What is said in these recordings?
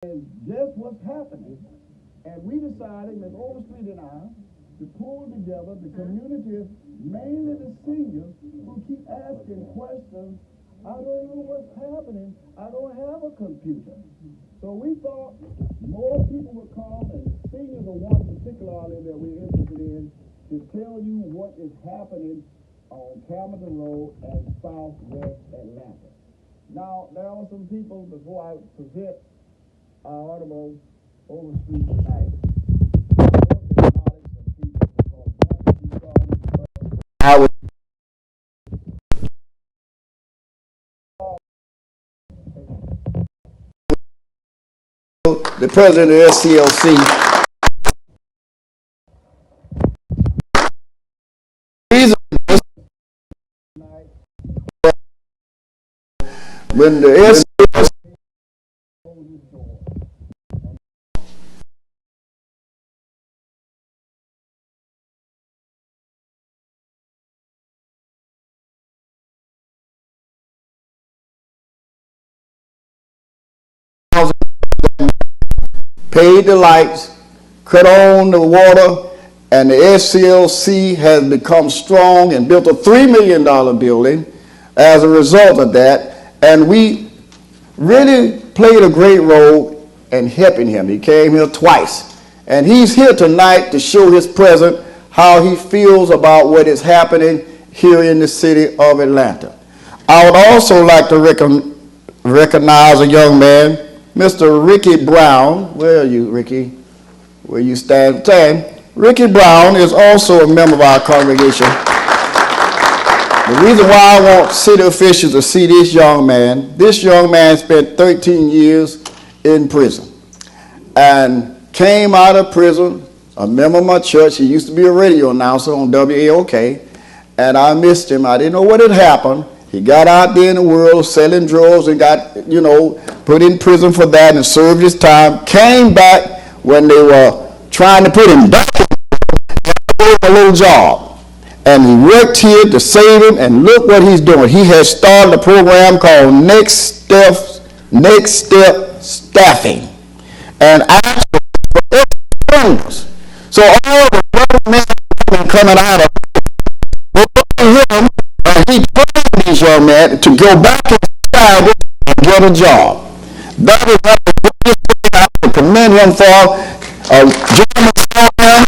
And guess what's happening? And we decided, Ms. Overstreet and I, to pull together the community, mainly the seniors, who keep asking questions. I don't know what's happening. I don't have a computer. So we thought more people would come, and seniors are one particularly that we're interested in, to tell you what is happening on Camden Road and Southwest Atlanta. Now, there are some people, before I present our Honorable Overstreet tonight, I would the president of the SCLC. When the SCLC paid the lights, cut on the water, and the SCLC has become strong and built a $3 million building as a result of that. And we really played a great role in helping him. He came here twice. And he's here tonight to show his presence, how he feels about what is happening here in the city of Atlanta. I would also like to recognize a young man, Mr. Ricky Brown. Where are you, Ricky? Where you stand? Ricky Brown is also a member of our congregation. The reason why I want city officials to see this young man spent 13 years in prison and came out of prison, a member of my church. He used to be a radio announcer on WAOK, and I missed him. I didn't know what had happened. He got out there in the world selling drugs and got, put in prison for that and served his time. Came back when they were trying to put him back in a little job. And he worked here to save him, and look what he's doing. He has started a program called Next Step Staffing. And actually, so all the men coming out of him, and he trained these young men to go back inside and get a job. That is what the greatest thing I would commend him for. German program,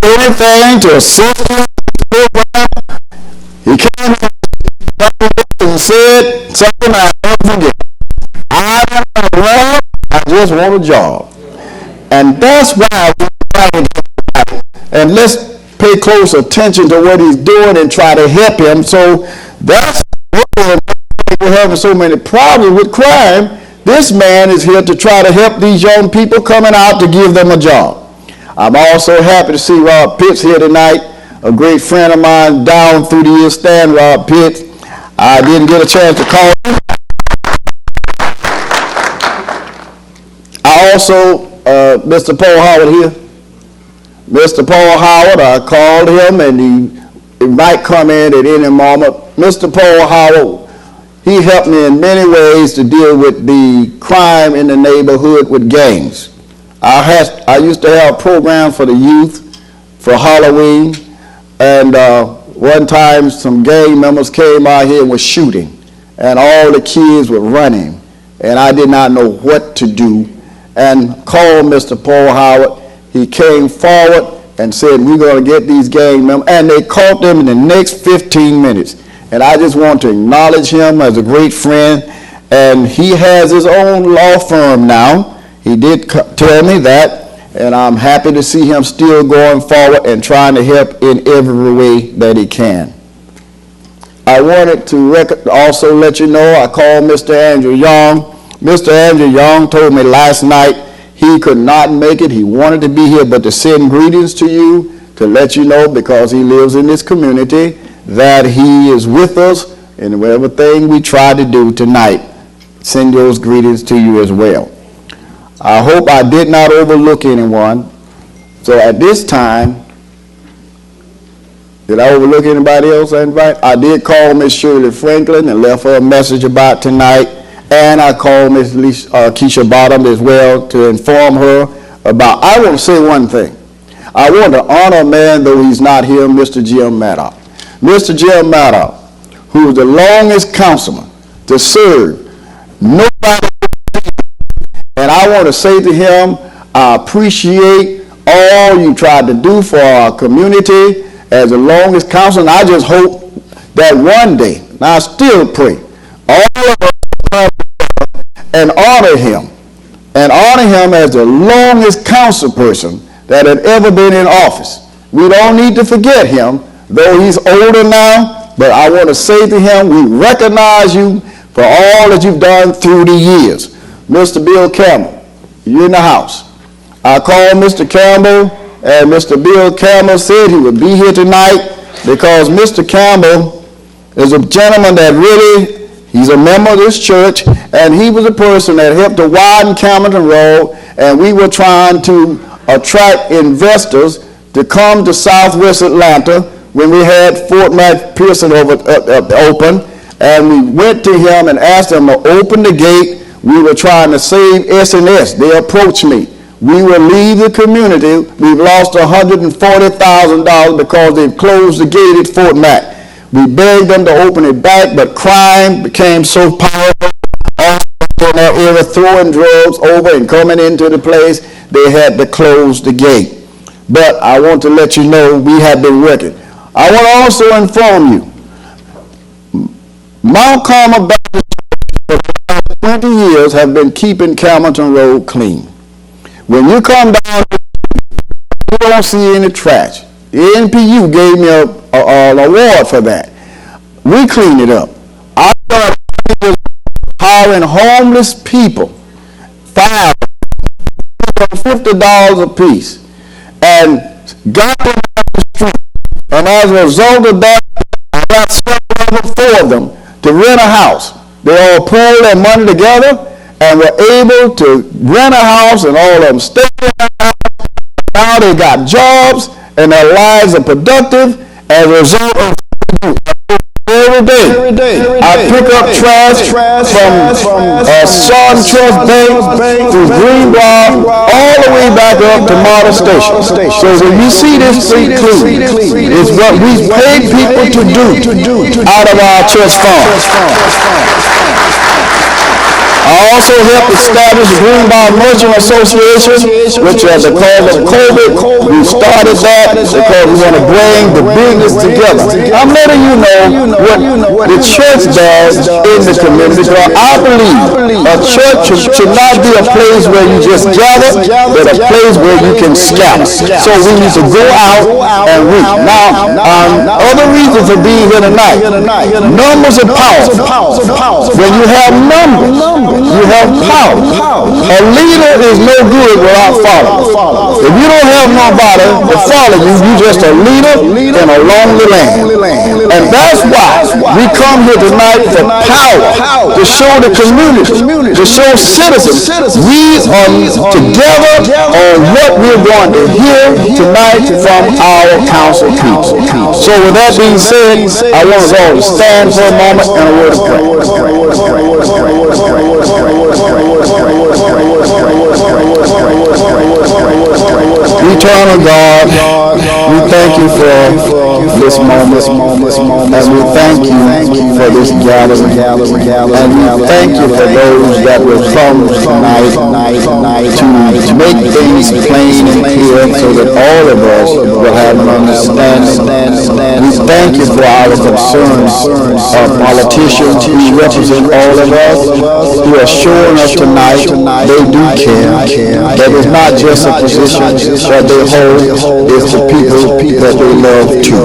anything to assist him. He came and said something I never forget. I don't know, I just want a job. And that's why we invited him. And let's pay close attention to what he's doing and try to help him. So that's what we're having so many problems with crime. This man is here to try to help these young people coming out to give them a job. I'm also happy to see Rob Pitts here tonight, a great friend of mine down through the years. Stand, Rob Pitts. I didn't get a chance to call him. I also, Mr. Paul Howard here. Mr. Paul Howard, I called him, and he might come in at any moment. Mr. Paul Howard, he helped me in many ways to deal with the crime in the neighborhood with gangs. I used to have programs for the youth for Halloween, and one time some gang members came out here and were shooting, and all the kids were running, and I did not know what to do, and called Mr. Paul Howard. He came forward and said, we're going to get these gang members, and they caught them in the next 15 minutes. And I just want to acknowledge him as a great friend, and he has his own law firm now. He did tell me that, and I'm happy to see him still going forward and trying to help in every way that he can. I wanted to also let you know, I called Mr. Andrew Young. Mr. Andrew Young told me last night he could not make it. He wanted to be here, but to send greetings to you, to let you know, because he lives in this community, that he is with us in whatever thing we try to do tonight. Send those greetings to you as well. I hope I did not overlook anyone. So at this time, did I overlook anybody else I invite? I did call Miss Shirley Franklin and left her a message about tonight. And I called Ms. Keisha Bottom as well to inform her about, I want to say one thing. I want to honor a man, though he's not here, Mr. Jim Maddox. Mr. Jim Maddox, who is the longest councilman to serve. Nobody. And I want to say to him, I appreciate all you tried to do for our community as the longest councilman. I just hope that one day, and I still pray, all of us and honor him as the longest council person that had ever been in office. We don't need to forget him, though he's older now, but I want to say to him, we recognize you for all that you've done through the years. Mr. Bill Campbell, you're in the house. I called Mr. Campbell, and Mr. Bill Campbell said he would be here tonight because Mr. Campbell is a gentleman that really, he's a member of this church, and he was a person that helped to widen Camerton Road, and we were trying to attract investors to come to Southwest Atlanta when we had Fort McPherson open, and we went to him and asked him to open the gate. We were trying to save S&S. They approached me. We will leave the community. We've lost $140,000 because they've closed the gate at Fort Mac. We begged them to open it back, but crime became so powerful. All in that area throwing drugs over and coming into the place, they had to close the gate. But I want to let you know we have been working. I want to also inform you, Mount Carmel Baptist for 20 years have been keeping Camerton Road clean. When you come down, you don't see any trash. The NPU gave me an award for that. We clean it up. I started hiring homeless people, $50 a piece, and got them on the street. And as a result of that, I got four of them to rent a house. They all pulled their money together and were able to rent a house, and all of them stayed in the house. Now they got jobs, and their lives are productive as a result of every day. I pick up trash from Sun Trust Bank through Greenbrier all the way back up to MARTA Station. So when you see this street clean, it's what we paid people to do out of our church funds. I also helped establish the Greenbrier Merchant Association, which because of COVID, we started that because we want to bring the business together. I'm letting you know what the church does in the community. So I believe a church should not be a place where you just gather, but a place where you can scatter. So we need to go out and reach. Now, other reasons for being here tonight, numbers are powerful. When you have numbers, you have power. A leader is no good without followers. If you don't have nobody to follow you, you're just a leader in a lonely land. And that's why we come here tonight for power, to show the community, to show citizens we are together on what we're going to hear tonight from our council people. So with that being said, I want us all to stand for a moment and a word of prayer. Eternal God, we thank you for this moment, and we thank you for this gathering, and we thank you for those that will come tonight to make things plain and clear so that all of us will have an understanding. We thank you for our concerns of politicians who represent all of us, who are showing us tonight they do care. That is not just a position that they hold, it's the people that they love too.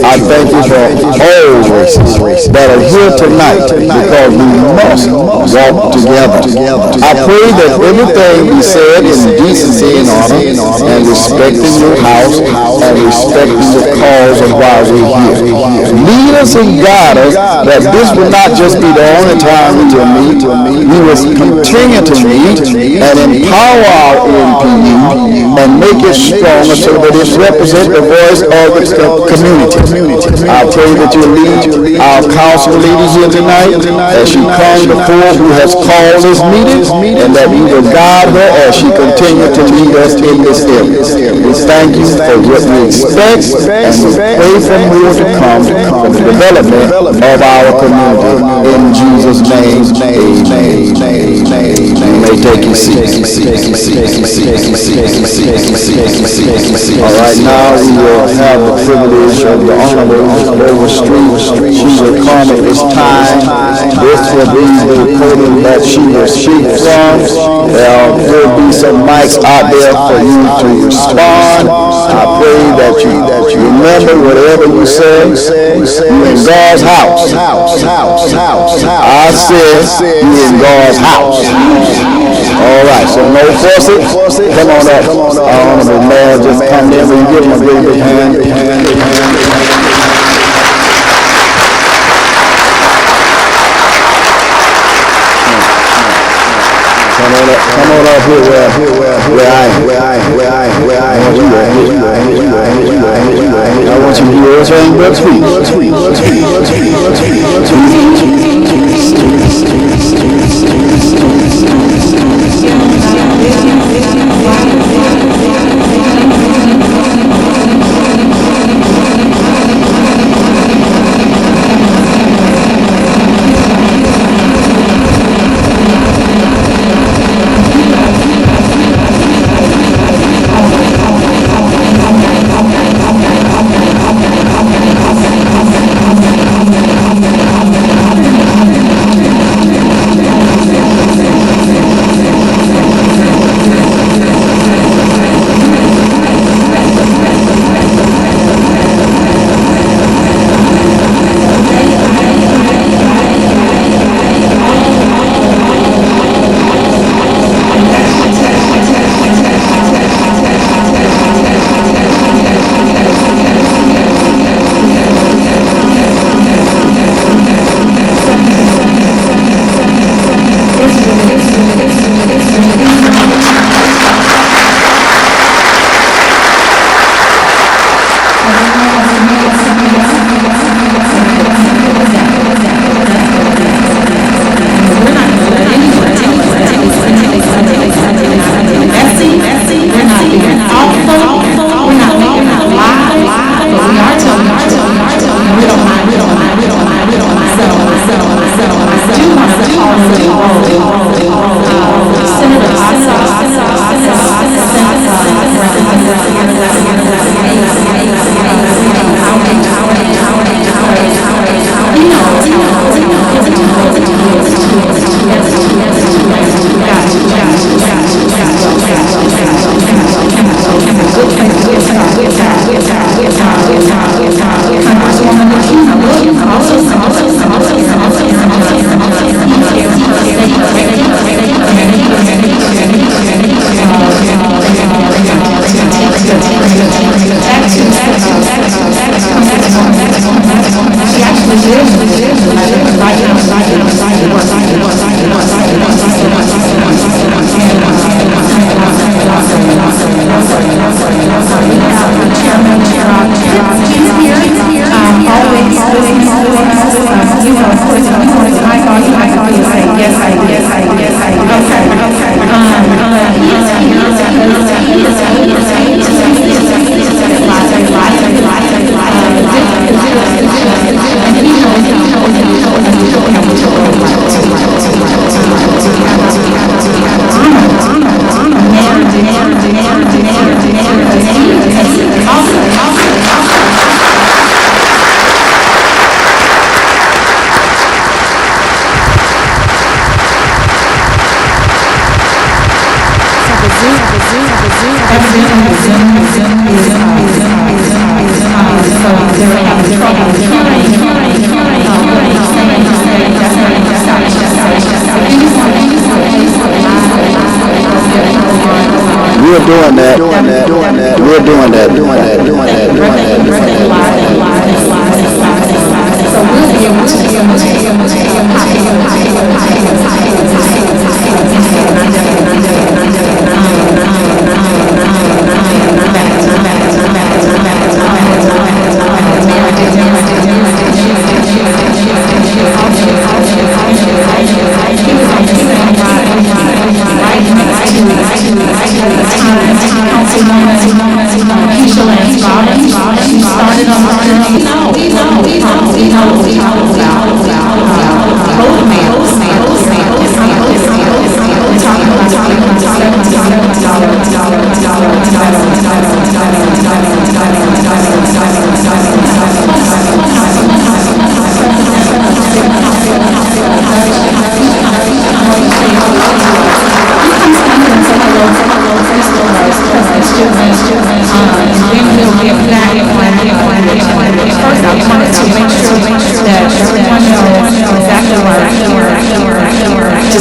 I thank you for all races that are here tonight because we must walk together. I pray that everything we said in decency and honor and respecting your house and respecting the cause of why we're here. Lead us and guide us that this will not just be the only time we will meet. We will continue to meet and empower our NPU and make it stronger so that it represents the voice of the community. I pray that you lead our council leaders here tonight as she comes before who has called this meeting, and that you will guide her as she continues to lead us in this area. We thank you for what we expect, and we pray for more to come for the development of our community. In Jesus' name, amen. You may take your seat. All right, now we will have the privilege of the Honorable Overstreet. She will come at this time. This will be the podium that she will speak from. There will be some mics out there for you to respond. I pray that you remember whatever you say. You're in God's house. I said you're in God's house. All right, so no forcing. Come on up. Honorable Mayor, just come in and give him a great big hand. Come on up here where I am. I want you to do everything but speak. We're doing that. We're doing that. So we'll be able to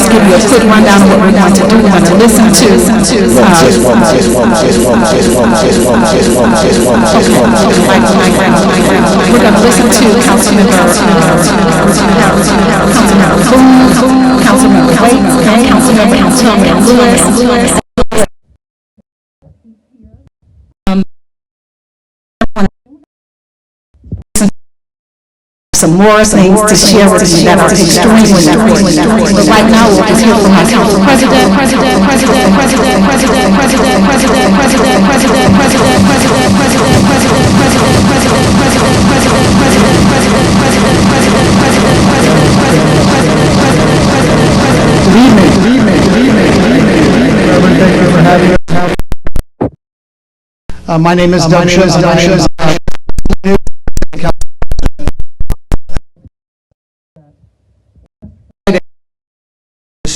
just give you a quick rundown of what we're going to do. We're going to listen to. We're going to listen to Councilmember Boone, Councilmember Waits, and Councilmember Antonio Lewis. Some more things to share with you that are extremely important. But right now, we'll just hear from our council president. My name is Doug Shiz.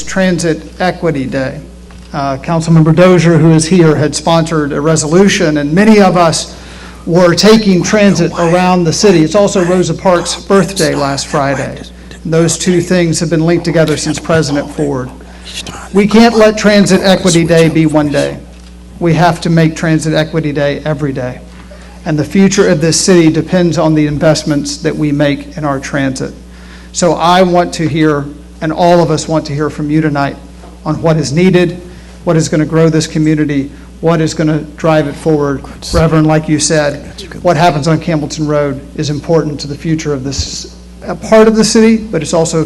Transit Equity Day. Councilmember Dozier, who is here, had sponsored a resolution, and many of us were taking transit around the city. It's also Rosa Parks' birthday last Friday. And those two things have been linked together since President Ford. We can't let Transit Equity Day be one day. We have to make Transit Equity Day every day. And the future of this city depends on the investments that we make in our transit. So I want to hear, and all of us want to hear from you tonight on what is needed, what is going to grow this community, what is going to drive it forward. Reverend, like you said, what happens on Campbellton Road is important to the future of this part of the city, but it's also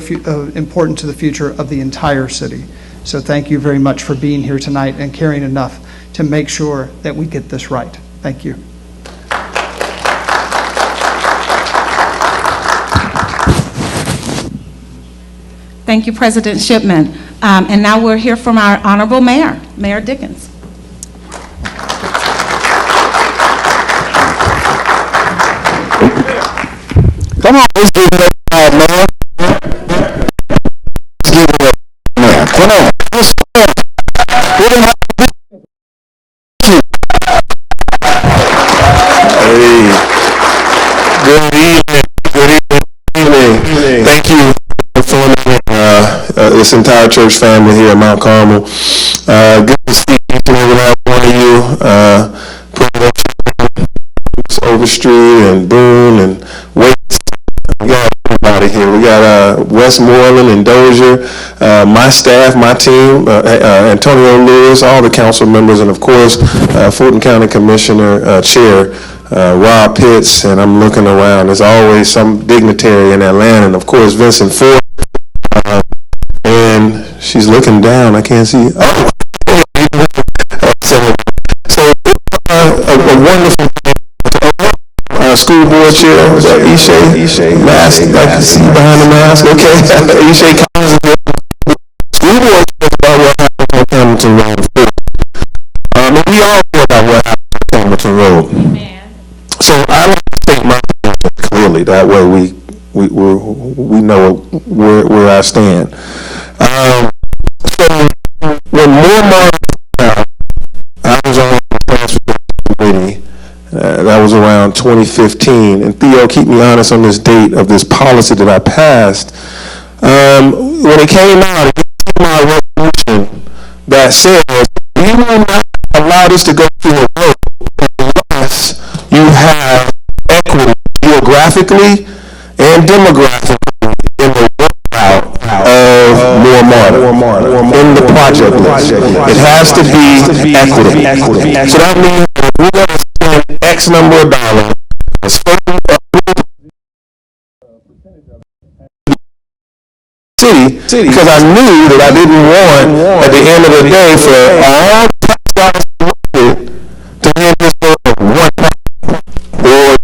important to the future of the entire city. So thank you very much for being here tonight and caring enough to make sure that we get this right. Thank you. Thank you, President Shipman. And now we'll hear from our Honorable Mayor, Mayor Dickens. Come on, let's give it up, Mayor. Let's give it up, Mayor. Come on. Hey. Good evening. Thank you for this entire church family here at Mount Carmel. Good to see each and every last one of you. Overstreet and Boone and Waits. We got everybody here. We got Westmoreland and Dozier, my staff, my team, Antonio Lewis, all the council members, and of course, Fulton County Commissioner Chair Rob Pitts. And I'm looking around. There's always some dignitary in Atlanta, and of course, Vincent Ford. And she's looking down. I can't see. Oh, so a wonderful. School board chair, was that Ishay mask? I can see behind the mask. Okay, Ishay Collins. School board chair about what happened on Campbellton Road. And we all know about what happened on Campbellton Road. So I like to take my position clearly. That way we know where I stand. So when MARTA, I was on the transportation committee. That was around 2015. And Theo, keep me honest on this date of this policy that I passed. When it came out, it came out a resolution that said, we will not allow this to go through a road unless you have equity geographically and demographically in the rollout of MARTA in the project list. It has to be equity. So that means we're going to spend X number of dollars. City, because I knew that I didn't want at the end of the day for all tax dollars to hand this over one project, or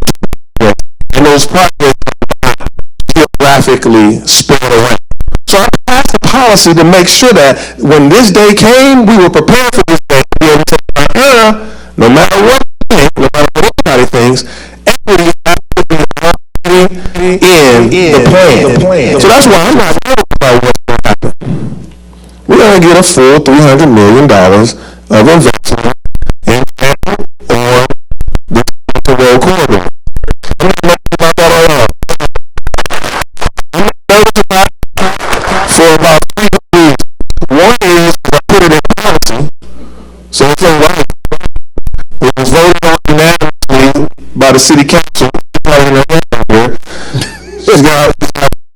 and those projects geographically spread around. So I passed a policy to make sure that when this day came, we were prepared for this day to be able to say, no matter what anybody thinks, equity has to be in the plan. So that's why I'm not worried about what's going to happen. We're going to get a full $300 million of investment in Tampa or the road corridor. I'm not nervous about that at all. I'm nervous about it for about 3 reasons. the city council. She's got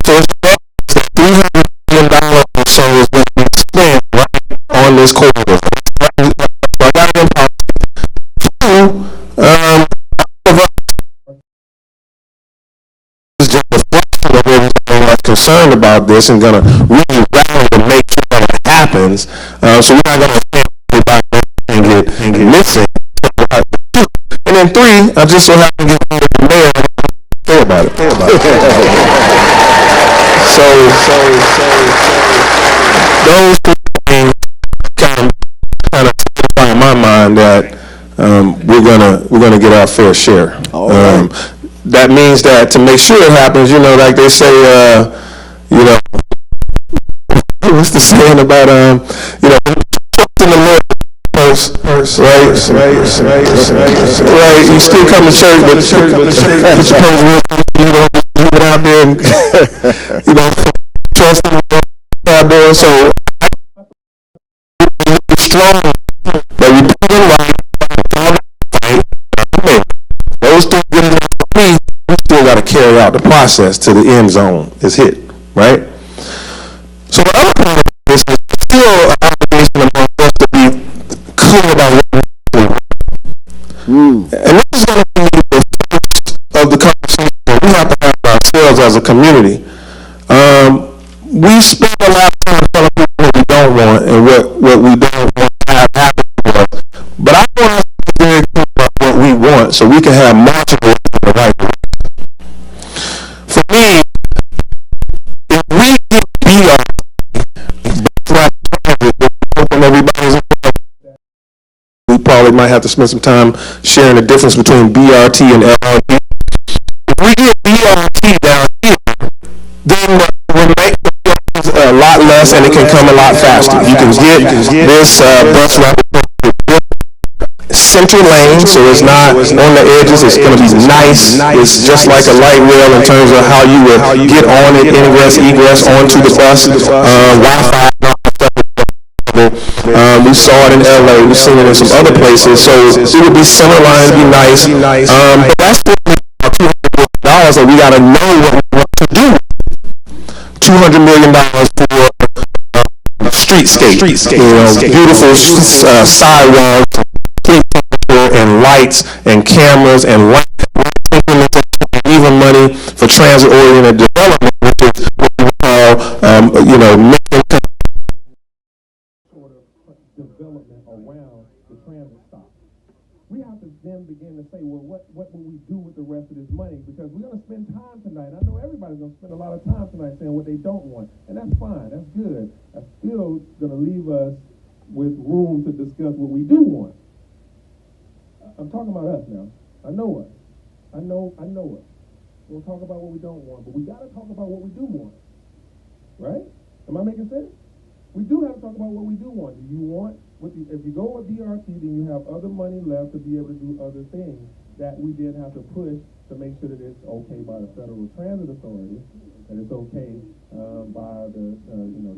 $300 million or so is going to be spent right on this corridor. I got it in policy. Is just a fraction of everything concerned about this and going to really rally to make sure that it happens. So we're not going to stand everybody and get missing. And then 3, I just so happen to get the mayor care about it. So those 2 things kind of solidify in my mind that we're gonna get our fair share. That means that to make sure it happens, you know, like they say, you know, what's the saying about you know, in the Lord first, right? You still come to church, but you're supposed to, you know, leave it out there and, you know, trust in the Lord. So it's strong that we do it right. Those things we still got to carry out the process to the end zone is hit, right? So the other part of this is still an obligation among us to be clear about what we want. And this is going to be the first of the conversation we have to have ourselves as a community. We spend a lot of time telling people what we don't want and what we don't want to have happen to us. But I want us to be very clear about what we want so we can have marching orders in the right direction. For me, if we get we probably might have to spend some time sharing the difference between BRT and LRT. If we get BRT down here, then we're making a lot less and it can come a lot faster. You can get this bus route central lane, so it's not on the edges. It's going to be nice. It's just like a light rail in terms of how you would get on it, ingress, egress onto the bus. Wi-Fi. We saw it in LA. We've seen it in some other places. So it would be center line, be nice. But that's $200 million that we got to know what we want to do. $200 million for streetscape. Beautiful sidewalks, and lights and cameras and even money for transit-oriented development, which is what we call, you know, development around the transit stop. We have to then begin to say, well, what will we do with the rest of this money? Because we're going to spend time tonight. I know everybody's going to spend a lot of time tonight saying what they don't want, and that's fine. That's good. That's still going to leave us with room to discuss what we do want. I'm talking about us now. I know us. I know us. We'll talk about what we don't want, but we got to talk about what we do want. Right? Am I making sense? We do have to talk about what we do want. Do you want, if you go with BRT, then you have other money left to be able to do other things that we then have to push to make sure that it's okay by the Federal Transit Authority, that it's okay by the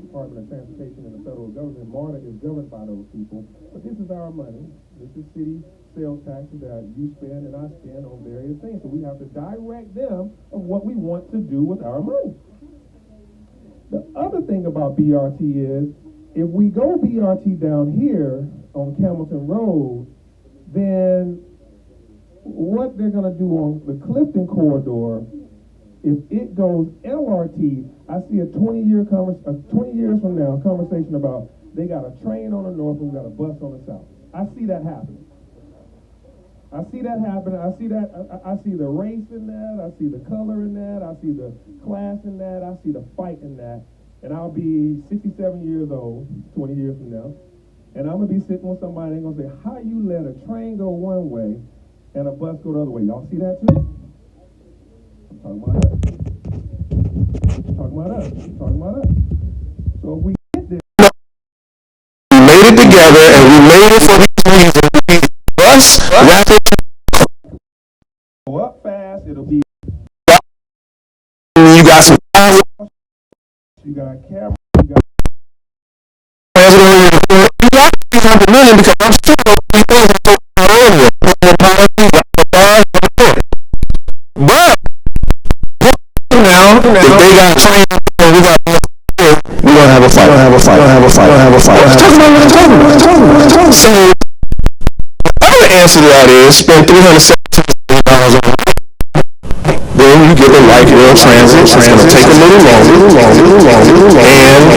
Department of Transportation and the federal government. MARTA is governed by those people, but this is our money. This is city sales taxes that you spend and I spend on various things. So we have to direct them of what we want to do with our money. The other thing about BRT is, if we go BRT down here on Campbellton Road, then what they're going to do on the Clifton corridor, if it goes LRT, I see a 20 years from now conversation about they got a train on the north and we got a bus on the south. I see that happening. I see that happening. I see the race in that. I see the color in that. I see the class in that. I see the fight in that. And I'll be 67 years old, 20 years from now. And I'm going to be sitting with somebody and going to say, how you let a train go one way and a bus go the other way? Y'all see that too? I'm talking about us. So if we get this. We made it together and we made it for these reasons. Bus, rapid, go up fast, it'll be, you got some, you got camera, you got $300 million because I'm sure those people are earlier. got a train. We're gonna have a fight. So, the other answer to that is spend $317 on then you get the light rail transit. It's going to take a little longer,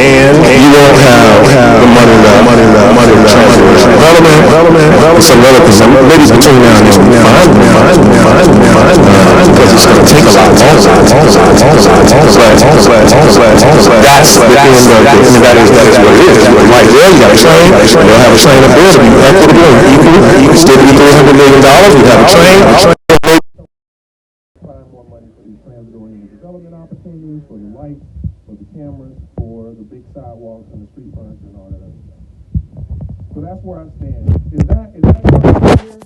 and you won't have the money to transit development. It's another thing. Maybe between now and then we find because it's going to take a lot longer. That's the end of it. That is what it is. Light rail, you got a train. They'll have a train up there to be equitable and equal. You can still be $300 million. We have a train. Development opportunities for the lights, for the cameras, for the big sidewalks and the street furniture and all that other stuff. So that's where I stand. Is that clear?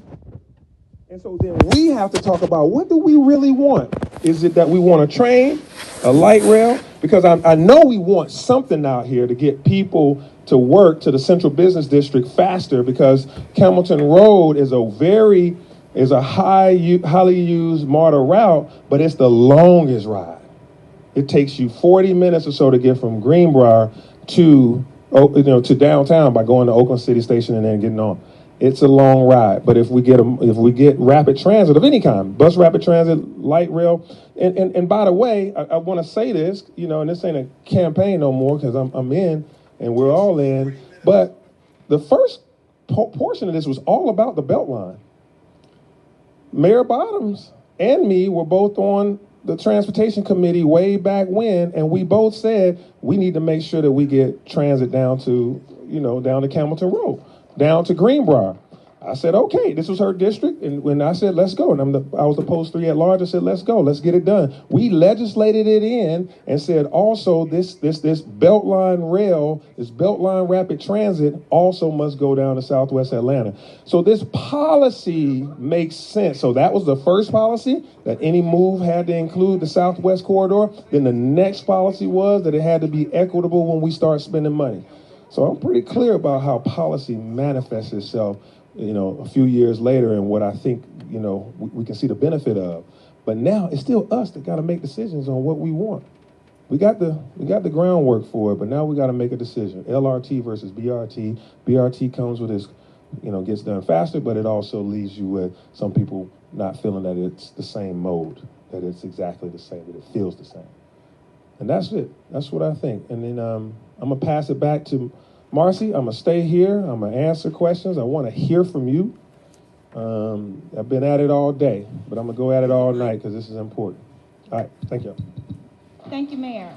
And so then we have to talk about, what do we really want? Is it that we want a train, a light rail? Because I know we want something out here to get people to work to the central business district faster, because Campbellton Road is a highly used MARTA route, but it's the longest ride. It takes you 40 minutes or so to get from Greenbrier to downtown by going to Oakland City Station and then getting on. It's a long ride, but if we get rapid transit of any kind, bus rapid transit, light rail, and by the way, I want to say this, and this ain't a campaign no more because I'm in and we're all in, but the first portion of this was all about the Beltline. Mayor Bottoms and me were both on the transportation committee way back when, and we both said we need to make sure that we get transit down to Campbellton Road, down to Greenbrier. I said, okay, this was her district, and when I said, let's go, and I was the post 3 at large, I said, let's go, let's get it done. We legislated it in and said also this Beltline rail, this Beltline rapid transit also must go down to Southwest Atlanta. So this policy makes sense. So that was the first policy, that any move had to include the Southwest corridor. Then the next policy was that it had to be equitable when we start spending money. So I'm pretty clear about how policy manifests itself, a few years later, and what I think, we can see the benefit of. But now it's still us that got to make decisions on what we want. We got the groundwork for it, but now we got to make a decision. LRT versus BRT. BRT comes with this, gets done faster, but it also leaves you with some people not feeling that it's the same mode, that it's exactly the same, that it feels the same. And that's it. That's what I think. And then I'm going to pass it back to Marcy. I'm going to stay here. I'm going to answer questions. I want to hear from you. I've been at it all day, but I'm going to go at it all night because this is important. All right. Thank you. Thank you, Mayor.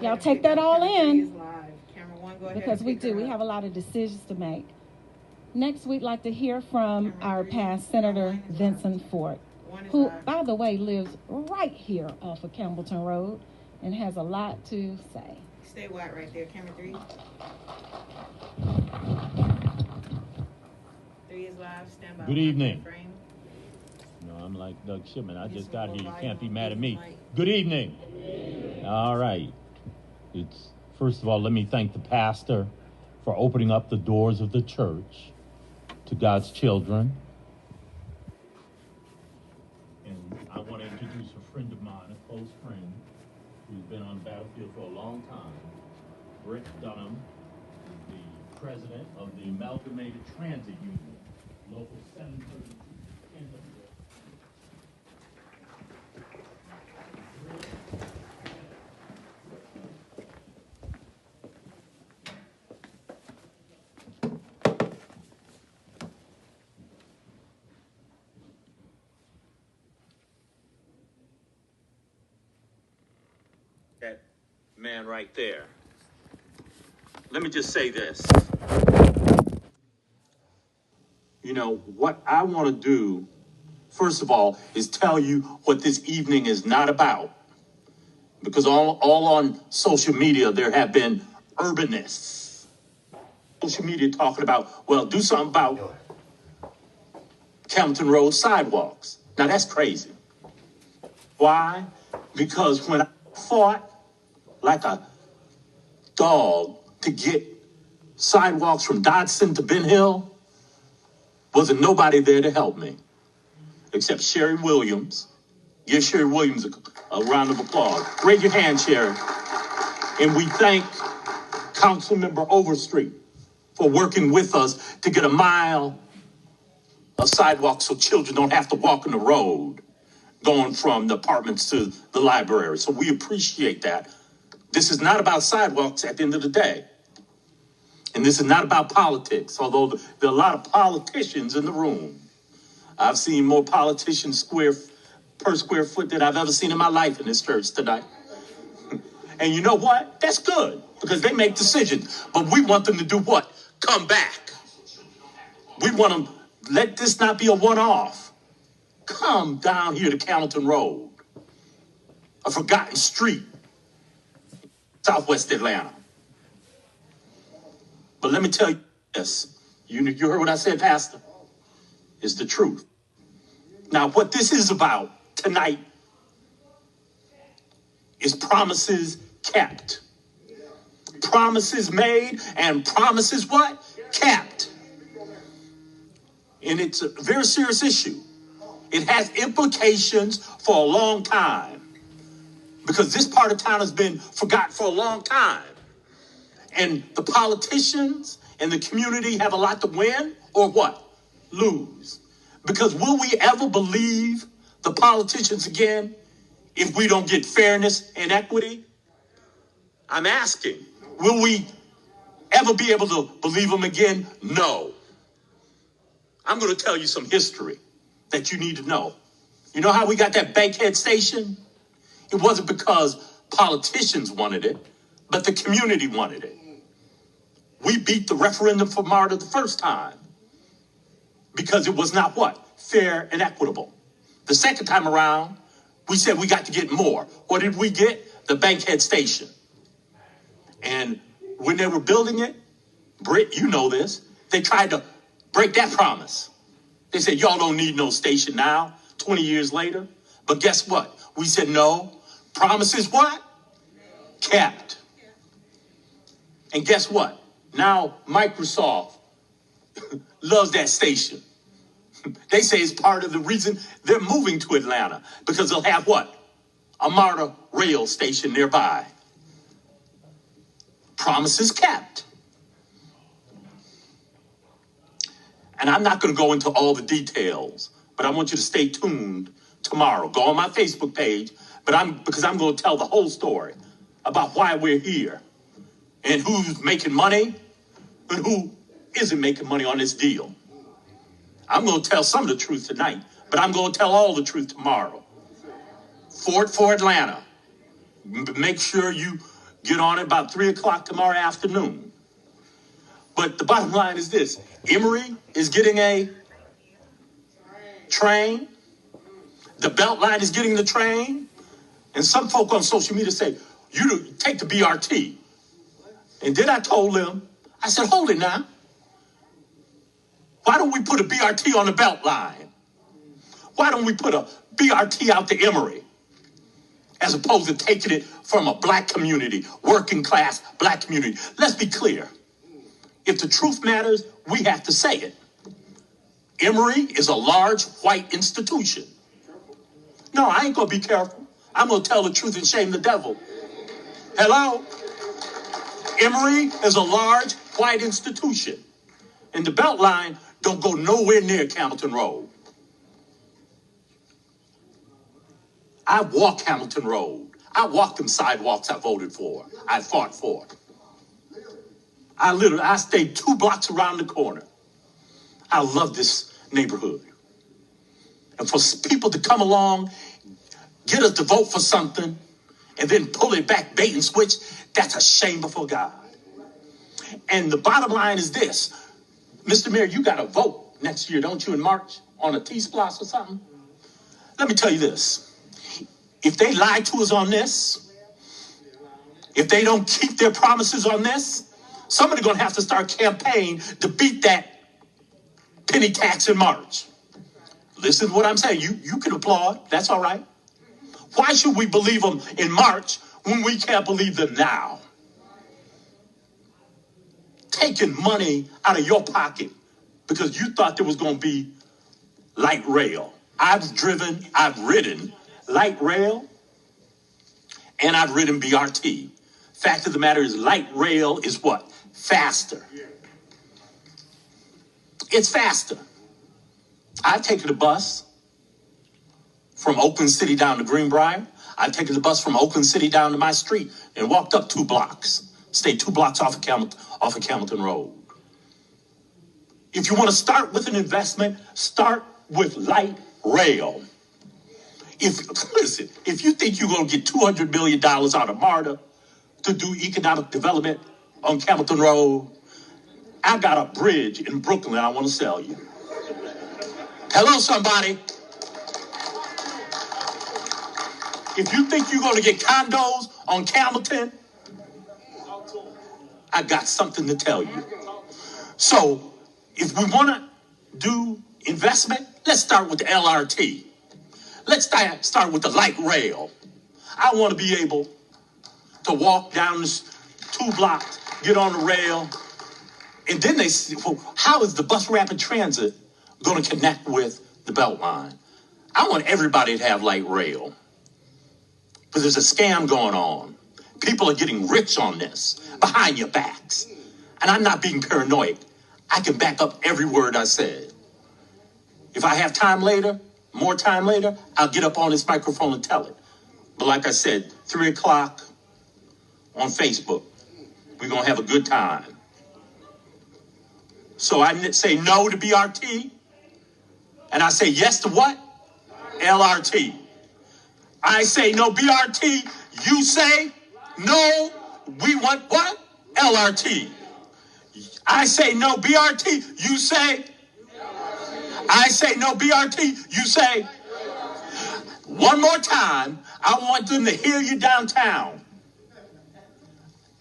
Y'all take that all in, because we do. We have a lot of decisions to make. Next, we'd like to hear from our past Senator Vincent Fort, who, by the way, lives right here off of Campbellton Road and has a lot to say. Stay wide right there, camera 3. 3 is live, stand by. Good evening. No, I'm like Doug Shipman. I just got here. You can't be mad at me. Good evening. All right. First of all, let me thank the pastor for opening up the doors of the church to God's children. And I want to introduce a friend of mine, a close friend, who's been on the battlefield for a long time. Rick Dunham is the president of the Amalgamated Transit Union, local 732 Kansas. That man right there. Let me just say this. What I want to do, first of all, is tell you what this evening is not about. Because all on social media, there have been urbanists. Social media talking about, well, do something about Campbellton Road sidewalks. Now, that's crazy. Why? Because when I fought like a dog to get sidewalks from Dodson to Ben Hill, wasn't nobody there to help me except Sherry Williams Give Sherry Williams a round of applause. Raise your hand, Sherry. And we thank Councilmember Overstreet for working with us to get a mile of sidewalk so children don't have to walk on the road going from the apartments to the library. So we appreciate that. This is not about sidewalks at the end of the day. And this is not about politics, although there are a lot of politicians in the room. I've seen more politicians per square foot than I've ever seen in my life in this church tonight. And you know what? That's good, because they make decisions. But we want them to do what? Come back. We want them, let this not be a one-off. Come down here to Carrollton Road, a forgotten street, Southwest Atlanta. But let me tell you this. You heard what I said, Pastor? It's the truth. Now, what this is about tonight is promises kept. Promises made and promises what? Kept. And it's a very serious issue. It has implications for a long time, because this part of town has been forgotten for a long time. And the politicians and the community have a lot to win or what? Lose. Because will we ever believe the politicians again if we don't get fairness and equity? I'm asking, will we ever be able to believe them again? No. I'm going to tell you some history that you need to know. You know how we got that Bankhead station? It wasn't because politicians wanted it, but the community wanted it. We beat the referendum for MARTA the first time because it was not what? Fair and equitable. The second time around, we said we got to get more. What did we get? The Bankhead station. And when they were building it, Britt, you know this, they tried to break that promise. They said, y'all don't need no station now, 20 years later. But guess what? We said, no. Promises what? Kept. And guess what? Now Microsoft loves that station. They say it's part of the reason they're moving to Atlanta, because they'll have what? A MARTA rail station nearby. Promises kept. And I'm not going to go into all the details, but I want you to stay tuned tomorrow. Go on my Facebook page, because I'm going to tell the whole story about why we're here and who's making money and who isn't making money on this deal. I'm going to tell some of the truth tonight, but I'm going to tell all the truth tomorrow. For Atlanta. Make sure you get on it about 3 o'clock tomorrow afternoon. But the bottom line is this. Emory is getting a train. The Beltline is getting the train. And some folk on social media say, you take the BRT. And then I told them, I said, hold it now. Why don't we put a BRT on the Beltline? Why don't we put a BRT out to Emory? As opposed to taking it from a black community, working class black community. Let's be clear. If the truth matters, we have to say it. Emory is a large white institution. No, I ain't going to be careful. I'm going to tell the truth and shame the devil. Hello? Emory is a large white institution. And the Beltline don't go nowhere near Hamilton Road. I walk Hamilton Road. I walk them sidewalks I voted for. I fought for. I stayed 2 blocks around the corner. I love this neighborhood. And for people to come along, get us to vote for something, and then pull it back, bait and switch, that's a shame before God. And the bottom line is this. Mr. Mayor, you got to vote next year, don't you, in March, on a T-Splosh or something? Let me tell you this. If they lie to us on this, if they don't keep their promises on this, somebody's going to have to start a campaign to beat that penny tax in March. Listen to what I'm saying. You can applaud. That's all right. Why should we believe them in March when we can't believe them now? Taking money out of your pocket because you thought there was going to be light rail. I've ridden light rail, and I've ridden BRT. Fact of the matter is, light rail is what? Faster. It's faster. I've taken the bus from Oakland City down to Greenbrier. I've taken the bus from Oakland City down to my street and walked up 2 blocks. Stayed 2 blocks off of Hamilton Road. If you want to start with an investment, start with light rail. If you think you're going to get $200 million out of MARTA to do economic development on Hamilton Road, I got a bridge in Brooklyn I want to sell you. Hello, somebody. If you think you're going to get condos on Hamilton, I got something to tell you. So, if we want to do investment, let's start with the LRT. Let's start with the light rail. I want to be able to walk down this 2 blocks, get on the rail, and then they say, well, how is the bus rapid transit going to connect with the Beltline? I want everybody to have light rail. But there's a scam going on. People are getting rich on this, behind your backs. And I'm not being paranoid. I can back up every word I said. If I have time later, more time later, I'll get up on this microphone and tell it. But like I said, 3 o'clock on Facebook, we're going to have a good time. So I say no to BRT, and I say yes to what? LRT. I say no BRT, you say no, we want what? LRT. I say no BRT, you say? I say no BRT, you say? One more time, I want them to hear you downtown.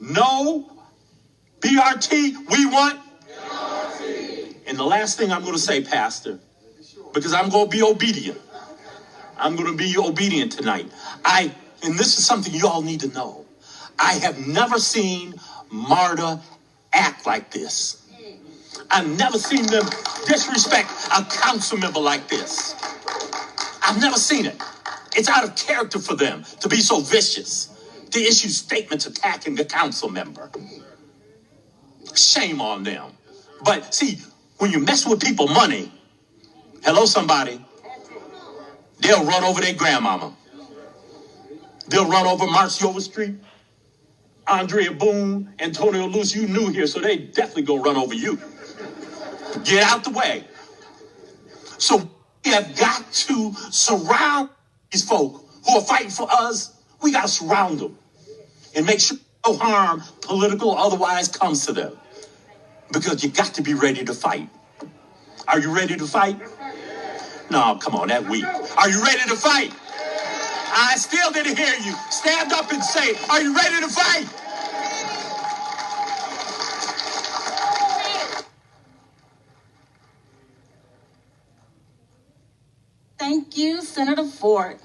No BRT, we want? And the last thing I'm going to say, Pastor, because I'm going to be obedient. I'm going to be obedient tonight. And this is something you all need to know. I have never seen MARTA act like this. I've never seen them disrespect a council member like this. I've never seen it. It's out of character for them to be so vicious, to issue statements attacking the council member. Shame on them. But see, when you mess with people money, hello somebody, they'll run over their grandmama. They'll run over Marciola Street, Andrea Boone, Antonio Luz. You new here, so they definitely gonna run over you. Get out the way. So we have got to surround these folk who are fighting for us. We got to surround them and make sure no harm, political or otherwise, comes to them. Because you got to be ready to fight. Are you ready to fight? No, come on, that weak. Are you ready to fight? I still didn't hear you. Stand up and say, are you ready to fight? Thank you, Senator Ford.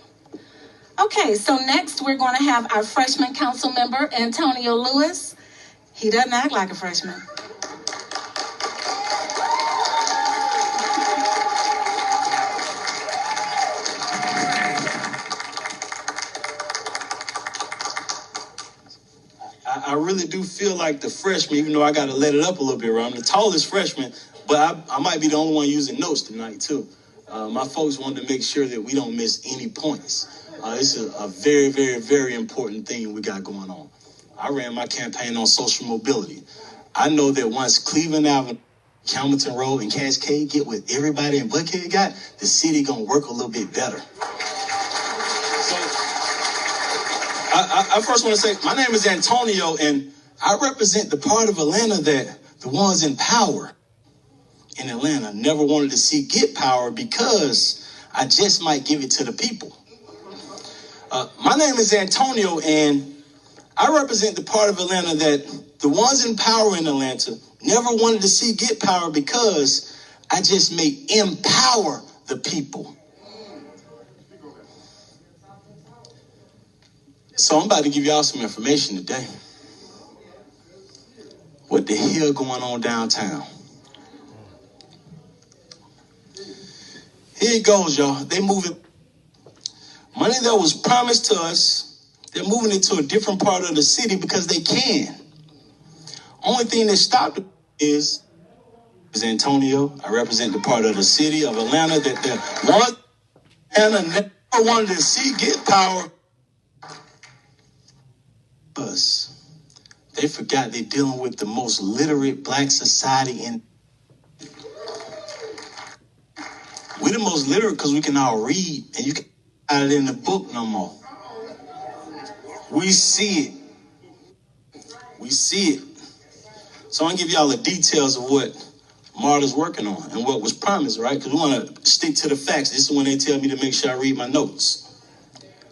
Okay, so next we're going to have our freshman council member, Antonio Lewis. He doesn't act like a freshman. I really do feel like the freshman, even though I got to let it up a little bit, right? I'm the tallest freshman, but I might be the only one using notes tonight, too. My folks wanted to make sure that we don't miss any points. It's a very, very, very important thing we got going on. I ran my campaign on social mobility. I know that once Cleveland Avenue, Hamilton Road, and Cascade get what everybody in Buckhead got, the city going to work a little bit better. I first want to say, my name is Antonio, and I represent the part of Atlanta that the ones in power in Atlanta never wanted to see get power because I just might give it to the people. My name is Antonio, and I represent the part of Atlanta that the ones in power in Atlanta never wanted to see get power because I just may empower the people. So I'm about to give y'all some information today. What the hell going on downtown? Here it goes, y'all. They moving. Monday Money that was promised to us, they're moving it to a different part of the city because they can. Only thing that stopped it is Antonio. I represent the part of the city of Atlanta that Atlanta never wanted to see get power. Us. They forgot they're dealing with the most literate black society in. We're the most literate because we can all read, and you can't find it in the book no more. We see it. We see it. So I'm gonna give y'all the details of what MARTA's working on and what was promised, right? Because we want to stick to the facts. This is when they tell me to make sure I read my notes.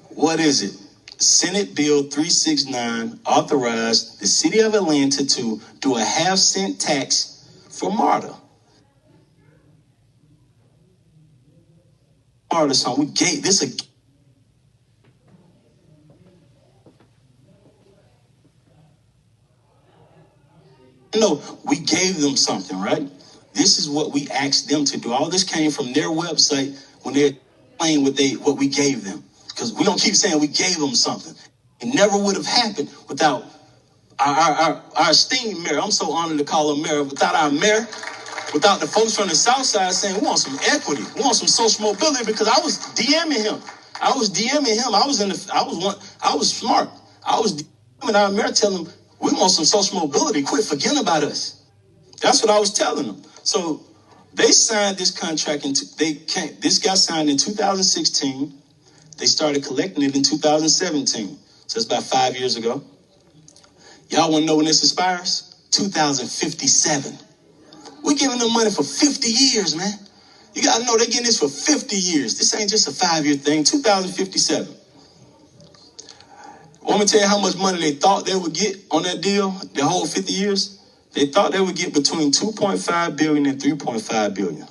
What is it? Senate Bill 369 authorized the city of Atlanta to do a half-cent tax for MARTA. MARTA song, we gave this a. No, we gave them something, right? This is what we asked them to do. All this came from their website when they're playing what we gave them. Because we don't keep saying we gave them something. It never would have happened without our esteemed mayor. I'm so honored to call him mayor. Without our mayor, without the folks from the South Side saying we want some equity, we want some social mobility. Because I was DMing him. I was smart. I was DMing our mayor, telling him we want some social mobility. Quit forgetting about us. That's what I was telling them. So they signed this contract this got signed in 2016. They started collecting it in 2017. So it's about 5 years ago. Y'all want to know when this expires? 2057. We're giving them money for 50 years, man. You got to know they're getting this for 50 years. This ain't just a 5-year thing. 2057. Want me to tell you how much money they thought they would get on that deal, the whole 50 years? They thought they would get between $2.5 billion and $3.5 billion.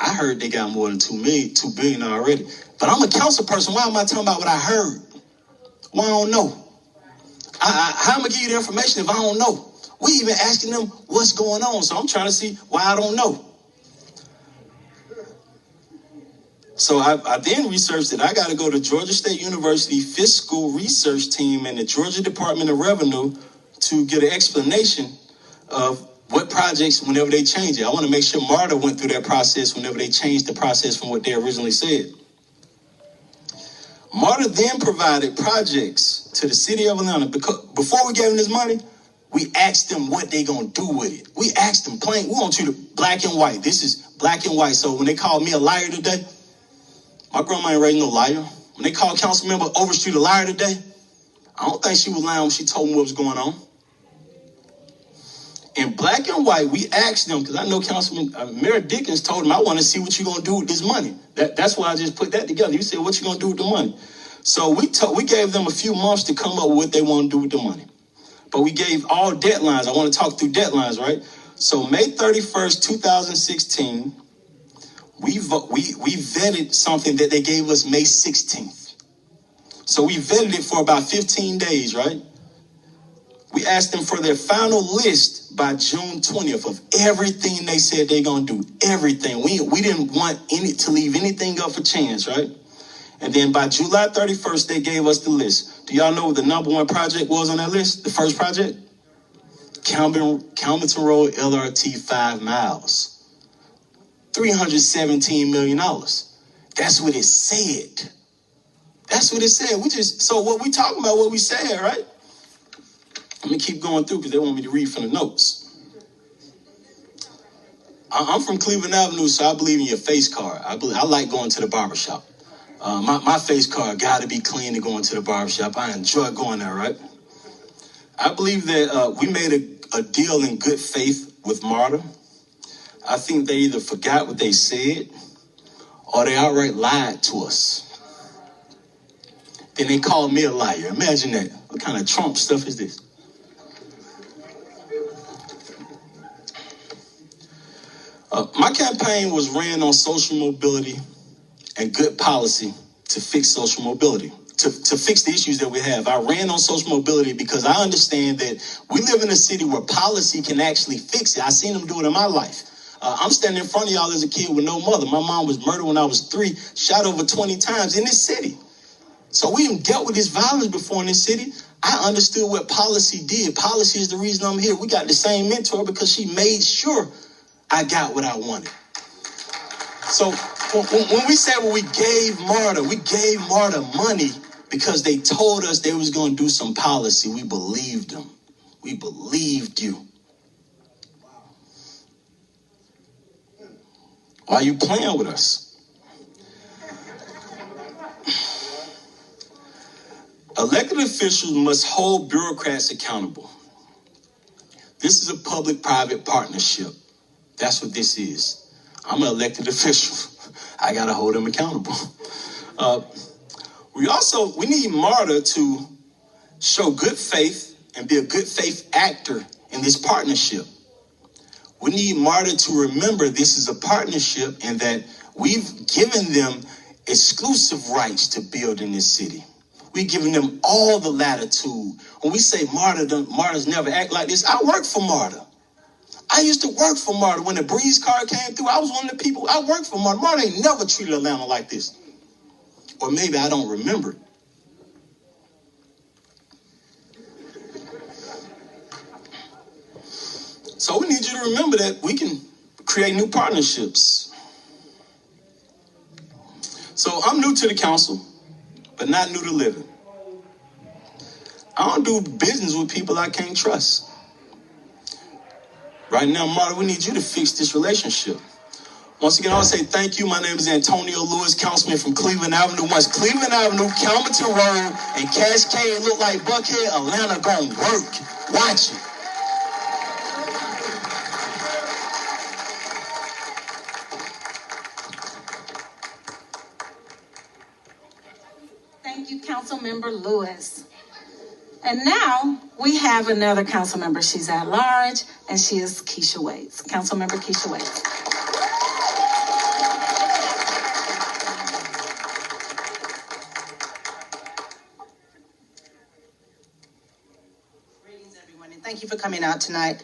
I heard they got more than $2 billion already. But I'm a council person. Why am I talking about what I heard? Well, I don't know. How am I going to give you the information if I don't know? We even asking them what's going on. So I'm trying to see why I don't know. So I then researched that I got to go to Georgia State University Fiscal Research Team and the Georgia Department of Revenue to get an explanation of what projects whenever they change it. I want to make sure MARTA went through that process whenever they changed the process from what they originally said. MARTA then provided projects to the city of Atlanta. Because before we gave them this money, we asked them what they gonna do with it. We asked them plain, we want you to black and white. This is black and white. So when they called me a liar today, my grandma ain't raised no liar. When they called Councilmember Overstreet a liar today, I don't think she was lying when she told me what was going on. In black and white, we asked them, because I know Mayor Dickens told him, I want to see what you're going to do with this money. That's why I just put that together. You said, what you going to do with the money? So we gave them a few months to come up with what they want to do with the money. But we gave all deadlines. I want to talk through deadlines, right? So May 31st, 2016, we vetted something that they gave us May 16th. So we vetted it for about 15 days, right? We asked them for their final list by June 20th of everything they said they're going to do. Everything. We didn't want to leave anything up for chance, right? And then by July 31st, they gave us the list. Do y'all know what the number one project was on that list? The first project? Calmerton Road LRT 5 miles. $317 million. That's what it said. That's what it said. So what we talking about, what we said, right? Let me keep going through because they want me to read from the notes. I'm from Cleveland Avenue, so I believe in your face card. I like going to the barbershop. My face card got to be clean to go into the barbershop. I enjoy going there, right? I believe that we made a deal in good faith with MARTA. I think they either forgot what they said or they outright lied to us. Then they called me a liar. Imagine that. What kind of Trump stuff is this? My campaign was ran on social mobility and good policy to fix social mobility, to fix the issues that we have. I ran on social mobility because I understand that we live in a city where policy can actually fix it. I've seen them do it in my life. I'm standing in front of y'all as a kid with no mother. My mom was murdered when I was 3, shot over 20 times in this city. So we even dealt with this violence before in this city. I understood what policy did. Policy is the reason I'm here. We got the same mentor because she made sure I got what I wanted. So when we said, well, we gave MARTA money because they told us they was going to do some policy. We believed them. We believed you. Why are you playing with us? Elected officials must hold bureaucrats accountable. This is a public-private partnership. That's what this is. I'm an elected official. I got to hold them accountable. We need MARTA to show good faith and be a good faith actor in this partnership. We need MARTA to remember this is a partnership and that we've given them exclusive rights to build in this city. We've given them all the latitude. When we say MARTA's never act like this, I work for MARTA. I used to work for MARTA. When the Breeze car came through, I was one of the people, I worked for MARTA. MARTA ain't never treated Atlanta like this. Or maybe I don't remember it. So we need you to remember that we can create new partnerships. So I'm new to the council, but not new to living. I don't do business with people I can't trust. Right now, MARTA, we need you to fix this relationship. Once again, I want to say thank you. My name is Antonio Lewis, councilman from Cleveland Avenue. Once Cleveland Avenue, Calverton Road, and Cascade look like Buckhead, Atlanta gonna work. Watch it. Thank you, Councilmember Lewis. And now we have another council member. She's at large, and she is Keisha Waits. Councilmember Keisha Waits. Greetings, everyone, and thank you for coming out tonight.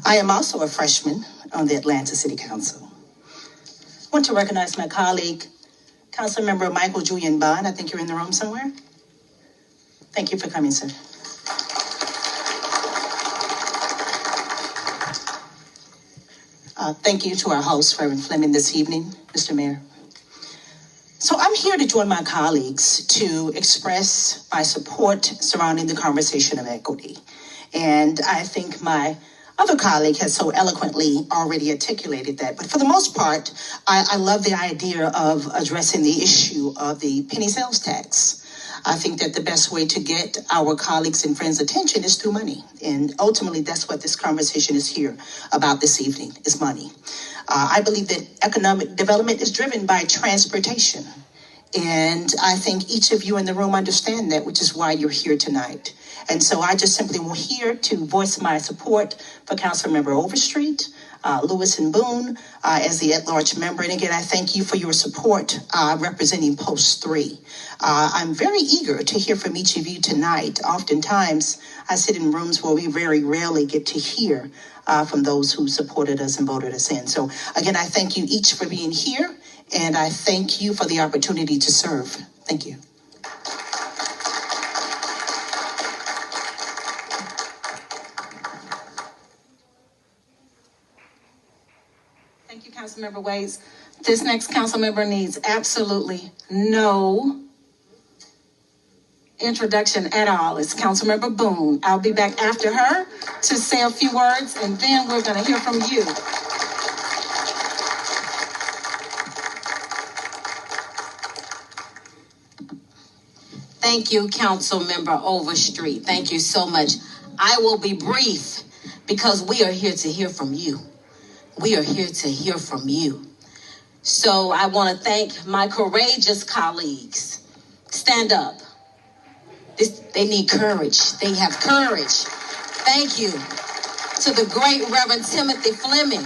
I am also a freshman on the Atlanta City Council. I want to recognize my colleague, Councilmember Michael Julian Bond. I think you're in the room somewhere. Thank you for coming, sir. Thank you to our host, Reverend Fleming, this evening, Mr. Mayor. So I'm here to join my colleagues to express my support surrounding the conversation of equity. And I think my other colleague has so eloquently already articulated that. But for the most part, I love the idea of addressing the issue of the penny sales tax. I think that the best way to get our colleagues and friends' attention is through money. And ultimately, that's what this conversation is here about this evening, is money. I believe that economic development is driven by transportation. And I think each of you in the room understand that, which is why you're here tonight. And so I just simply want here to voice my support for Councilmember Overstreet, Lewis and Boone, as the at-large member. And again, I thank you for your support representing Post 3. I'm very eager to hear from each of you tonight. Oftentimes, I sit in rooms where we very rarely get to hear from those who supported us and voted us in. So again, I thank you each for being here, and I thank you for the opportunity to serve. Thank you. Thank you, Councilmember Waits. This next council member needs absolutely no introduction at all. It's Councilmember Boone. I'll be back after her to say a few words, and then we're going to hear from you. Thank you, Councilmember Overstreet. Thank you so much. I will be brief because we are here to hear from you. We are here to hear from you. So I want to thank my courageous colleagues. Stand up. They need courage. They have courage. Thank you to the great Reverend Timothy Fleming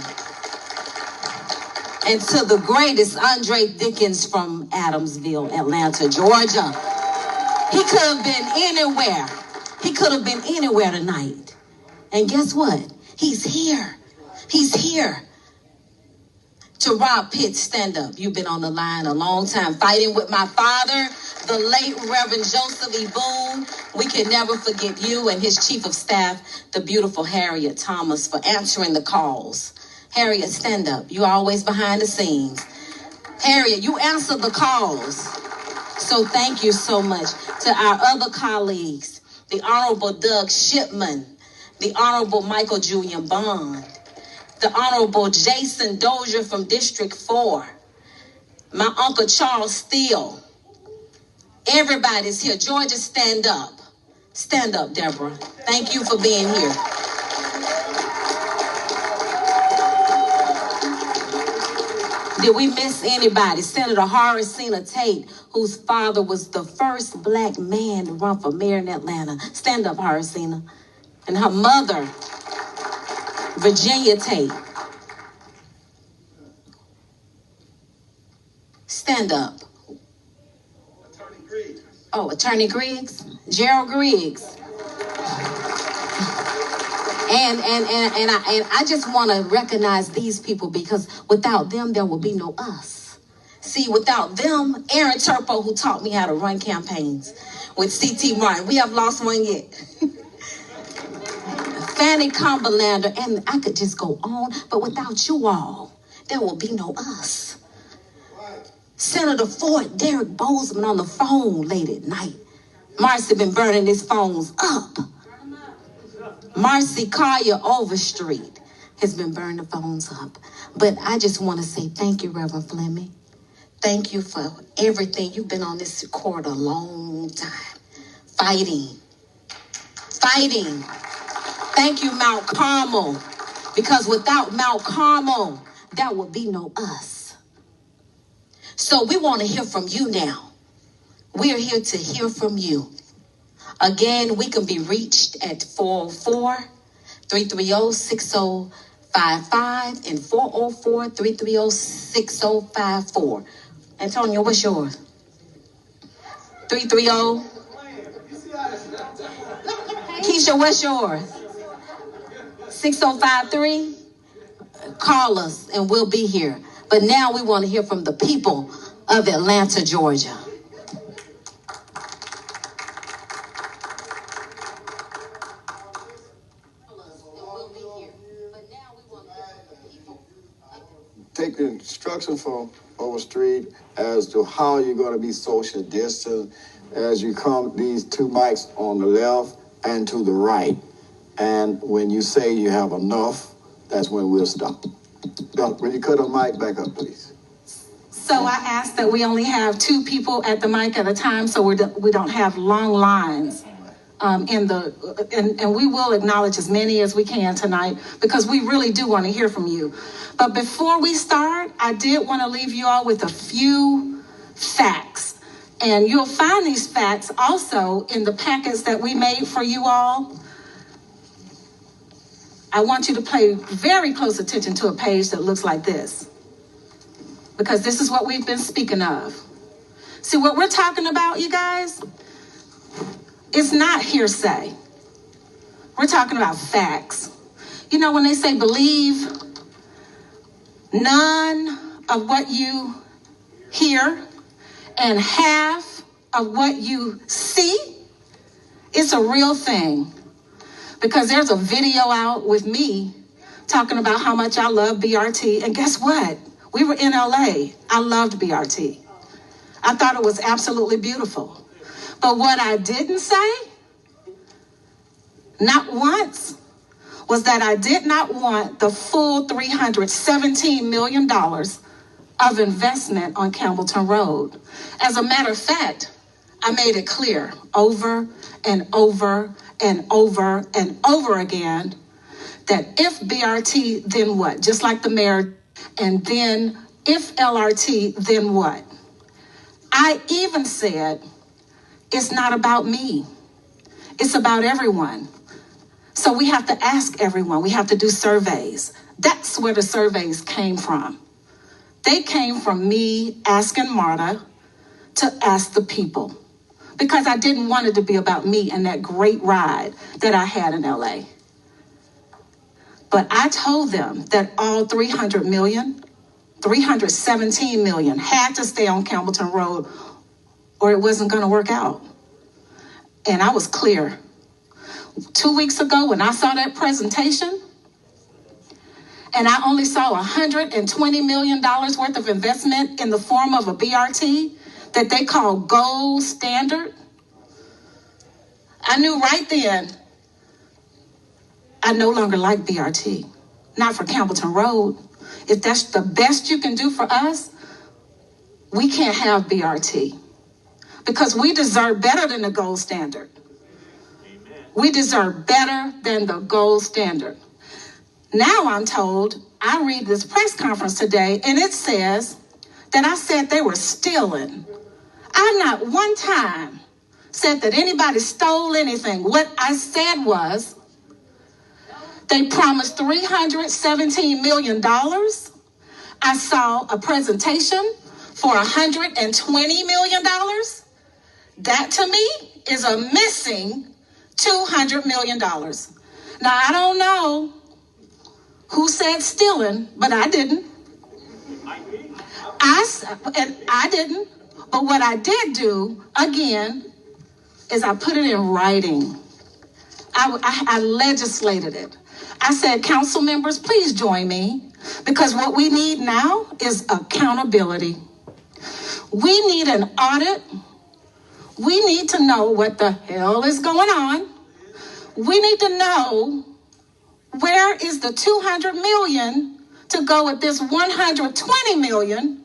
and to the greatest Andre Dickens from Adamsville, Atlanta, Georgia. He could have been anywhere. He could have been anywhere tonight. And guess what? He's here. He's here. To Rob Pitts, stand up. You've been on the line a long time, fighting with my father, the late Reverend Joseph E. Boone. We can never forget you and his chief of staff, the beautiful Harriet Thomas, for answering the calls. Harriet, stand up. You're always behind the scenes. Harriet, you answer the calls. So thank you so much. To our other colleagues, the Honorable Doug Shipman, the Honorable Michael Julian Bond, the Honorable Jason Dozier from District 4, my Uncle Charles Steele. Everybody's here. Georgia, stand up. Stand up, Deborah. Thank you for being here. Did we miss anybody? Senator Horaceena Tate, whose father was the first black man to run for mayor in Atlanta. Stand up, Horaceena. And her mother, Virginia Tate. Stand up. Attorney Griggs. Oh, Attorney Griggs? Gerald Griggs. And I just want to recognize these people, because without them, there will be no us. See, without them, Aaron Turpo, who taught me how to run campaigns, with C.T. Martin. We have lost one yet. Fanny Cumberlander, and I could just go on, but without you all, there will be no us. Senator Ford, Derek Bozeman on the phone late at night. Marcy been burning his phones up. Marcy Collier Overstreet has been burning the phones up. But I just want to say thank you, Reverend Fleming. Thank you for everything. You've been on this court a long time. Fighting. Thank you, Mount Carmel. Because without Mount Carmel, there would be no us. So we want to hear from you now. We're here to hear from you. Again, we can be reached at 404-330-6055 and 404-330-6054. Antonio, what's yours? 330. Keisha, what's yours? 6053. Call us and we'll be here. But now we want to hear from the people of Atlanta, Georgia. Take instruction from Overstreet as to how you're going to be social distant as you come these two mics on the left and to the right. And when you say you have enough, that's when we'll stop. Will you cut a mic back up, please? So I ask that we only have two people at the mic at a time, so we don't have long lines. And we will acknowledge as many as we can tonight, because we really do want to hear from you. But before we start, I did want to leave you all with a few facts. And you'll find these facts also in the packets that we made for you all. I want you to pay very close attention to a page that looks like this, because this is what we've been speaking of. See, what we're talking about, you guys, it's not hearsay. We're talking about facts. You know, when they say believe none of what you hear and half of what you see, it's a real thing. Because there's a video out with me talking about how much I love BRT. And guess what? We were in LA. I loved BRT. I thought it was absolutely beautiful. But what I didn't say, not once, was that I did not want the full $317 million of investment on Campbellton Road. As a matter of fact, I made it clear over and over and over and over again that if BRT, then what? Just like the mayor, and then if LRT, then what? I even said, it's not about me. It's about everyone. So we have to ask everyone. We have to do surveys. That's where the surveys came from. They came from me asking MARTA to ask the people, because I didn't want it to be about me and that great ride that I had in LA. But I told them that all $300 million $317 million had to stay on Campbellton Road or it wasn't going to work out. And I was clear. 2 weeks ago when I saw that presentation and I only saw $120 million worth of investment in the form of a BRT that they call gold standard, I knew right then I no longer like BRT. Not for Campbellton Road. If that's the best you can do for us, we can't have BRT because we deserve better than the gold standard. We deserve better than the gold standard. Now I'm told, I read this press conference today and it says that I said they were stealing. I not one time said that anybody stole anything. What I said was they promised $317 million. I saw a presentation for $120 million. That to me is a missing $200 million. Now, I don't know who said stealing, but I didn't. I didn't. But what I did do, again, is I put it in writing. I legislated it. I said, council members, please join me, because what we need now is accountability. We need an audit. We need to know what the hell is going on. We need to know where is the $200 million to go with this $120 million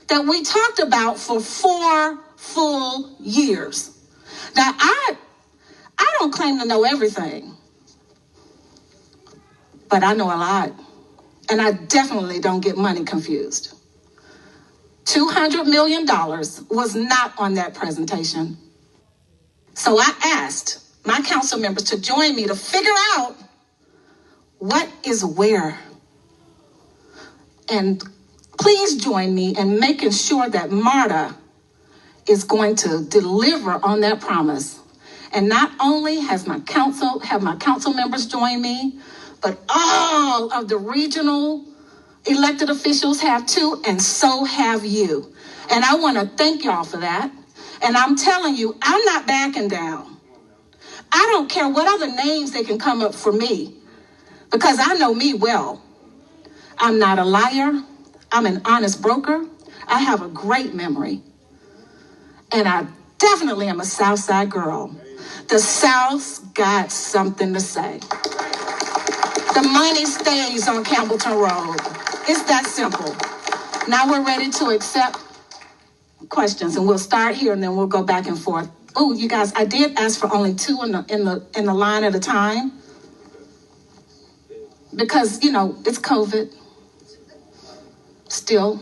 that we talked about for 4 full years. Now, I don't claim to know everything, but I know a lot, and I definitely don't get money confused. $200 million was not on that presentation. So I asked my council members to join me to figure out what is where. And please join me in making sure that MARTA is going to deliver on that promise. And not only have my council members join me, but all of the regional elected officials have too, and so have you. And I want to thank y'all for that. And I'm telling you, I'm not backing down. I don't care what other names they can come up for me, because I know me well. I'm not a liar. I'm an honest broker. I have a great memory. And I definitely am a South Side girl. The South's got something to say. The money stays on Campbellton Road. It's that simple. Now we're ready to accept questions, and we'll start here and then we'll go back and forth. Oh, you guys, I did ask for only 2 in the line at a time, because it's COVID. Still.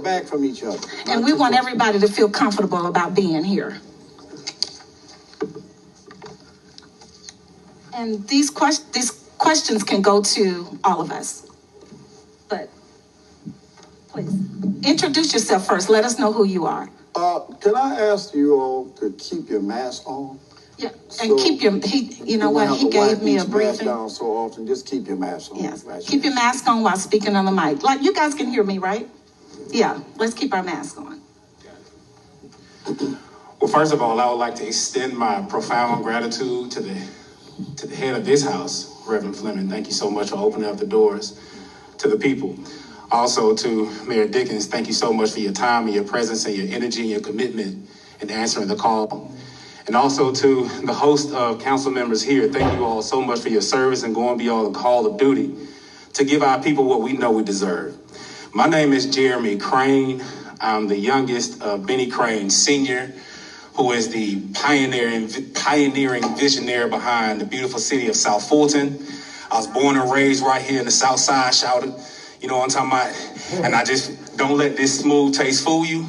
Back from each other. And we want everybody to feel comfortable about being here. And these questions can go to all of us. But please, introduce yourself first. Let us know who you are. Can I ask you all to keep your mask on? Yeah, and keep your, you know what, he gave me a briefing. Down so often, just keep your mask on. Yes, keep your mask on while speaking on the mic. Like, you guys can hear me, right? Yeah, let's keep our mask on. Well, first of all, I would like to extend my profound gratitude to the head of this house, Reverend Fleming. Thank you so much for opening up the doors to the people. Also to Mayor Dickens, thank you so much for your time and your presence and your energy and your commitment in answering the call. And also to the host of council members here, thank you all so much for your service and going beyond the call of duty to give our people what we know we deserve. My name is Jeremy Crane. I'm the youngest of Benny Crane Sr., who is the pioneering visionary behind the beautiful city of South Fulton. I was born and raised right here in the South Side, shouting, you know what I'm talking about? And I just, don't let this smooth taste fool you.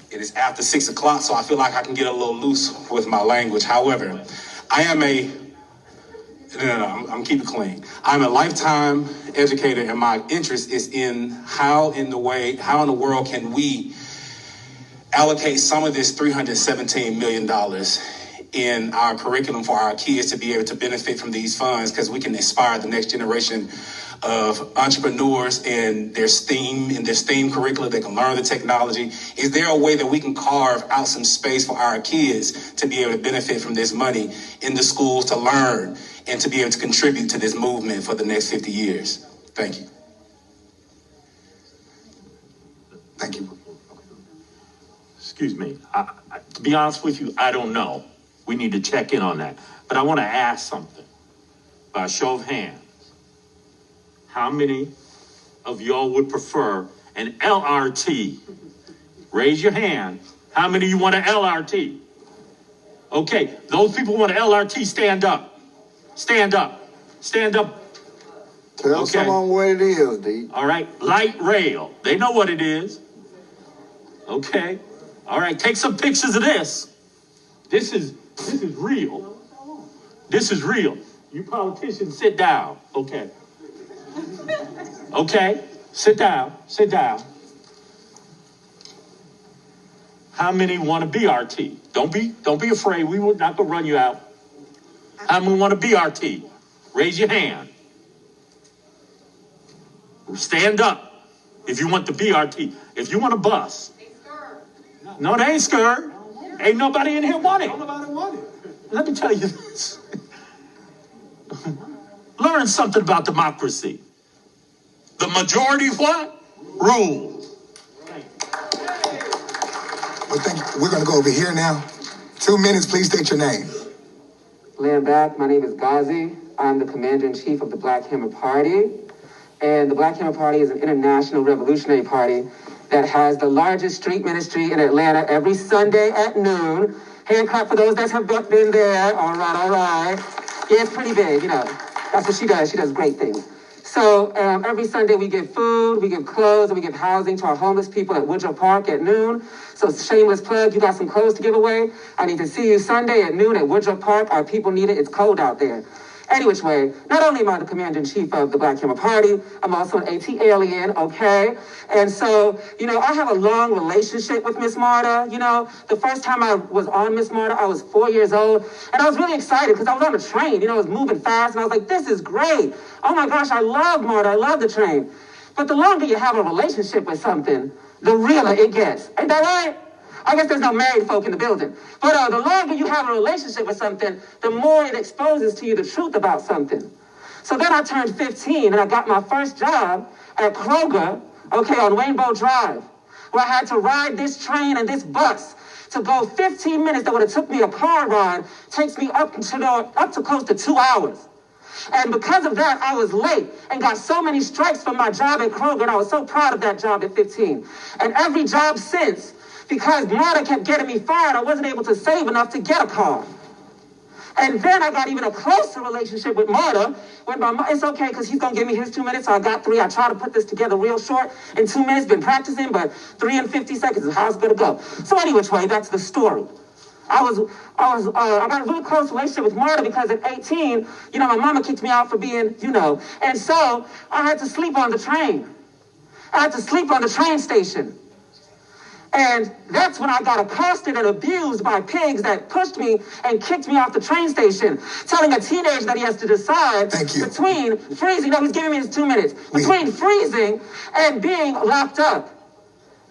It is after 6 o'clock, so I feel like I can get a little loose with my language. However, I am I'm keeping it clean. I'm a lifetime educator, and my interest is in how in the world can we allocate some of this $317 million in our curriculum for our kids to be able to benefit from these funds, because we can inspire the next generation of entrepreneurs in their STEAM curricula. They can learn the technology. Is there a way that we can carve out some space for our kids to be able to benefit from this money in the schools, to learn and to be able to contribute to this movement for the next 50 years? Thank you. Thank you. Excuse me. To be honest with you, I don't know. We need to check in on that. But I want to ask something. By a show of hands, how many of y'all would prefer an LRT? Raise your hand. How many of you want an LRT? Okay, those people who want an LRT, stand up. Stand up. Stand up. Tell someone what it is, D. All right, light rail. They know what it is. Okay. All right, take some pictures of this. This is real. This is real. You politicians, sit down. Okay. Okay, sit down. Sit down. How many want a BRT? Don't be afraid. We will not gonna run you out. How many want a BRT? Raise your hand. Stand up if you want the BRT. If you want a bus. No, they ain't scared. Ain't nobody in here want it. Nobody want it. Let me tell you this. Learn something about democracy. The majority what? Rules. Well, thank you. We're going to go over here now. 2 minutes, please state your name. Land back, my name is Ghazi. I'm the Commander-in-Chief of the Black Hammer Party. And the Black Hammer Party is an international revolutionary party that has the largest street ministry in Atlanta every Sunday at noon. Hand clap for those that have been there. All right, all right. Yeah, it's pretty big, you know. That's what she does. She does great things. So every Sunday we give food, we give clothes, and we give housing to our homeless people at Woodrow Park at noon. So shameless plug, you got some clothes to give away? I need to see you Sunday at noon at Woodrow Park. Our people need it. It's cold out there. Any which way, not only am I the Commander-in-Chief of the Black Hammer Party, I'm also an AT alien, okay? And so, you know, I have a long relationship with Miss MARTA. You know, the first time I was on Miss MARTA, I was 4 years old, and I was really excited because I was on the train, you know, it was moving fast, and I was like, this is great. Oh my gosh, I love MARTA, I love the train. But the longer you have a relationship with something, the realer it gets. Ain't that right? I guess there's no married folk in the building. But the longer you have a relationship with something, the more it exposes to you the truth about something. So then I turned 15 and I got my first job at Kroger, okay, on Rainbow Drive, where I had to ride this train and this bus to go 15 minutes that would have took me a car ride, takes me up to close to 2 hours. And because of that, I was late and got so many strikes from my job at Kroger, and I was so proud of that job at 15. And every job since, because MARTA kept getting me fired, I wasn't able to save enough to get a car. And then I got even a closer relationship with MARTA when it's okay because he's going to give me his 2 minutes, so I got 3. I try to put this together real short in 2 minutes, been practicing, but 3 and 50 seconds is how it's going to go. So any which way, that's the story. I got a really close relationship with MARTA because at 18, you know, my mama kicked me out for being, you know, and so I had to sleep on the train. I had to sleep on the train station. And that's when I got accosted and abused by pigs that pushed me and kicked me off the train station, telling a teenager that he has to decide between freezing, no, he's giving me his 2 minutes, between freezing and being locked up.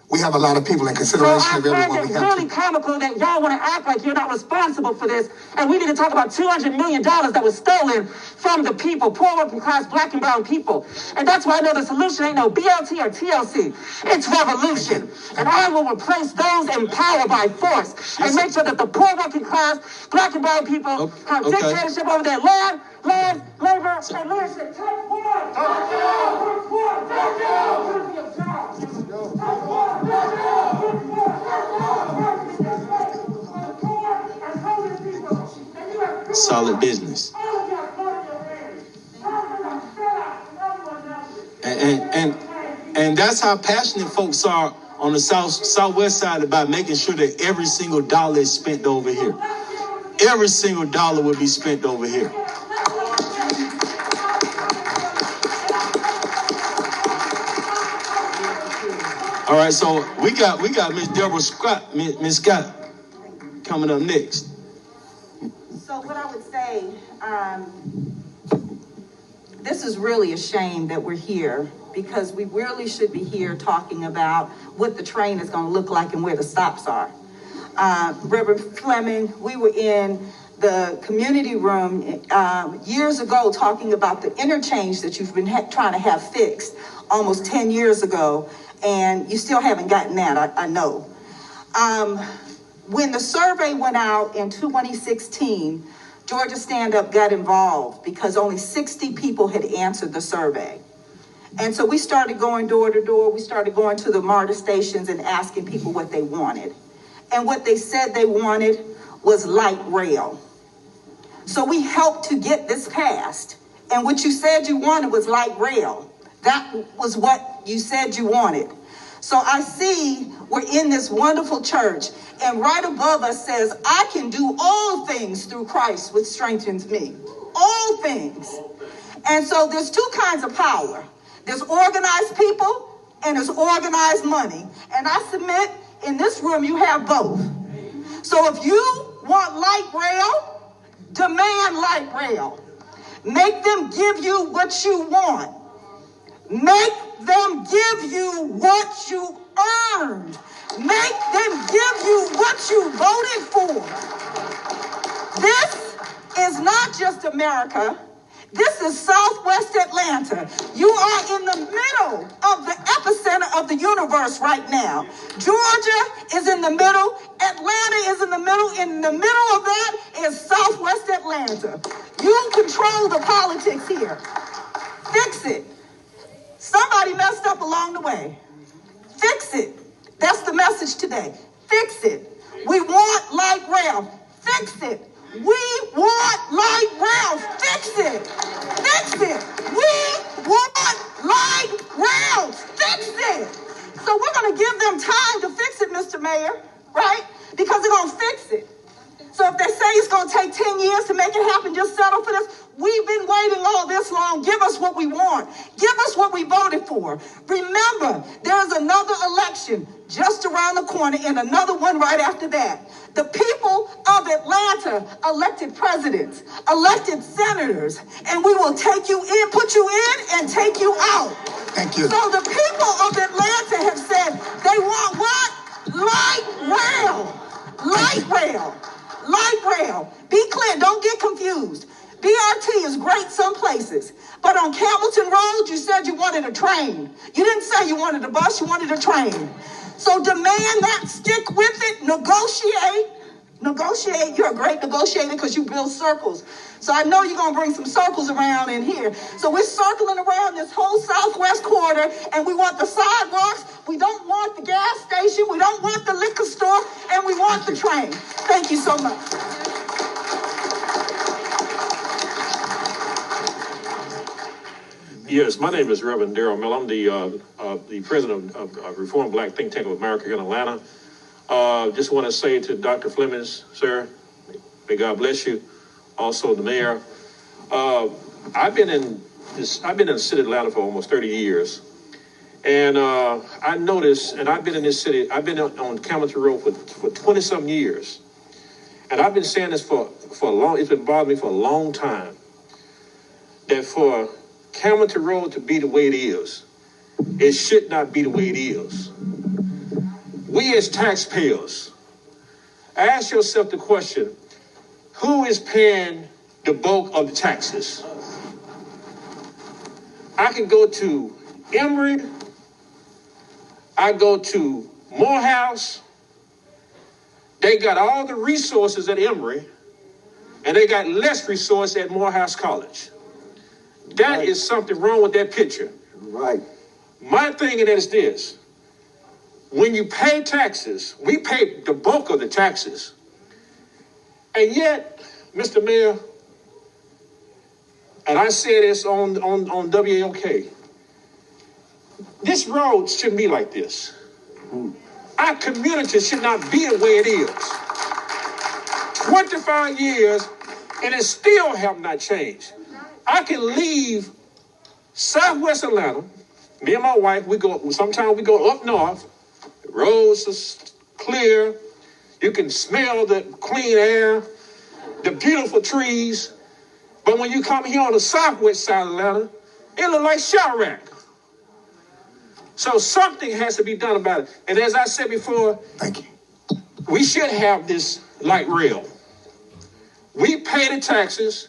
We have a lot of people in consideration so of everyone we have. I find it really comical that y'all want to act like you're not responsible for this, and we need to talk about $200 million that was stolen from the people, poor working class, black and brown people. And that's why I know the solution ain't no BLT or TLC. It's revolution. And I will replace those in power by force and make sure that the poor working class, black and brown people have dictatorship over their land, labor, and leadership. Take one! Take one! Take one! Solid business. And that's how passionate folks are on the southwest side about making sure that every single dollar is spent over here. Every single dollar will be spent over here. All right, so we got Miss Deborah Scott, Miss Scott, coming up next. This is really a shame that we're here, because we really should be here talking about what the train is going to look like and where the stops are. Reverend Fleming, we were in the community room years ago talking about the interchange that you've been trying to have fixed almost 10 years ago, and you still haven't gotten that, I know. When the survey went out in 2016, Georgia Stand Up got involved because only 60 people had answered the survey. And so we started going door to door. We started going to the MARTA stations and asking people what they wanted. And what they said they wanted was light rail. So we helped to get this passed. And what you said you wanted was light rail. That was what you said you wanted. So I see we're in this wonderful church, and right above us says, I can do all things through Christ which strengthens me. All things. And so there's two kinds of power. There's organized people and there's organized money. And I submit in this room you have both. So if you want light rail, demand light rail. Make them give you what you want. Make them give you what you earned. Make them give you what you voted for. This is not just America. This is Southwest Atlanta. You are in the middle of the epicenter of the universe right now. Georgia is in the middle. Atlanta is in the middle. In the middle of that is Southwest Atlanta. You control the politics here. Fix it. Somebody messed up along the way. Fix it. That's the message today. Fix it. We want light rail. Fix it. We want light rail. Fix it. Fix it. We want light rail. Fix it. So we're going to give them time to fix it, Mr. Mayor, right? Because they're going to fix it. So if they say it's going to take 10 years to make it happen, just settle for this. We've been waiting all this long. Give us what we want. Give us what we voted for. Remember, there's another election just around the corner and another one right after that. The people of Atlanta elected presidents, elected senators, and we will take you in, put you in, and take you out. Thank you. So the people of Atlanta have said they want what? Light rail. Light rail. Light rail. Be clear. Don't get confused. BRT is great some places, but on Campbellton Road, you said you wanted a train. You didn't say you wanted a bus, you wanted a train. So demand that, stick with it, negotiate. Negotiate. You're a great negotiator because you build circles. So I know you're going to bring some circles around in here. So we're circling around this whole southwest corridor, and we want the sidewalks. We don't want the gas station. We don't want the liquor store, and we want the train. Thank you so much. Yes, my name is Reverend Darrell Miller. I'm the president of Reform Black Think Tank of America here in Atlanta. Just want to say to Dr. Fleming, sir, may God bless you. Also the mayor. I've been in the city of Atlanta for almost 30 years. And I noticed, and I've been in this city, I've been on Campbellton Road for 20-something years. And I've been saying this for a long, it's been bothering me for a long time, that for Campbellton Road to be the way it is, it should not be the way it is. We as taxpayers, ask yourself the question, who is paying the bulk of the taxes? I can go to Emory, I go to Morehouse, they got all the resources at Emory, and they got less resources at Morehouse College. That is something wrong with that picture. Right. My thing in it is this. When you pay taxes, we pay the bulk of the taxes. And yet, Mr. Mayor, and I say this on WAOK, this road shouldn't be like this. Our community should not be the way it is. 25 years, and it still have not changed. I can leave Southwest Atlanta, me and my wife, sometimes we go up north, the roads are clear, you can smell the clean air, the beautiful trees, But when you come here on the southwest side of Atlanta, it look like Chirac. So something has to be done about it. And as I said before, thank you. We should have this light rail. We pay the taxes,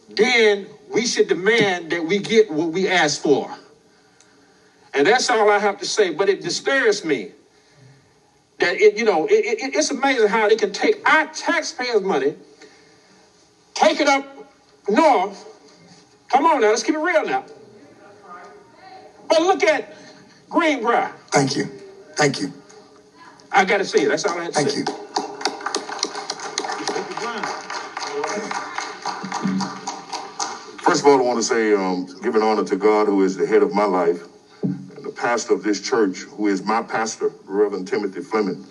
then we should demand that we get what we ask for. And that's all I have to say. But it disturbs me that it's amazing how they can take our taxpayers' money, take it up north. Come on now, let's keep it real now. But look at Greenbrier. Thank you. Thank you. I got to see it. That's all I had to Thank say. you. First of all, I want to say, giving honor to God, who is the head of my life, and the pastor of this church, who is my pastor, Reverend Timothy Fleming.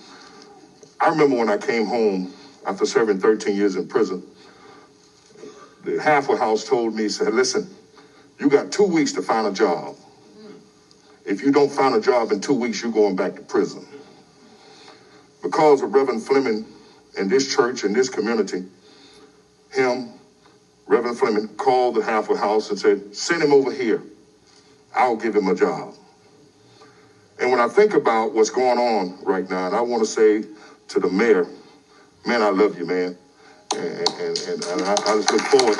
I remember when I came home after serving 13 years in prison, the Halfway House told me, said, listen, you got 2 weeks to find a job. If you don't find a job in 2 weeks, you're going back to prison. Because of Reverend Fleming and this church and this community, Reverend Fleming called the Halfway House and said, send him over here. I'll give him a job. And when I think about what's going on right now, and I want to say to the mayor, man, I love you, man. And I just look forward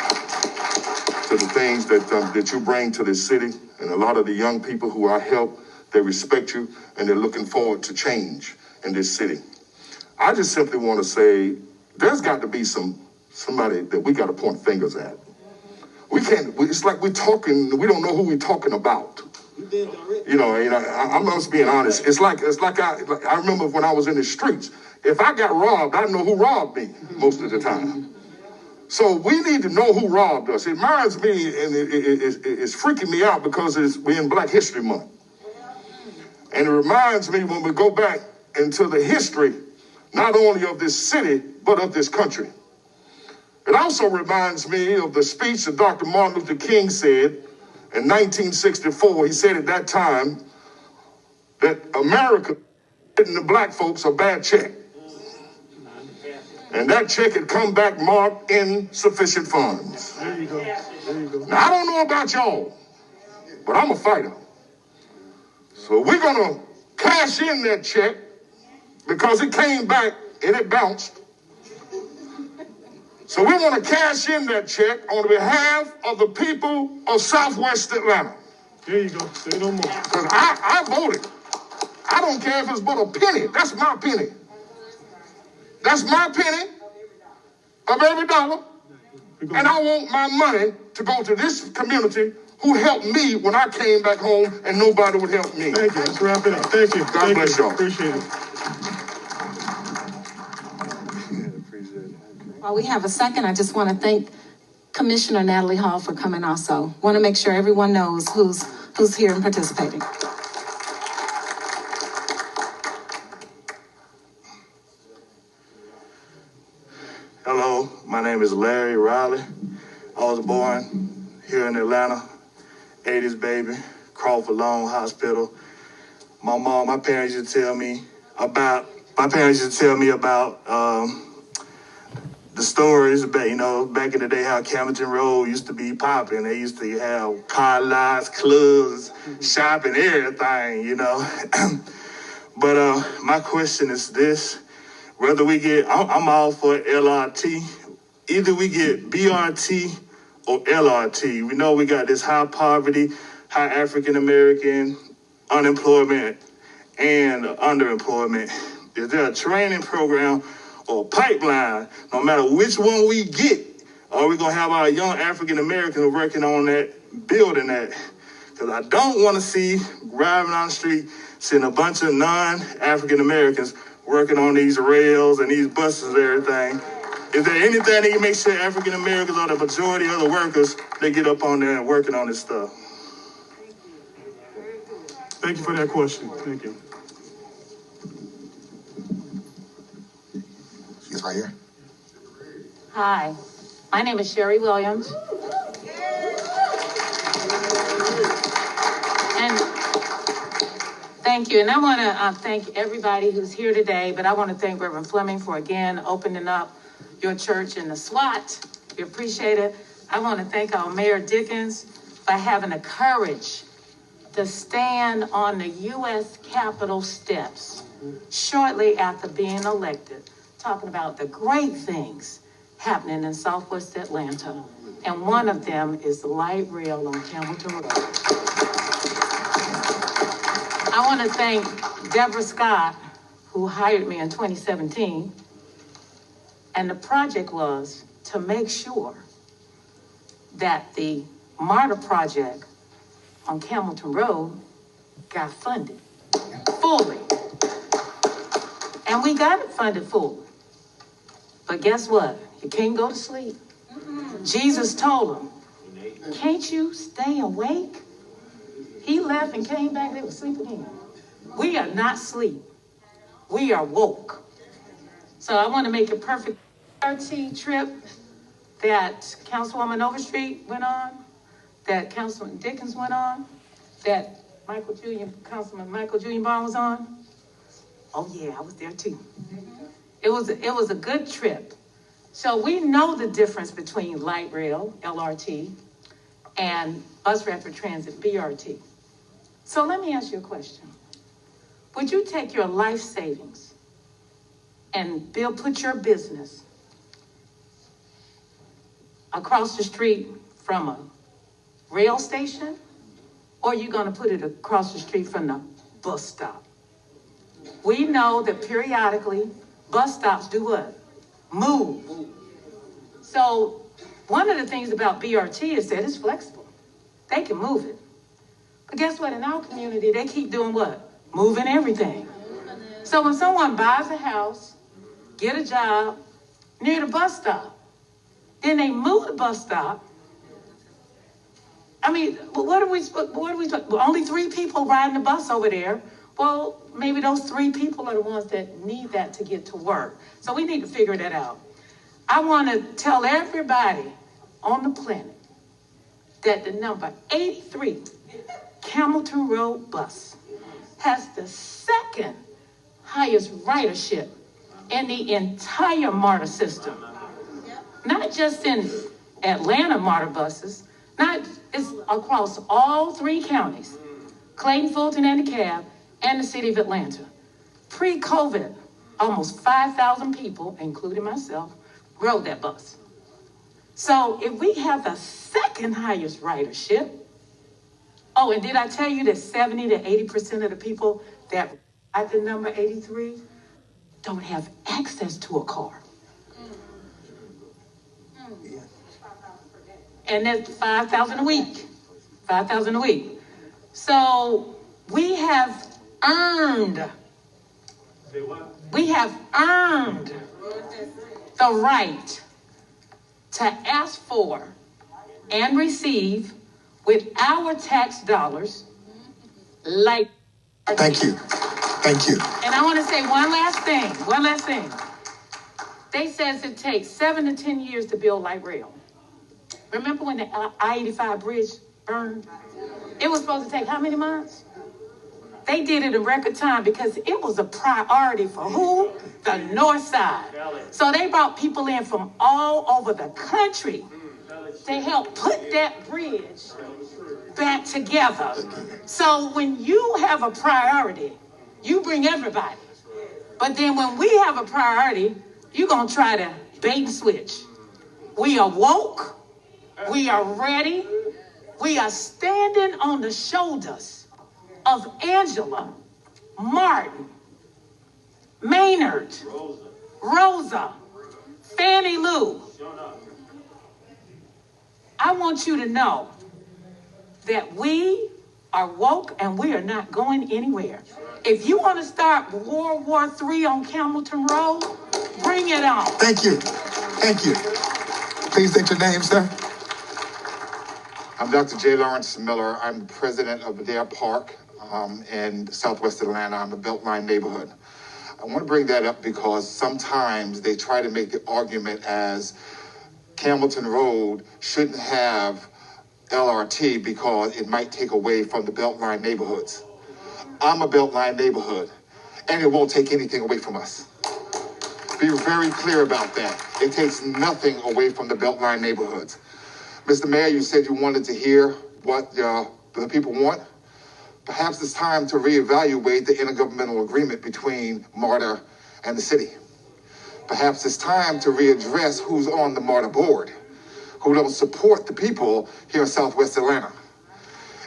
to the things that you bring to this city. And a lot of the young people who I help, they respect you, and they're looking forward to change in this city. I just simply want to say, there's got to be somebody that we got to point fingers at. We can't, it's like we're talking, we don't know who we're talking about. I'm just being honest. It's like I remember when I was in the streets, if I got robbed, I know who robbed me most of the time. So we need to know who robbed us. It reminds me, and it's freaking me out because we're in Black History Month. And it reminds me when we go back into the history, not only of this city, but of this country. It also reminds me of the speech that Dr. Martin Luther King said in 1964. He said at that time that America getting the black folks a bad check. And that check had come back marked insufficient funds. There you go. There you go. Now, I don't know about y'all, but I'm a fighter. So we're going to cash in that check because it came back and it bounced. So we want to cash in that check on behalf of the people of Southwest Atlanta. There you go. Say no more. Because I voted. I don't care if it's but a penny. That's my penny. That's my penny of every dollar. And I want my money to go to this community who helped me when I came back home and nobody would help me. Thank you. Let's wrap it up. Thank you. God bless y'all. Appreciate it. While we have a second, I just want to thank Commissioner Natalie Hall for coming also. Want to make sure everyone knows who's here and participating. Hello, my name is Larry Riley. I was born here in Atlanta, 80s baby, Crawford Long Hospital. My parents used to tell me about the stories about, back in the day how Camden Road used to be popping. They used to have car lots, clubs, shopping, everything, But my question is this. Whether we I'm all for LRT. Either we get BRT or LRT. We know we got this high poverty, high African-American unemployment and underemployment. Is there a training program or pipeline, no matter which one we get, are we going to have our young African-Americans working on that, building that? Because I don't want to see driving on the street, seeing a bunch of non-African-Americans working on these rails and these buses and everything. Is there anything that can make sure African Americans are the majority of the workers that get up on there and working on this stuff? Thank you for that question. Thank you. She's right here. Hi, my name is Sherry Williams. And thank you. And I want to thank everybody who's here today, but I want to thank Reverend Fleming for, again, opening up your church in the SWAT. We appreciate it. I want to thank our Mayor Dickens for having the courage to stand on the U.S. Capitol steps shortly after being elected, talking about the great things happening in Southwest Atlanta. And one of them is the light rail on Campbellton Road. I want to thank Deborah Scott, who hired me in 2017. And the project was to make sure that the MARTA project on Campbellton Road got funded fully. And we got it funded fully. But guess what? You can't go to sleep. Jesus told him, can't you stay awake? He left and came back, they were sleeping again. We are not asleep. We are woke. So I want to make it perfect. RT trip that Councilwoman Overstreet went on, that Councilman Dickens went on, that Councilman Michael Julian Bond was on. Oh yeah, I was there too. It was a good trip. So we know the difference between light rail, LRT, and bus rapid transit, BRT. So let me ask you a question. Would you take your life savings and put your business across the street from a rail station, or are you going to put it across the street from the bus stop? We know that periodically bus stops do what? Move. So one of the things about BRT is that it's flexible. They can move it. But guess what? In our community, they keep doing what? Moving everything. So when someone buys a house, get a job near the bus stop, then they move the bus stop. I mean, what are we only 3 people riding the bus over there. Well, maybe those 3 people are the ones that need that to get to work. So we need to figure that out. I want to tell everybody on the planet that the number 83 Campbellton Road bus has the 2nd highest ridership in the entire MARTA system. Not just in Atlanta MARTA buses, it's across all 3 counties, Clayton, Fulton, and DeKalb, and the city of Atlanta. Pre-COVID, almost 5,000 people, including myself, rode that bus. So if we have the 2nd highest ridership, oh, and did I tell you that 70 to 80% of the people that ride the number 83 don't have access to a car? And that's 5,000 a week. 5,000 a week. So we have earned the right to ask for and receive with our tax dollars, like. Thank you. Thank you. And I want to say one last thing. They says it takes 7 to 10 years to build light rail. Remember when the I-85 bridge burned? It was supposed to take how many months? They did it in record time because it was a priority for who? The North Side. So they brought people in from all over the country to help put that bridge back together. So when you have a priority, you bring everybody. But then when we have a priority, you're going to try to bait and switch. We are woke. We are ready. We are standing on the shoulders of Angela, Martin, Maynard, Rosa, Fannie Lou. I want you to know that we are woke and we are not going anywhere. If you want to start World War III on Campbellton Road, bring it on. Thank you. Thank you. Please state your name, sir. I'm Dr. J. Lawrence Miller. I'm the president of Adair Park in Southwest Atlanta. I'm a Beltline neighborhood. I want to bring that up because sometimes they try to make the argument as Campbellton Road shouldn't have LRT because it might take away from the Beltline neighborhoods. I'm a Beltline neighborhood, and it won't take anything away from us. Be very clear about that. It takes nothing away from the Beltline neighborhoods. Mr. Mayor, you said you wanted to hear what the people want. Perhaps it's time to reevaluate the intergovernmental agreement between MARTA and the city. Perhaps it's time to readdress who's on the MARTA board, who don't support the people here in Southwest Atlanta.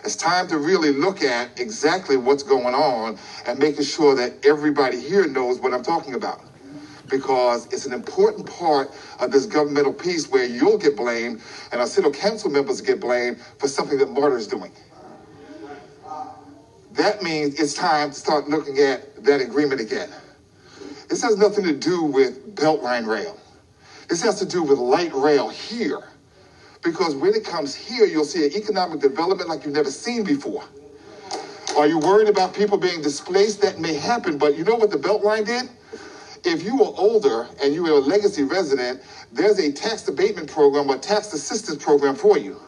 It's time to really look at exactly what's going on and making sure that everybody here knows what I'm talking about. Because it's an important part of this governmental piece where you'll get blamed and our city council members get blamed for something that MARTA is doing. That means it's time to start looking at that agreement again. This has nothing to do with Beltline rail. This has to do with light rail here. Because when it comes here, you'll see an economic development like you've never seen before. Are you worried about people being displaced? That may happen, but you know what the Beltline did? If you are older and you are a legacy resident, there's a tax abatement program or tax assistance program for you.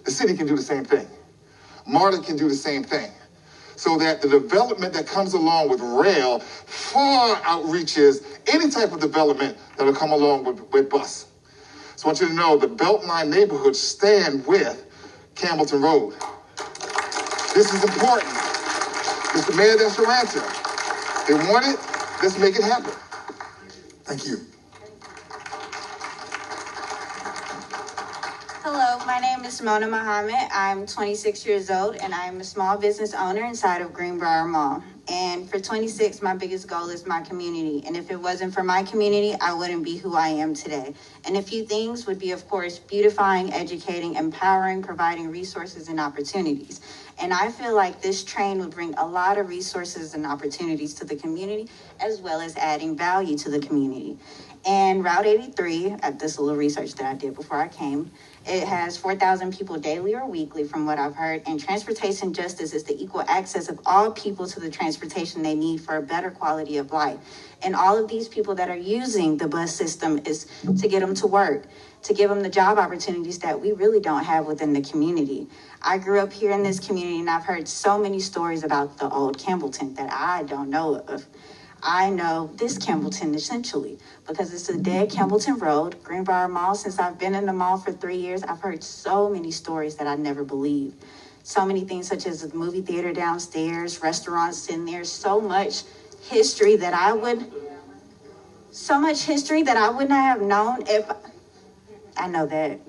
The city can do the same thing. MARTA can do the same thing. So that the development that comes along with rail far outreaches any type of development that will come along with bus. So I want you to know the Beltline neighborhoods stand with Campbellton Road. This is important. Mr. Mayor, that's your answer. They want it, let's make it happen. Thank you. Hello, my name is Mona Muhammad. I'm 26 years old and I'm a small business owner inside of Greenbrier Mall. And for 26, my biggest goal is my community. And if it wasn't for my community, I wouldn't be who I am today. And a few things would be, of course, beautifying, educating, empowering, providing resources and opportunities. And I feel like this train would bring a lot of resources and opportunities to the community, as well as adding value to the community. And Route 83, at this little research that I did before I came, it has 4,000 people daily or weekly from what I've heard. And transportation justice is the equal access of all people to the transportation they need for a better quality of life. And all of these people that are using the bus system is to get them to work, to give them the job opportunities that we really don't have within the community. I grew up here in this community and I've heard so many stories about the old Campbellton that I don't know of. I know this Campbellton essentially because it's a dead Campbellton Road, Greenbrier Mall. Since I've been in the mall for 3 years, I've heard so many stories that I never believed. So many things such as the movie theater downstairs, restaurants in there, so much history that I would not have known if, I know that.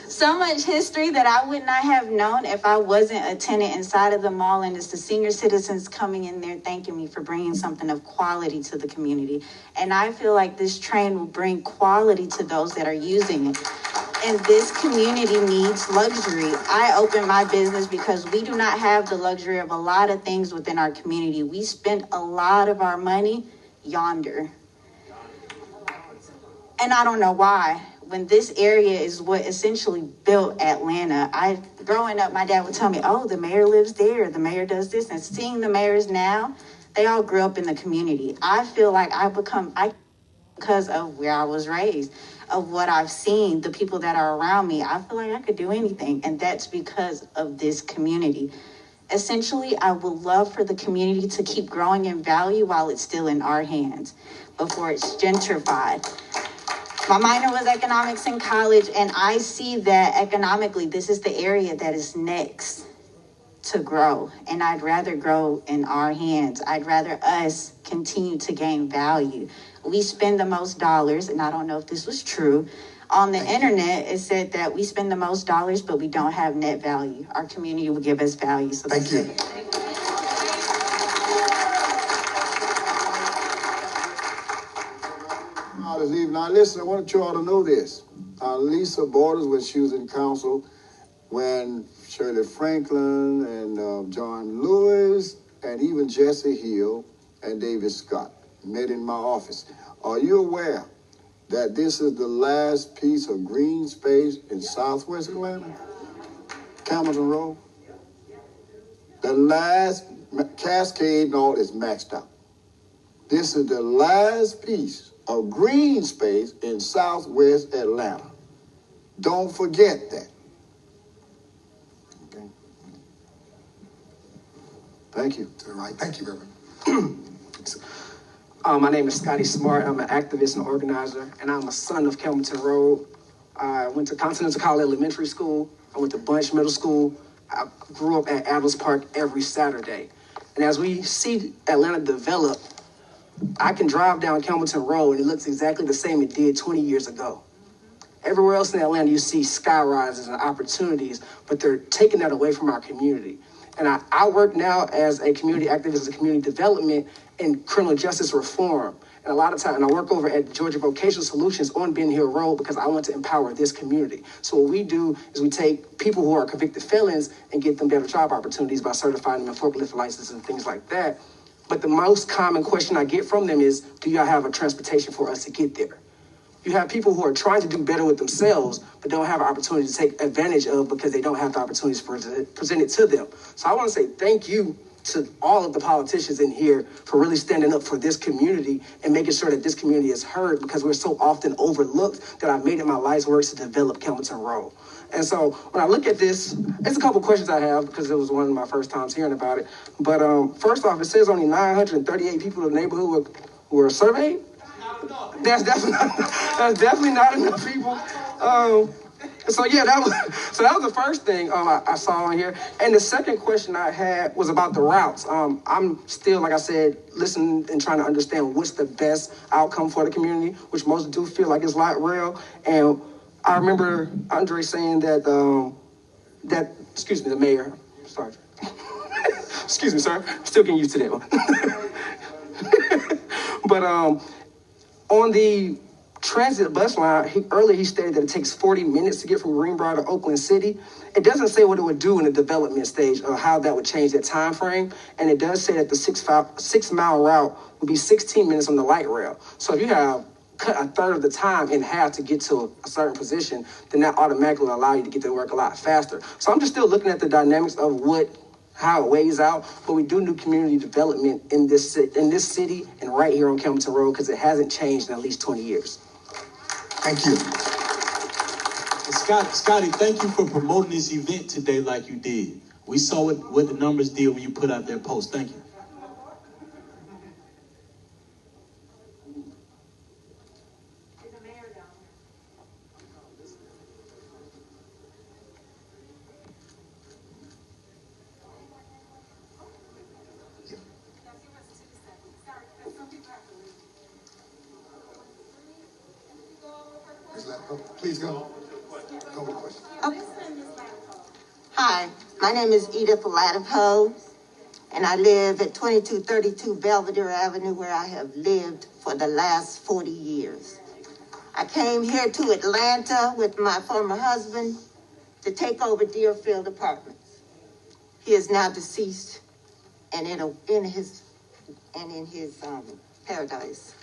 So much history that I would not have known if I wasn't a tenant inside of the mall, and it's the senior citizens coming in there thanking me for bringing something of quality to the community. And I feel like this train will bring quality to those that are using it. And this community needs luxury. I opened my business because we do not have the luxury of a lot of things within our community. We spend a lot of our money yonder. And I don't know why. When this area is what essentially built Atlanta, growing up, my dad would tell me, oh, the mayor lives there, the mayor does this, and seeing the mayors now, they all grew up in the community. I feel like because of where I was raised, of what I've seen, the people that are around me, I feel like I could do anything, and that's because of this community. Essentially, I would love for the community to keep growing in value while it's still in our hands, before it's gentrified. My minor was economics in college, and I see that economically, this is the area that is next to grow. And I'd rather grow in our hands. I'd rather us continue to gain value. We spend the most dollars, and I don't know if this was true. On the internet, it said that we spend the most dollars, but we don't have net value. Our community will give us value. So Thank you. This evening. Now listen, I want you all to know this. Lisa Borders, when she was in council, when Shirley Franklin and John Lewis and even Jesse Hill and David Scott met in my office. Are you aware that this is the last piece of green space in Southwest Atlanta? Campbellton Road? The last Cascade and all is maxed out. This is the last piece of green space in Southwest Atlanta. Don't forget that. Okay. Thank you. To the right. Thank you, Reverend. My name is Scotty Smart. I'm an activist and organizer, and I'm a son of Campbellton Road. I went to Continental College Elementary School. I went to Bunch Middle School. I grew up at Adams Park every Saturday. And as we see Atlanta develop, I can drive down Campbellton Road and it looks exactly the same it did 20 years ago. Everywhere else in Atlanta, you see sky rises and opportunities, but they're taking that away from our community. And I work now as a community activist in community development and criminal justice reform. And a lot of times, and I work over at Georgia Vocational Solutions on Ben Hill Road because I want to empower this community. So what we do is we take people who are convicted felons and get them better job opportunities by certifying them in forklift licenses and things like that. But the most common question I get from them is, do y'all have a transportation for us to get there? You have people who are trying to do better with themselves, but don't have an opportunity to take advantage of because they don't have the opportunities presented to them. So I want to say thank you to all of the politicians in here for really standing up for this community and making sure that this community is heard because we're so often overlooked that I've made it my life's work to develop Campbellton Road. And so when I look at this, there's a couple questions I have because it was one of my first times hearing about it. But first off, it says only 938 people in the neighborhood were surveyed. That's definitely not enough people. So that was the first thing I saw on here. And the second question I had was about the routes. I'm still, like I said, listening and trying to understand what's the best outcome for the community, which most do feel like it's light rail. And I remember Andre saying that excuse me, the mayor. Sorry. Excuse me, sir. Still getting used to that one. But on the transit bus line, earlier he stated that it takes 40 minutes to get from Greenbrier to Oakland City. It doesn't say what it would do in the development stage or how that would change that time frame. And it does say that the 6 mile route would be 16 minutes on the light rail. So if you have cut a third of the time in half to get to a certain position, then that automatically will allow you to get to work a lot faster. So I'm just still looking at the dynamics of how it weighs out, but we do need community development in this city and right here on Campbellton Road because it hasn't changed in at least 20 years. Thank you. Scotty, thank you for promoting this event today like you did. We saw what the numbers did when you put out that post. Thank you. Please go. Go with the question. Okay. Hi, my name is Edith Latipo, and I live at 2232 Belvedere Avenue, where I have lived for the last 40 years. I came here to Atlanta with my former husband to take over Deerfield Apartments. He is now deceased and in his paradise.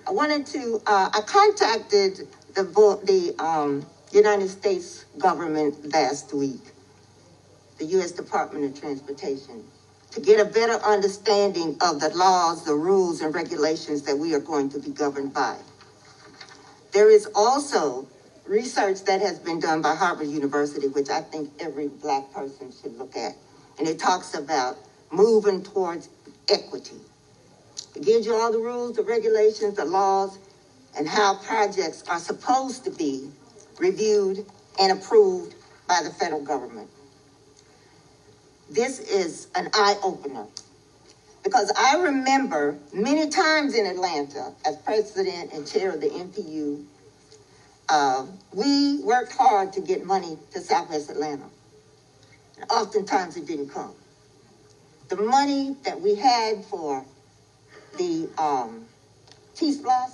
I contacted the United States government last week, the U.S. Department of Transportation, to get a better understanding of the laws, the rules, and regulations that we are going to be governed by. There is also research that has been done by Harvard University, which I think every Black person should look at, and it talks about moving towards equity. It gives you all the rules, the regulations, the laws, and how projects are supposed to be reviewed and approved by the federal government. This is an eye-opener because I remember many times in Atlanta as president and chair of the NPU, we worked hard to get money to Southwest Atlanta. And oftentimes it didn't come. The money that we had for the T-Splosh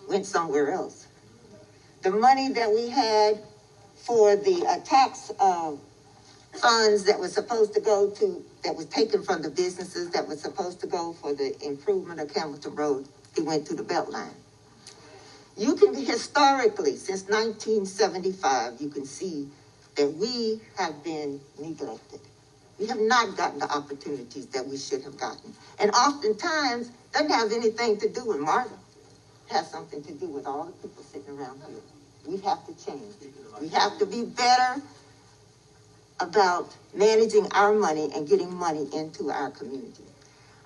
went somewhere else. The money that we had for the tax funds that was supposed to go to, that was taken from the businesses that was supposed to go for the improvement of Campbellton Road, it went to the Beltline. You can historically, since 1975, you can see that we have been neglected. We have not gotten the opportunities that we should have gotten. And oftentimes, doesn't have anything to do with MARTA. It has something to do with all the people sitting around here. We have to change. We have to be better about managing our money and getting money into our community.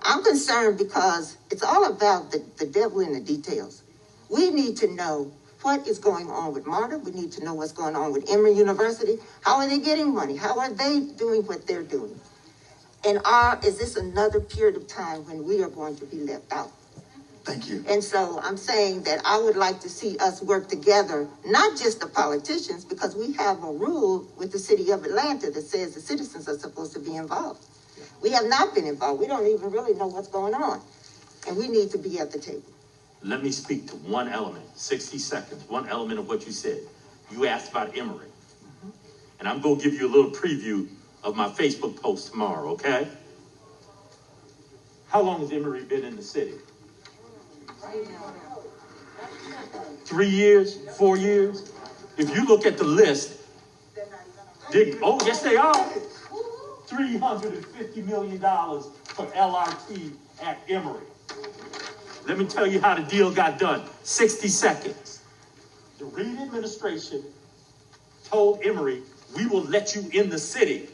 I'm concerned because it's all about the devil in the details. We need to know what is going on with MARTA. We need to know what's going on with Emory University. How are they getting money? How are they doing what they're doing? And is this another period of time when we are going to be left out? Thank you. And so I'm saying that I would like to see us work together, not just the politicians, because we have a rule with the city of Atlanta that says the citizens are supposed to be involved. We have not been involved. We don't even really know what's going on. And we need to be at the table. Let me speak to one element, 60 seconds, one element of what you said. You asked about Emory. And I'm going to give you a little preview of my Facebook post tomorrow, okay? How long has Emory been in the city? 3 years, 4 years? If you look at the list, oh, yes, they are. $350 million for LRT at Emory. Let me tell you how the deal got done. 60 seconds. The Reed administration told Emory, we will let you in the city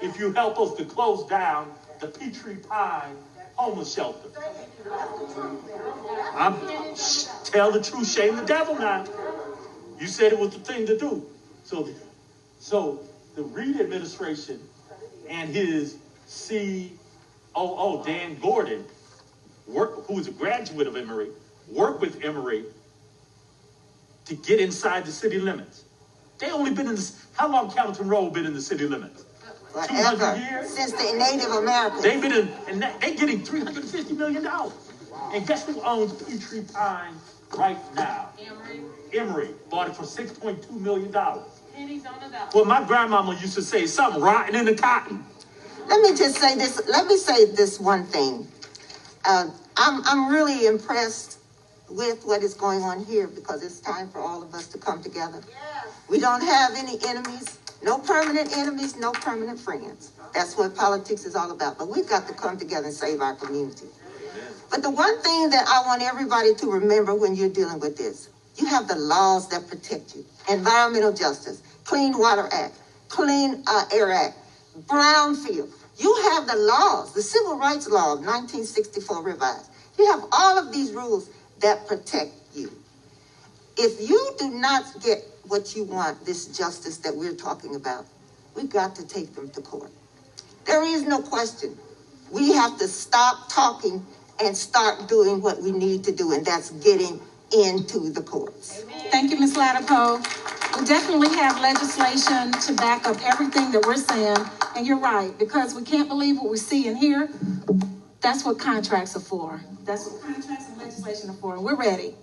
if you help us to close down the Petrie Pine homeless shelter. Tell the truth, shame the devil now. You said it was the thing to do. So the Reed administration and his COO, Dan Gordon, who is a graduate of Emory, worked with Emory to get inside the city limits. They only been in this, how long Hamilton Road been in the city limits? Forever. 200 years? Since the Native Americans. They've been in, and they're getting $350 million. And guess who owns Petrie Pine right now? Emory bought it for $6.2 million. Well, my grandmama used to say, something rotten in the cotton. Let me just say this. Let me say this one thing. I'm really impressed with what is going on here because it's time for all of us to come together. We don't have any enemies, no permanent enemies, no permanent friends. That's what politics is all about. But we've got to come together and save our community. But the one thing that I want everybody to remember when you're dealing with this, you have the laws that protect you. Environmental justice, Clean Water Act, Clean Air Act, Brownfield. You have the laws, the Civil Rights Law of 1964 revised. You have all of these rules that protect you. If you do not get what you want, this justice that we're talking about, we've got to take them to court. There is no question. We have to stop talking and start doing what we need to do, and that's getting into the courts. Thank you, Ms. Latipo. We definitely have legislation to back up everything that we're saying, and you're right, because we can't believe what we see in here. That's what contracts are for. That's what contracts and legislation are for, and we're ready.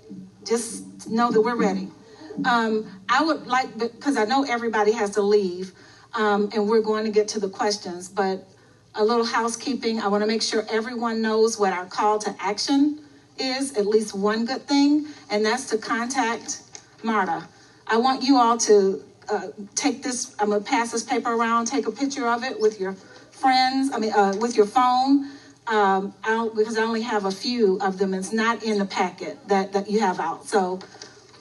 Just know that we're ready. I would like, because I know everybody has to leave, and we're going to get to the questions, but a little housekeeping. I want to make sure everyone knows what our call to action is, at least one good thing, and that's to contact MARTA. I want you all to take this, I'm going to pass this paper around, take a picture of it with your friends, with your phone, because I only have a few of them. It's not in the packet that you have out. So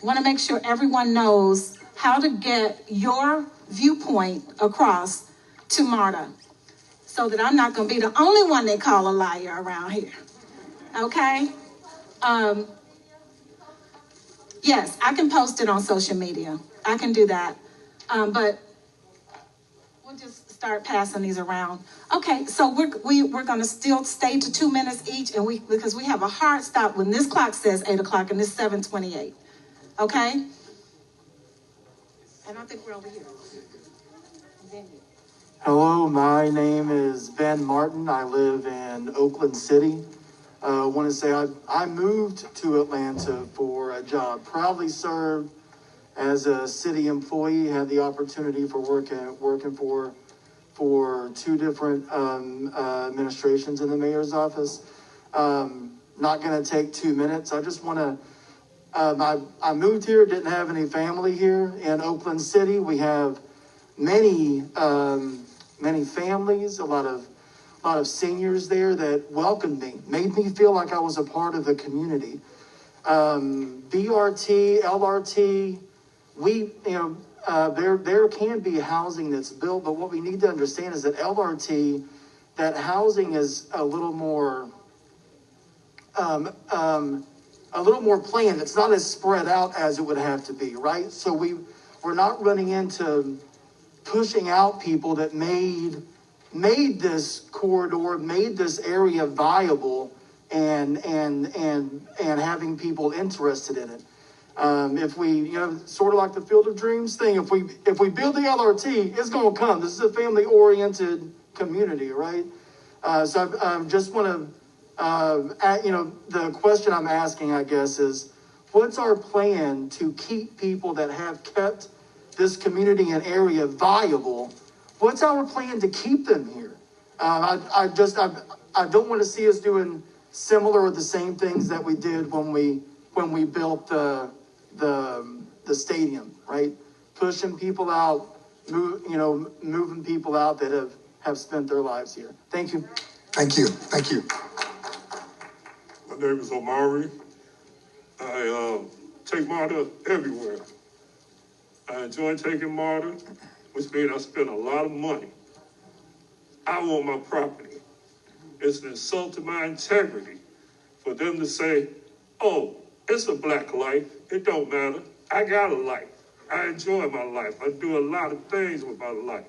I want to make sure everyone knows how to get your viewpoint across to MARTA, so that I'm not going to be the only one they call a liar around here. Okay? Yes, I can post it on social media. I can do that. But we'll just start passing these around. Okay, so we're going to still stay to 2 minutes each, and because we have a hard stop when this clock says 8 o'clock and it's 7:28. Okay? And I think we're over here. Hello, my name is Ben Martin. I live in Oakland City. I want to say I moved to Atlanta for a job. Proudly served as a city employee. Had the opportunity for working for two different administrations in the mayor's office. Not going to take 2 minutes. I just want to. I moved here. Didn't have any family here in Oakland City. We have many families, a lot of seniors there that welcomed me, made me feel like I was a part of the community. BRT, LRT, there can be housing that's built, but what we need to understand is that LRT, that housing is a little more a little more planned. It's not as spread out as it would have to be, right? So we're not running into pushing out people that made this corridor, made this area viable, and having people interested in it. If we, sort of like the Field of Dreams thing, if we build the LRT, it's going to come. This is a family-oriented community, right? So I just want to, the question I'm asking, I guess, is what's our plan to keep people that have kept this community and area viable? What's our plan to keep them here? I don't want to see us doing similar or the same things that we did when we built the stadium, right? Pushing people out, moving people out that have spent their lives here. Thank you. Thank you. Thank you. My name is Omari. I take MARTA everywhere. I enjoy taking MARTA, which means I spend a lot of money. I want my property. It's an insult to my integrity for them to say, oh, it's a black life. It don't matter. I got a life. I enjoy my life. I do a lot of things with my life.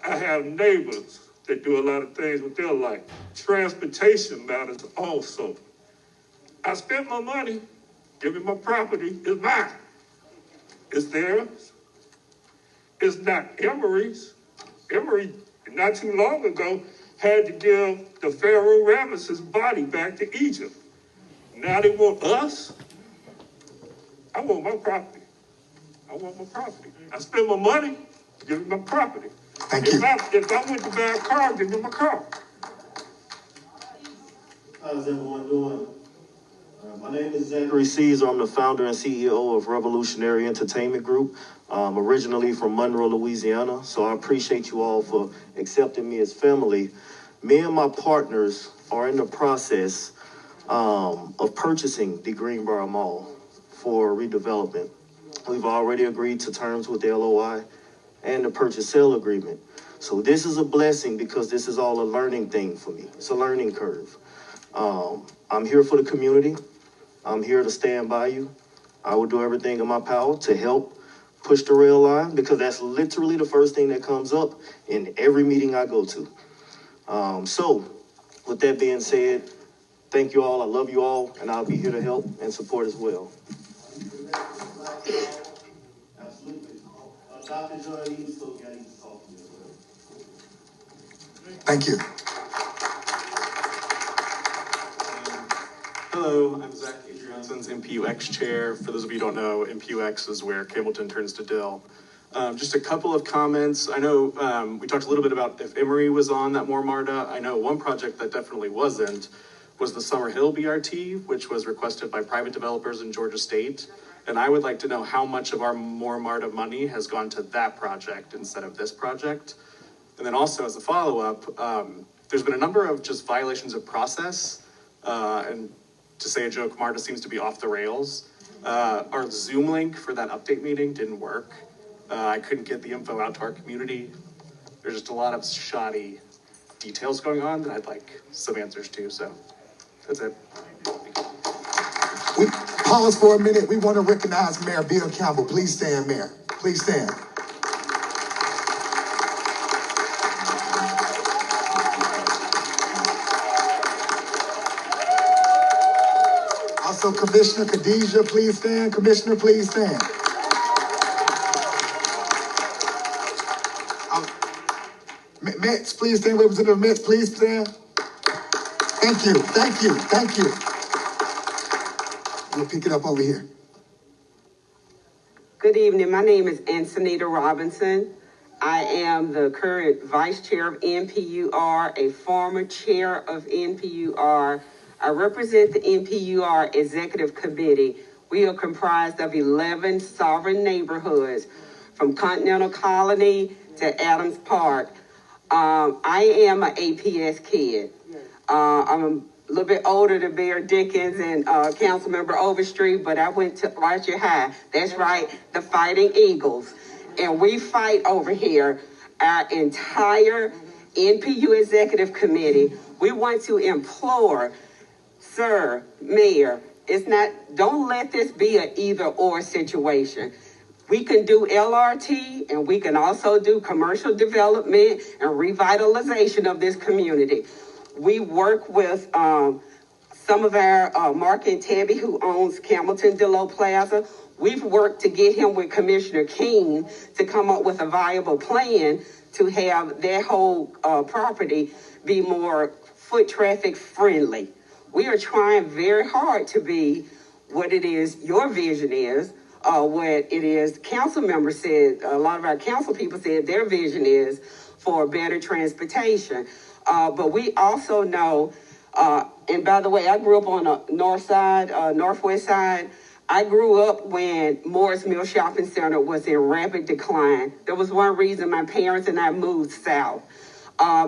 I have neighbors that do a lot of things with their life. Transportation matters also. I spent my money. Give me my property. It's mine. It's theirs. It's not Emory's. Emory, not too long ago, had to give the Pharaoh Ramesses' body back to Egypt. Now they want us? I want my property. I want my property. I spend my money, give me my property. Thank you. If I went to buy a car, give me my car. How's everyone doing? My name is Zachary Caesar. I'm the founder and CEO of Revolutionary Entertainment Group, originally from Monroe, Louisiana. So I appreciate you all for accepting me as family. Me and my partners are in the process of purchasing the Greenbrier Mall for redevelopment. We've already agreed to terms with the LOI and the purchase sale agreement. So this is a blessing because this is all a learning thing for me. It's a learning curve. I'm here for the community. I'm here to stand by you. I will do everything in my power to help push the rail line because that's literally the first thing that comes up in every meeting I go to. So with that being said, thank you all. I love you all, and I'll be here to help and support as well. Absolutely. Dr. John Eaton told me I need to talk to you as well. Thank you. Hello, I'm Zach Adrianson's MPUX chair. For those of you who don't know, MPUX is where Campbellton turns to Dill. Just a couple of comments. I know we talked a little bit about if Emory was on that more MARTA. I know one project that definitely wasn't was the Summer Hill BRT, which was requested by private developers in Georgia State. And I would like to know how much of our more MARTA money has gone to that project instead of this project. And then also as a follow-up, there's been a number of just violations of process. And to say a joke, MARTA seems to be off the rails. Our Zoom link for that update meeting didn't work. I couldn't get the info out to our community. There's just a lot of shoddy details going on that I'd like some answers to, so that's it. We pause for a minute. We want to recognize Mayor Bill Campbell. Please stand, Mayor. Please stand. Also, Commissioner Khadijah, please stand. Commissioner, please stand. Metz, please stand. Representative Metz, please stand. Thank you, thank you, thank you. We'll pick it up over here. Good evening. My name is Antonita Robinson. I am the current vice chair of NPUR, a former chair of NPUR. I represent the NPUR Executive Committee. We are comprised of 11 sovereign neighborhoods from Continental Colony to Adams Park. I am an APS kid. I'm a little bit older than Mayor Dickens and Councilmember Overstreet, but I went to Archer High. That's right, the Fighting Eagles. And we fight over here, our entire NPU Executive Committee. We want to implore, Sir Mayor, Don't let this be an either or situation. We can do LRT and we can also do commercial development and revitalization of this community. We work with some of our Mark and Tabby, who owns Campbellton Delow Plaza. We've worked to get him with Commissioner King to come up with a viable plan to have their whole property be more foot traffic friendly. We are trying very hard to be what it is your vision is, what it is council members said, a lot of our council people said their vision is for better transportation. But we also know, and by the way, I grew up on the north side, northwest side. I grew up when Morris Mill Shopping Center was in rapid decline. There was one reason my parents and I moved south.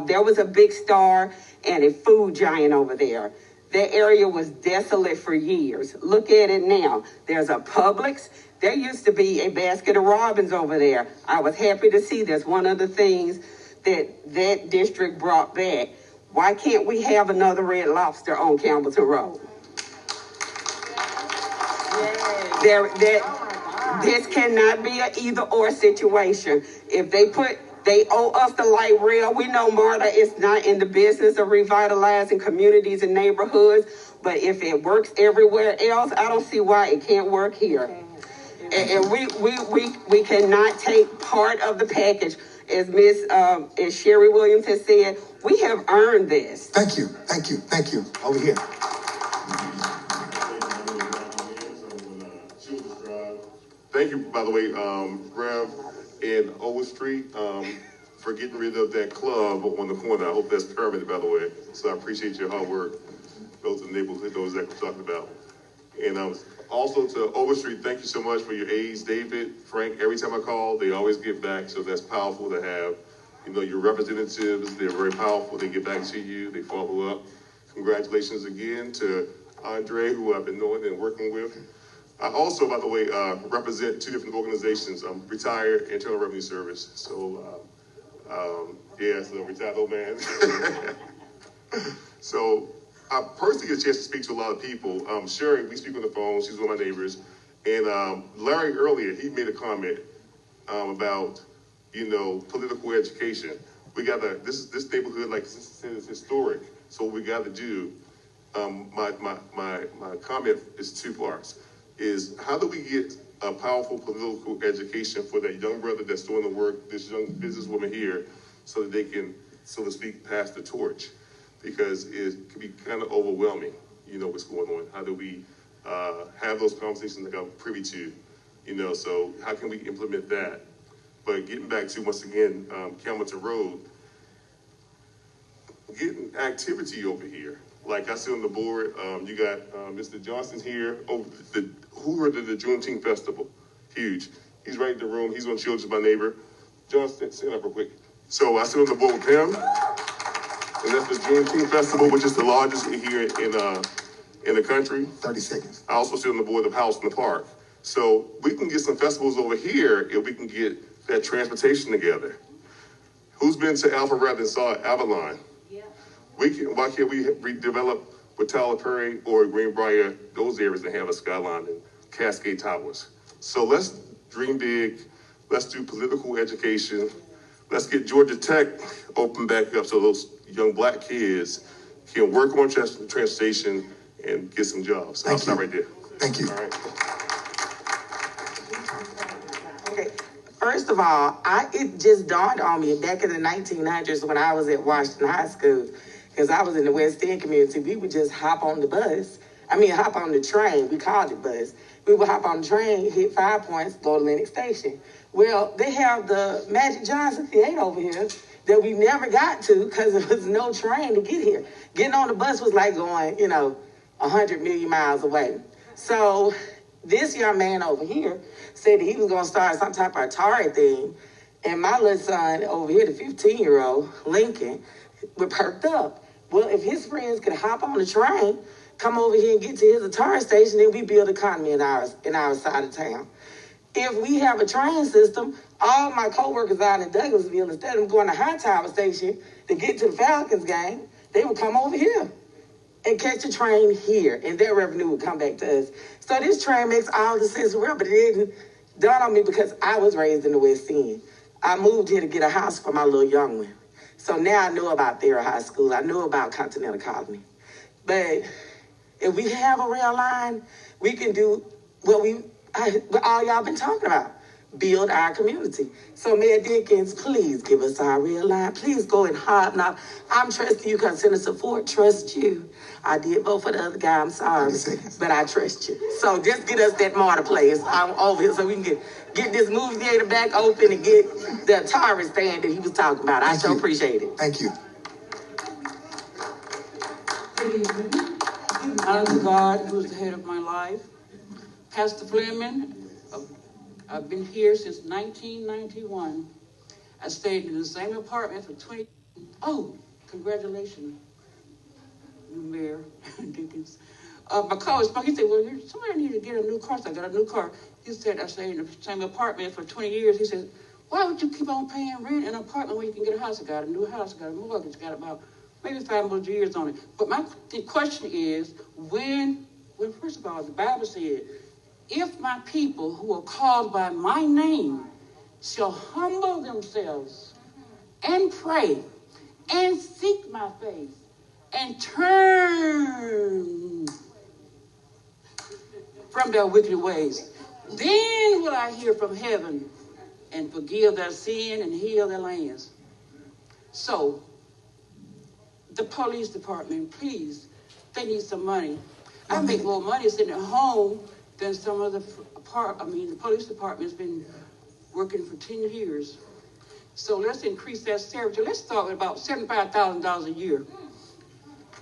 There was a Big Star and a food giant over there. That area was desolate for years. Look at it now. There's a Publix. There used to be a Basket of Robbins over there. I was happy to see that's one of the things that district brought back. Why can't we have another Red Lobster on Campbellton Road? This cannot be an either or situation. If they owe us the light rail. We know MARTA is not in the business of revitalizing communities and neighborhoods, but if it works everywhere else, I don't see why it can't work here. And we cannot take part of the package. As Sherry Williams has said, we have earned this. Thank you, thank you, thank you. Over here. Thank you, by the way, Rev and Owen Street, for getting rid of that club on the corner. I hope that's permanent, by the way. So I appreciate your hard work. Those are the neighborhood, those that we're talking about. And also to Overstreet, thank you so much for your aides, David, Frank. Every time I call, they always get back. So that's powerful to have. You know, your representatives, they're very powerful. They get back to you, they follow up. Congratulations again to Andre, who I've been knowing and working with. I also, by the way, represent two different organizations. I'm retired Internal Revenue Service. So, so retired old man. So I personally get a chance to speak to a lot of people. Sherry, we speak on the phone. She's one of my neighbors. And Larry earlier, he made a comment about, you know, political education. We got to, this neighborhood, like is historic. So what we got to do, my comment is two parts. Is how do we get a powerful political education for that young brother that's doing the work, this young businesswoman here, so that they can, so to speak, pass the torch? Because it can be kind of overwhelming, you know, what's going on. How do we have those conversations that I'm privy to, you know, so how can we implement that? But getting back to, once again, Campbellton Road, getting activity over here. Like I sit on the board, you got Mr. Johnson here, who heard of the Juneteenth Festival? Huge. He's right in the room. He's on Children's, my neighbor. Johnson, stand up real quick. So I sit on the board with him, and that's the Juneteenth Festival, which is the largest here in the country. 30 seconds. I also sit on the board of House in the Park. So we can get some festivals over here if we can get that transportation together. Who's been to Alpharetta and saw Avalon? Why can't we redevelop with Tyler Perry or Greenbrier, those areas that have a skyline and Cascade Towers? So let's dream big. Let's do political education. Let's get Georgia Tech open back up so those young black kids can work on transportation and get some jobs. I'll stop right there. Thank you. All right. Okay. First of all, it just dawned on me back in the 1900s when I was at Washington High School, because I was in the West End community, we would just hop on the hop on the train. We called it bus. We would hop on the train, hit 5 Points, go to Lenox Station. Well, they have the Magic Johnson Theater over here that we never got to because there was no train to get here. Getting on the bus was like going, 100 million miles away. So this young man over here said that he was going to start some type of Atari thing. And my little son over here, the 15-year-old, Lincoln, we're perked up. Well, if his friends could hop on the train, come over here and get to his Atari station, then we build economy in our side of town. If we have a train system, all my coworkers out in Douglasville, instead of going to Hightower Station to get to the Falcons game, they would come over here. and catch a train here, and their revenue would come back to us. So this train makes all the sense in the world, but it didn't dawn on me because I was raised in the West End. I moved here to get a house for my little young one. So now I know about Thayer High School. I know about Continental Colony. But if we have a rail line, we can do what all y'all been talking about. Build our community. So Mayor Dickens, please give us our rail line. Please go and hobnob. I'm trusting you because Senator Ford trusts you. I did vote for the other guy, I'm sorry, but I trust you. So just get us that MARTA place over here so we can get this movie theater back open and get the Atari stand that he was talking about. I so appreciate it. Thank you. Good evening. Honor to God, who is the head of my life. Pastor Fleming, I've been here since 1991. I stayed in the same apartment for 20. Oh, congratulations, Mayor Dickens. My car spoke. He said, well, somebody need to get a new car. So I got a new car. He said, I stayed in the same apartment for 20 years. He said, why would you keep on paying rent in an apartment when you can get a house? I got a new house. I got a mortgage. Got about maybe 5 more years on it. But the question is, when first of all, the Bible said, if my people who are called by my name shall humble themselves and pray and seek my face and turn from their wicked ways, then will I hear from heaven and forgive their sin and heal their lands. So, the police department, please, they need some money. I make more money sitting at home than some of the police department's been working for 10 years. So let's increase that salary. Let's start with about $75,000 a year.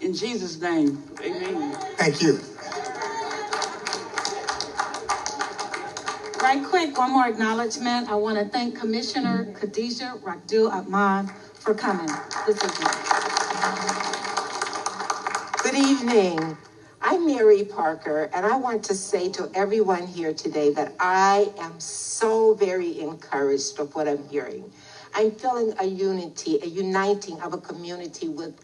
In Jesus' name, amen. Thank you. Right quick, one more acknowledgement. I want to thank Commissioner Khadijah Rakdul Ahmad for coming this evening. Good evening. I'm Mary Parker, and I want to say to everyone here today that I am so very encouraged of what I'm hearing. I'm feeling a unity, a uniting of a community with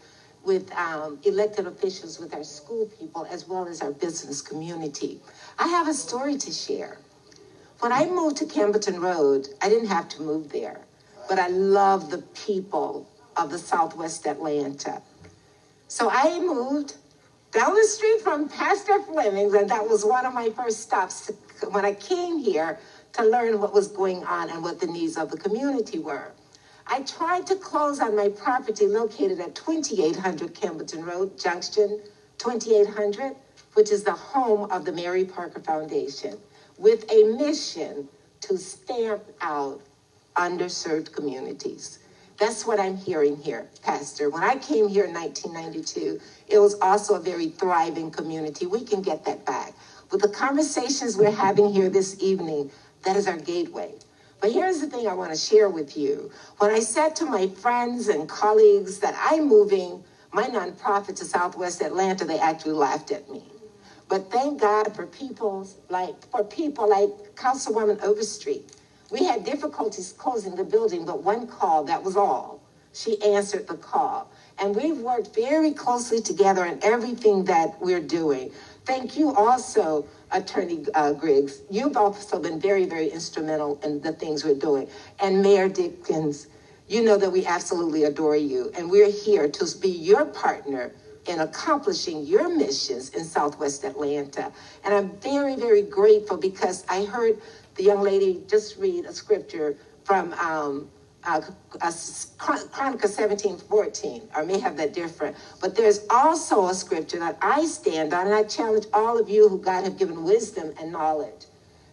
elected officials, with our school people, as well as our business community. I have a story to share. When I moved to Campbellton Road, I didn't have to move there, but I love the people of the Southwest Atlanta. So I moved down the street from Pastor Fleming's, and that was one of my first stops when I came here to learn what was going on and what the needs of the community were. I tried to close on my property located at 2800 Campbellton Road, Junction 2800, which is the home of the Mary Parker Foundation, with a mission to stamp out underserved communities. That's what I'm hearing here, Pastor. When I came here in 1992, it was also a very thriving community. We can get that back. With the conversations we're having here this evening, that is our gateway. But here's the thing I want to share with you. When I said to my friends and colleagues that I'm moving my nonprofit to Southwest Atlanta, they actually laughed at me. But thank God for people like Councilwoman Overstreet. We had difficulties closing the building, but one call, that was all. She answered the call. And we've worked very closely together in everything that we're doing. Thank you also, Attorney Griggs. You've also been very, very instrumental in the things we're doing. And Mayor Dickens, you know that we absolutely adore you. And we're here to be your partner in accomplishing your missions in Southwest Atlanta. And I'm very, very grateful because I heard the young lady just read a scripture from Chronicles 17:14, or may have that different. But there's also a scripture that I stand on, and I challenge all of you who God have given wisdom and knowledge,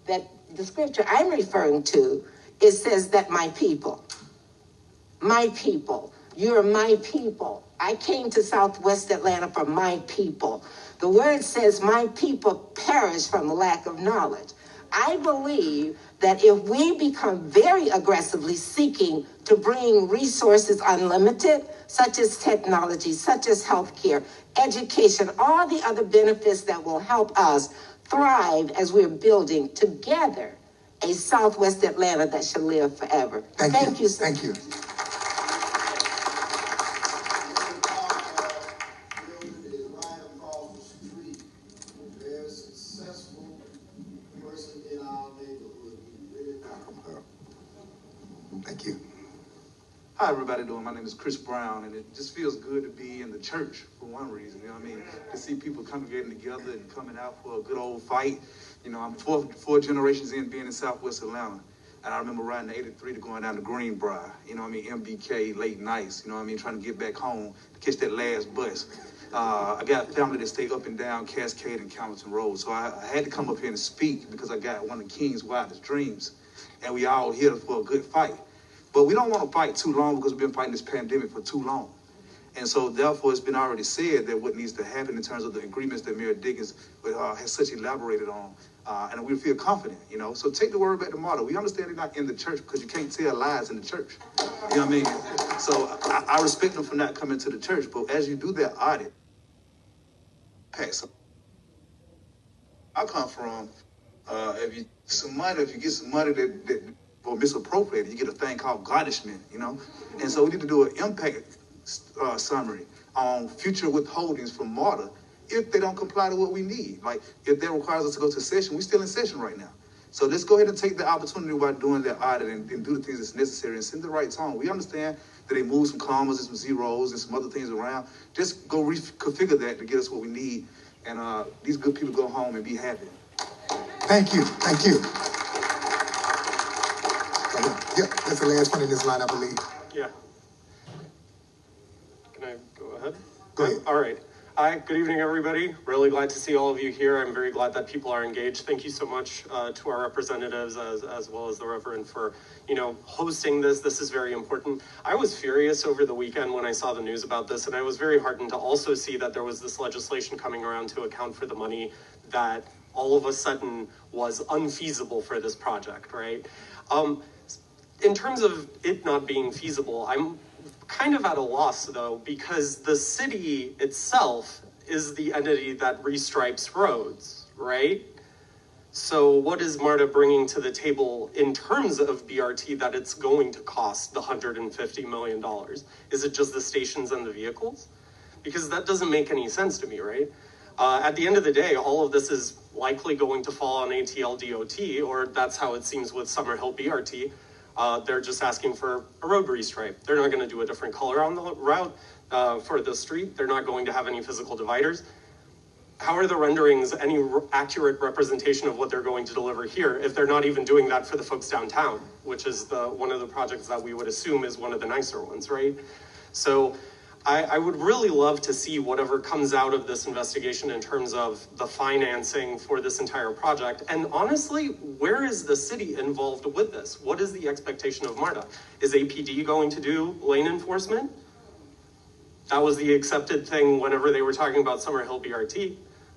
that the scripture I'm referring to, it says that my people, you're my people. I came to Southwest Atlanta for my people. The word says my people perish from lack of knowledge. I believe that if we become very aggressively seeking to bring resources unlimited, such as technology, such as healthcare, education, all the other benefits that will help us thrive as we're building together a Southwest Atlanta that shall live forever. Thank you, sir. Thank you. Thank you. How everybody doing? My name is Chris Brown, and it just feels good to be in the church for one reason, you know what I mean? To see people congregating together and coming out for a good old fight. You know, I'm four generations in being in Southwest Atlanta, and I remember riding the 83 to going down to Greenbrier, you know what I mean, MBK, late nights, you know what I mean, trying to get back home to catch that last bus. I got a family that stay up and down Cascade and Campbellton Road, so I had to come up here and speak because I got one of the King's wildest dreams, and we all here for a good fight. But we don't want to fight too long because we've been fighting this pandemic for too long. And so therefore it's been already said that what needs to happen in terms of the agreements that Mayor Dickens has such elaborated on, and we feel confident, you know. So take the word back to MARTA. We understand they're not in the church because you can't tell lies in the church. You know what I mean? So I respect them for not coming to the church, but as you do that audit, so I come from, if you get some money that or misappropriated, you get a thing called garnishment, you know? And so we need to do an impact summary on future withholdings from MARTA if they don't comply to what we need. Like, if that requires us to go to session, we're still in session right now. So let's go ahead and take the opportunity while doing that audit and do the things that's necessary and send the right tone. We understand that they move some commas and some zeros and some other things around. Just go reconfigure that to get us what we need. And these good people go home and be happy. Thank you. Thank you. Yep, that's the last one in this line, I believe. Yeah. Can I go ahead? Go ahead. All right. Hi, good evening, everybody. Really glad to see all of you here. I'm very glad that people are engaged. Thank you so much to our representatives as well as the Reverend for, you know, hosting this. This is very important. I was furious over the weekend when I saw the news about this, and I was very heartened to also see that there was this legislation coming around to account for the money that all of a sudden was unfeasible for this project, right? In terms of it not being feasible, I'm kind of at a loss, though, because the city itself is the entity that restripes roads, right? So what is MARTA bringing to the table in terms of BRT that it's going to cost the $150 million? Is it just the stations and the vehicles? Because that doesn't make any sense to me, right? At the end of the day, all of this is likely going to fall on ATL DOT, or that's how it seems with Summerhill BRT. They're just asking for a road restripe. They're not going to do a different color on the route for the street. They're not going to have any physical dividers. How are the renderings any accurate representation of what they're going to deliver here if they're not even doing that for the folks downtown, which is one of the projects that we would assume is one of the nicer ones, right? So I would really love to see whatever comes out of this investigation in terms of the financing for this entire project. And honestly, where is the city involved with this? What is the expectation of MARTA? Is APD going to do lane enforcement? That was the accepted thing whenever they were talking about Summerhill BRT.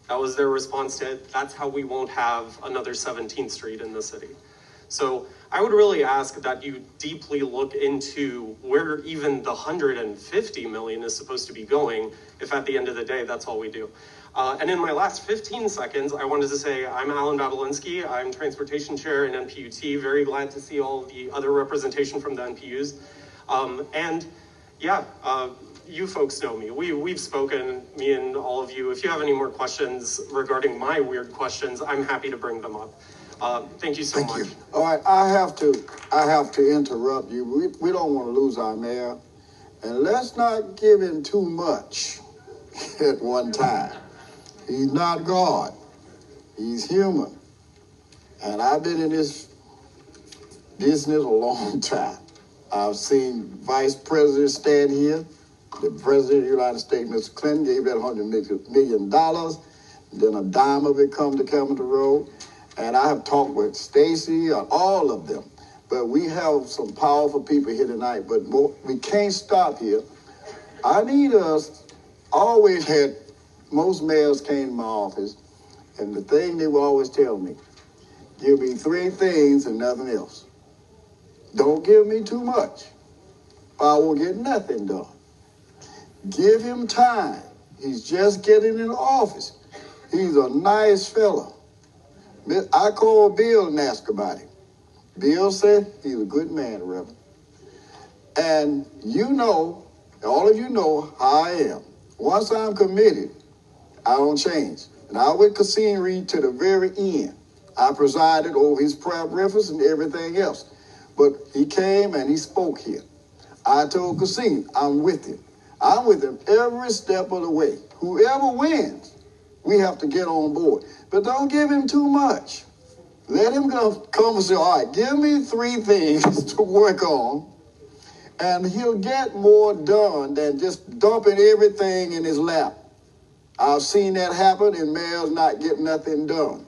That was their response to it. That's how we won't have another 17th Street in the city. So I would really ask that you deeply look into where even the $150 million is supposed to be going, if at the end of the day, that's all we do. And in my last 15 seconds, I wanted to say I'm Alan Babolinsky. I'm Transportation Chair in NPUT. Very glad to see all of the other representation from the NPUs. You folks know me. We've spoken, me and all of you. If you have any more questions regarding my weird questions, I'm happy to bring them up. Thank you so much. Thank you. All right, I have to interrupt you. We don't want to lose our mayor, and let's not give him too much at one time. He's not God. He's human. And I've been in this business a long time. I've seen vice presidents stand here. The president of the United States, Mr. Clinton, gave that $100 million. Then a dime of it come to Campbellton Road. And I have talked with Stacy, all of them. But we have some powerful people here tonight, but we can't stop here. I need us, always had, most mayors came to my office, and the thing they would always tell me, give me 3 things and nothing else. Don't give me too much, or I will get nothing done. Give him time. He's just getting in office. He's a nice fellow. I called Bill and asked about him. Bill said he's a good man, Reverend. And you know, all of you know how I am. Once I'm committed, I don't change. And I went Cassine Reed to the very end. I presided over his prayer breakfast and everything else. but he came and he spoke here. I told Kasim, I'm with him. I'm with him every step of the way. Whoever wins, we have to get on board. But don't give him too much. Let him come and say, all right, give me 3 things to work on, and he'll get more done than just dumping everything in his lap. I've seen that happen, and mayors not get nothing done.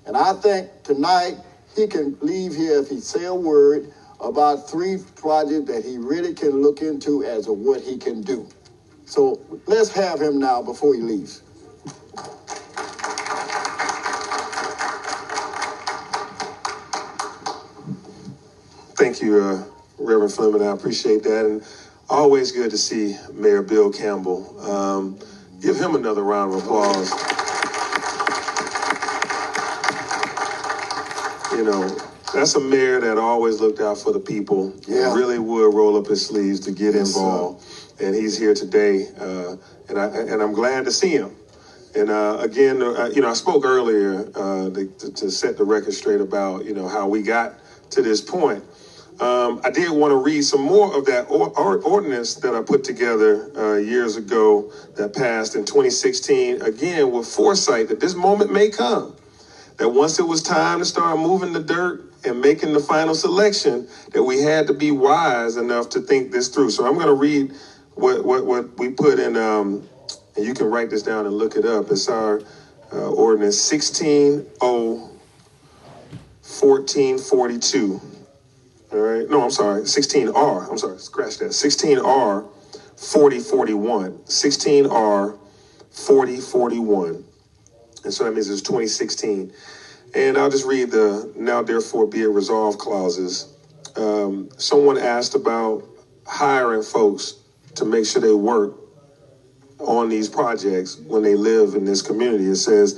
And I think tonight he can leave here if he say a word about 3 projects that he really can look into as to what he can do. So let's have him now before he leaves. Thank you, Reverend Fleming. I appreciate that. And always good to see Mayor Bill Campbell. Give him another round of applause. You know, that's a mayor that always looked out for the people. Yeah. And really would roll up his sleeves to get involved. And he's here today, and I'm glad to see him. And again, I spoke earlier to set the record straight about, how we got to this point. I did want to read some more of that ordinance that I put together years ago that passed in 2016, again, with foresight that this moment may come, that once it was time to start moving the dirt and making the final selection, that we had to be wise enough to think this through. So I'm going to read what we put in, and you can write this down and look it up. It's our ordinance 16-0-1442. All right. No, I'm sorry. 16R. I'm sorry. Scratch that. 16R 4041. 16R 4041. And so that means it's 2016. And I'll just read the now therefore be it resolved clauses. Someone asked about hiring folks to make sure they work on these projects when they live in this community. It says,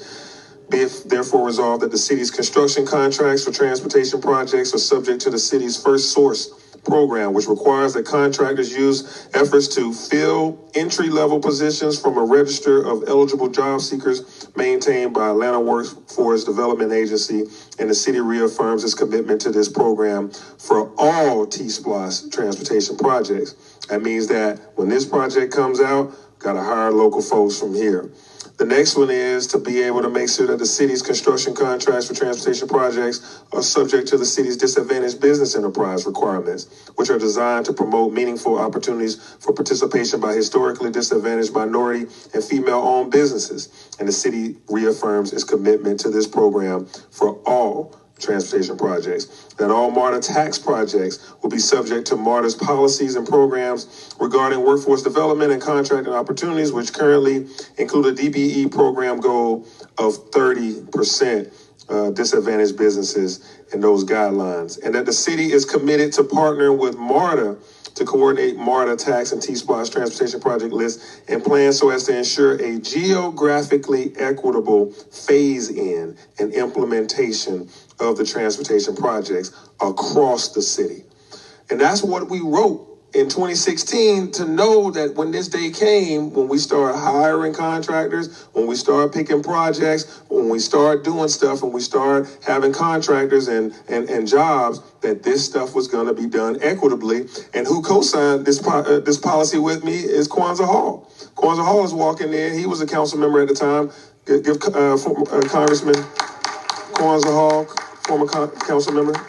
be it therefore resolved that the city's construction contracts for transportation projects are subject to the city's first source program, which requires that contractors use efforts to fill entry-level positions from a register of eligible job seekers maintained by Atlanta Workforce Development Agency, and the city reaffirms its commitment to this program for all T-SPLOST transportation projects. That means that when this project comes out, got to hire local folks from here. The next one is to be able to make sure that the city's construction contracts for transportation projects are subject to the city's disadvantaged business enterprise requirements, which are designed to promote meaningful opportunities for participation by historically disadvantaged minority and female-owned businesses. And the city reaffirms its commitment to this program for all transportation projects. That all MARTA tax projects will be subject to MARTA's policies and programs regarding workforce development and contracting opportunities, which currently include a DBE program goal of 30% disadvantaged businesses in those guidelines. And that the city is committed to partnering with MARTA to coordinate MARTA tax and T-SPLOST transportation project lists and plans so as to ensure a geographically equitable phase-in and implementation of the transportation projects across the city. And that's what we wrote in 2016 to know that when this day came, when we start hiring contractors, when we start picking projects, when we start doing stuff, when we start having contractors and jobs, that this stuff was going to be done equitably. And who co-signed this policy with me is Kwanzaa Hall. Kwanzaa Hall is walking in. He was a council member at the time. Give Congressman Kwanzaa Hall, former council member.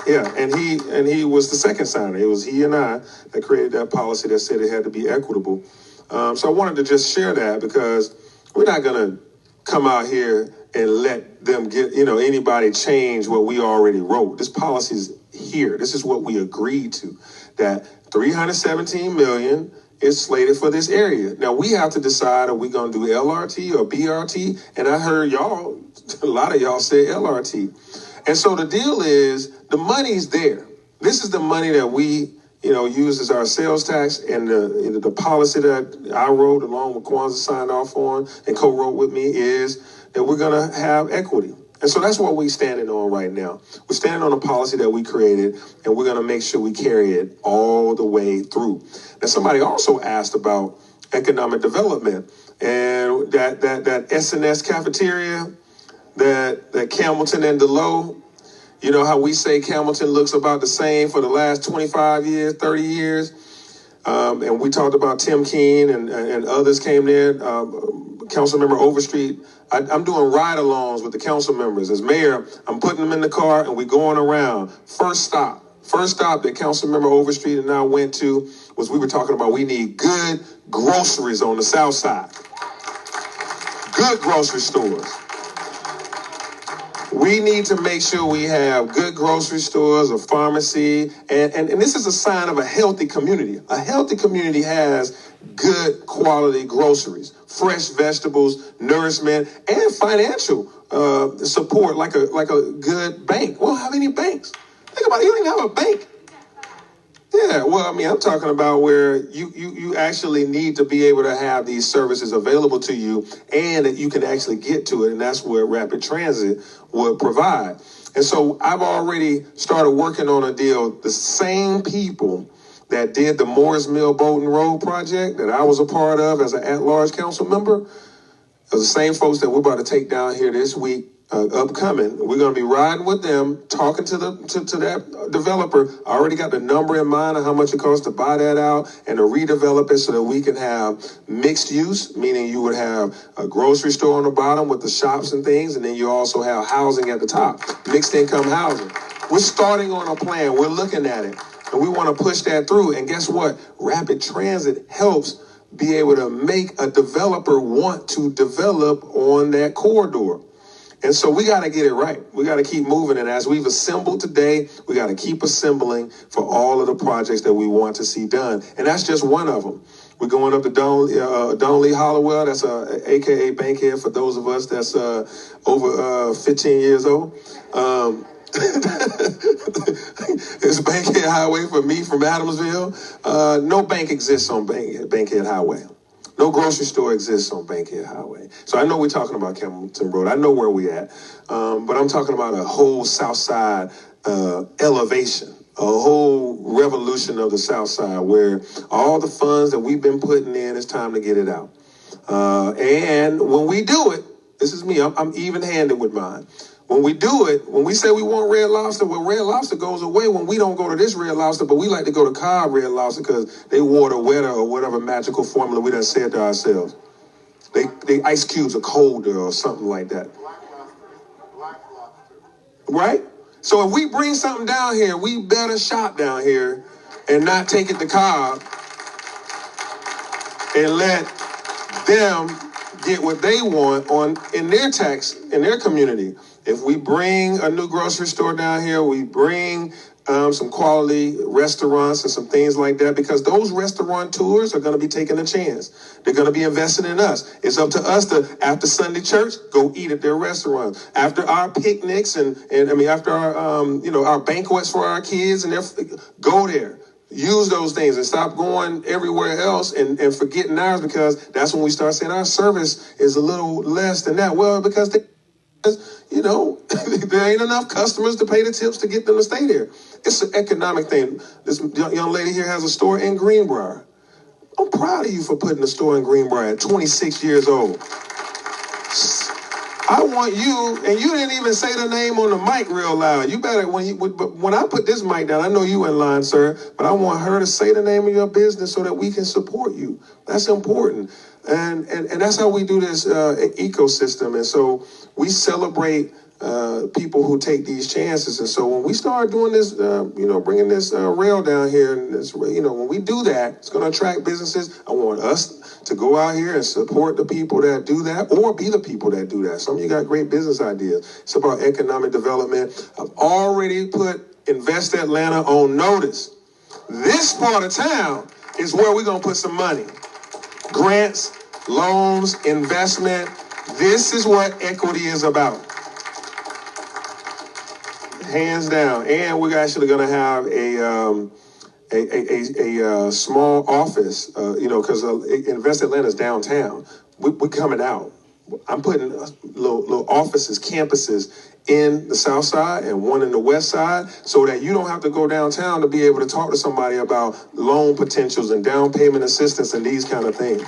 Yeah, and he was the second signer. It was he and I that created that policy that said it had to be equitable. So I wanted to just share that because we're not going to come out here and let them get, anybody change what we already wrote. This policy is here. This is what we agreed to, that $317 million is slated for this area. Now we have to decide, are we going to do LRT or BRT? And I heard y'all, a lot of y'all say LRT. And so the deal is, the money's there. This is the money that we, use as our sales tax, and the policy that I wrote along with Kwanzaa signed off on and co-wrote with me is that we're going to have equity. And so that's what we're standing on right now. We're standing on a policy that we created, and we're going to make sure we carry it all the way through. Now, somebody also asked about economic development and that SNS cafeteria, that Campbellton and Delowe, You know how we say Campbellton looks about the same for the last 25 years, 30 years? And we talked about Tim Keene and others came there, Councilmember Overstreet. I'm doing ride-alongs with the council members. As mayor, I'm putting them in the car and we're going around. First stop that Councilmember Overstreet and I went to was we were talking about we need good groceries on the south side. Good grocery stores. We need to make sure we have good grocery stores, a pharmacy, and this is a sign of a healthy community. A healthy community has good quality groceries, fresh vegetables, nourishment, and financial support like a good bank. We don't have any banks. Think about it, you don't even have a bank. Yeah, well, I mean, I'm talking about where you actually need to be able to have these services available to you and that you can actually get to it, and that's where rapid transit would provide. And so I've already started working on a deal. The same people that did the Morris Mill Bolton Road project that I was a part of as an at-large council member are the same folks that we're about to take down here this week. Upcoming, we're going to be riding with them, talking to that developer. I already got the number in mind of how much it costs to buy that out and to redevelop it so that we can have mixed use, meaning you would have a grocery store on the bottom with the shops and things, and then you also have housing at the top, mixed income housing. We're starting on a plan. We're looking at it, and we want to push that through. And guess what? Rapid transit helps be able to make a developer want to develop on that corridor. And so we got to get it right. We got to keep moving. And as we've assembled today, we got to keep assembling for all of the projects that we want to see done. And that's just one of them. We're going up to Don Lee Hollowell. That's AKA Bankhead for those of us that's over 15 years old. It's Bankhead Highway for me from Adamsville. No bank exists on Bankhead Highway. No grocery store exists on Bankhead Highway. So I know we're talking about Campbellton Road. I know where we at. But I'm talking about a whole South Side elevation, a whole revolution of the South Side where all the funds that we've been putting in, it's time to get it out. And when we do it, this is me, I'm even-handed with mine. When we do it, when we say we want Red Lobster, well, Red Lobster goes away when we don't go to this Red Lobster, but we like to go to Cobb Red Lobster because they water wetter or whatever magical formula we done said to ourselves. They ice cubes are colder or something like that. Right? So if we bring something down here, we better shop down here and not take it to Cobb and let them get what they want in their community. If we bring a new grocery store down here, we bring some quality restaurants and some things like that, because those restaurateurs are going to be taking a chance. They're going to be investing in us. It's up to us to, after Sunday church, go eat at their restaurants. After our picnics and after our our banquets for our kids, and go there. Use those things and stop going everywhere else and forgetting ours, because that's when we start saying our service is a little less than that. Well, because there ain't enough customers to pay the tips to get them to stay there. It's an economic thing. This young lady here has a store in Greenbrier. I'm proud of you for putting a store in Greenbrier at 26 years old. I want you, and you didn't even say the name on the mic real loud. You better, when I put this mic down, I know you in line, sir, but I want her to say the name of your business so that we can support you. That's important. And that's how we do this ecosystem. And so we celebrate people who take these chances. And so when we start doing this, bringing this rail down here, and this, when we do that, it's going to attract businesses. I want us to go out here and support the people that do that, or be the people that do that. Some of you got great business ideas. It's about economic development. I've already put Invest Atlanta on notice. This part of town is where we're going to put some money. Grants, loans, investment. This is what equity is about. Hands down. And we're actually going to have a small office, because Invest Atlanta is downtown. We're coming out. I'm putting little offices, campuses in the south side and one in the west side, so that you don't have to go downtown to be able to talk to somebody about loan potentials and down payment assistance and these kind of things.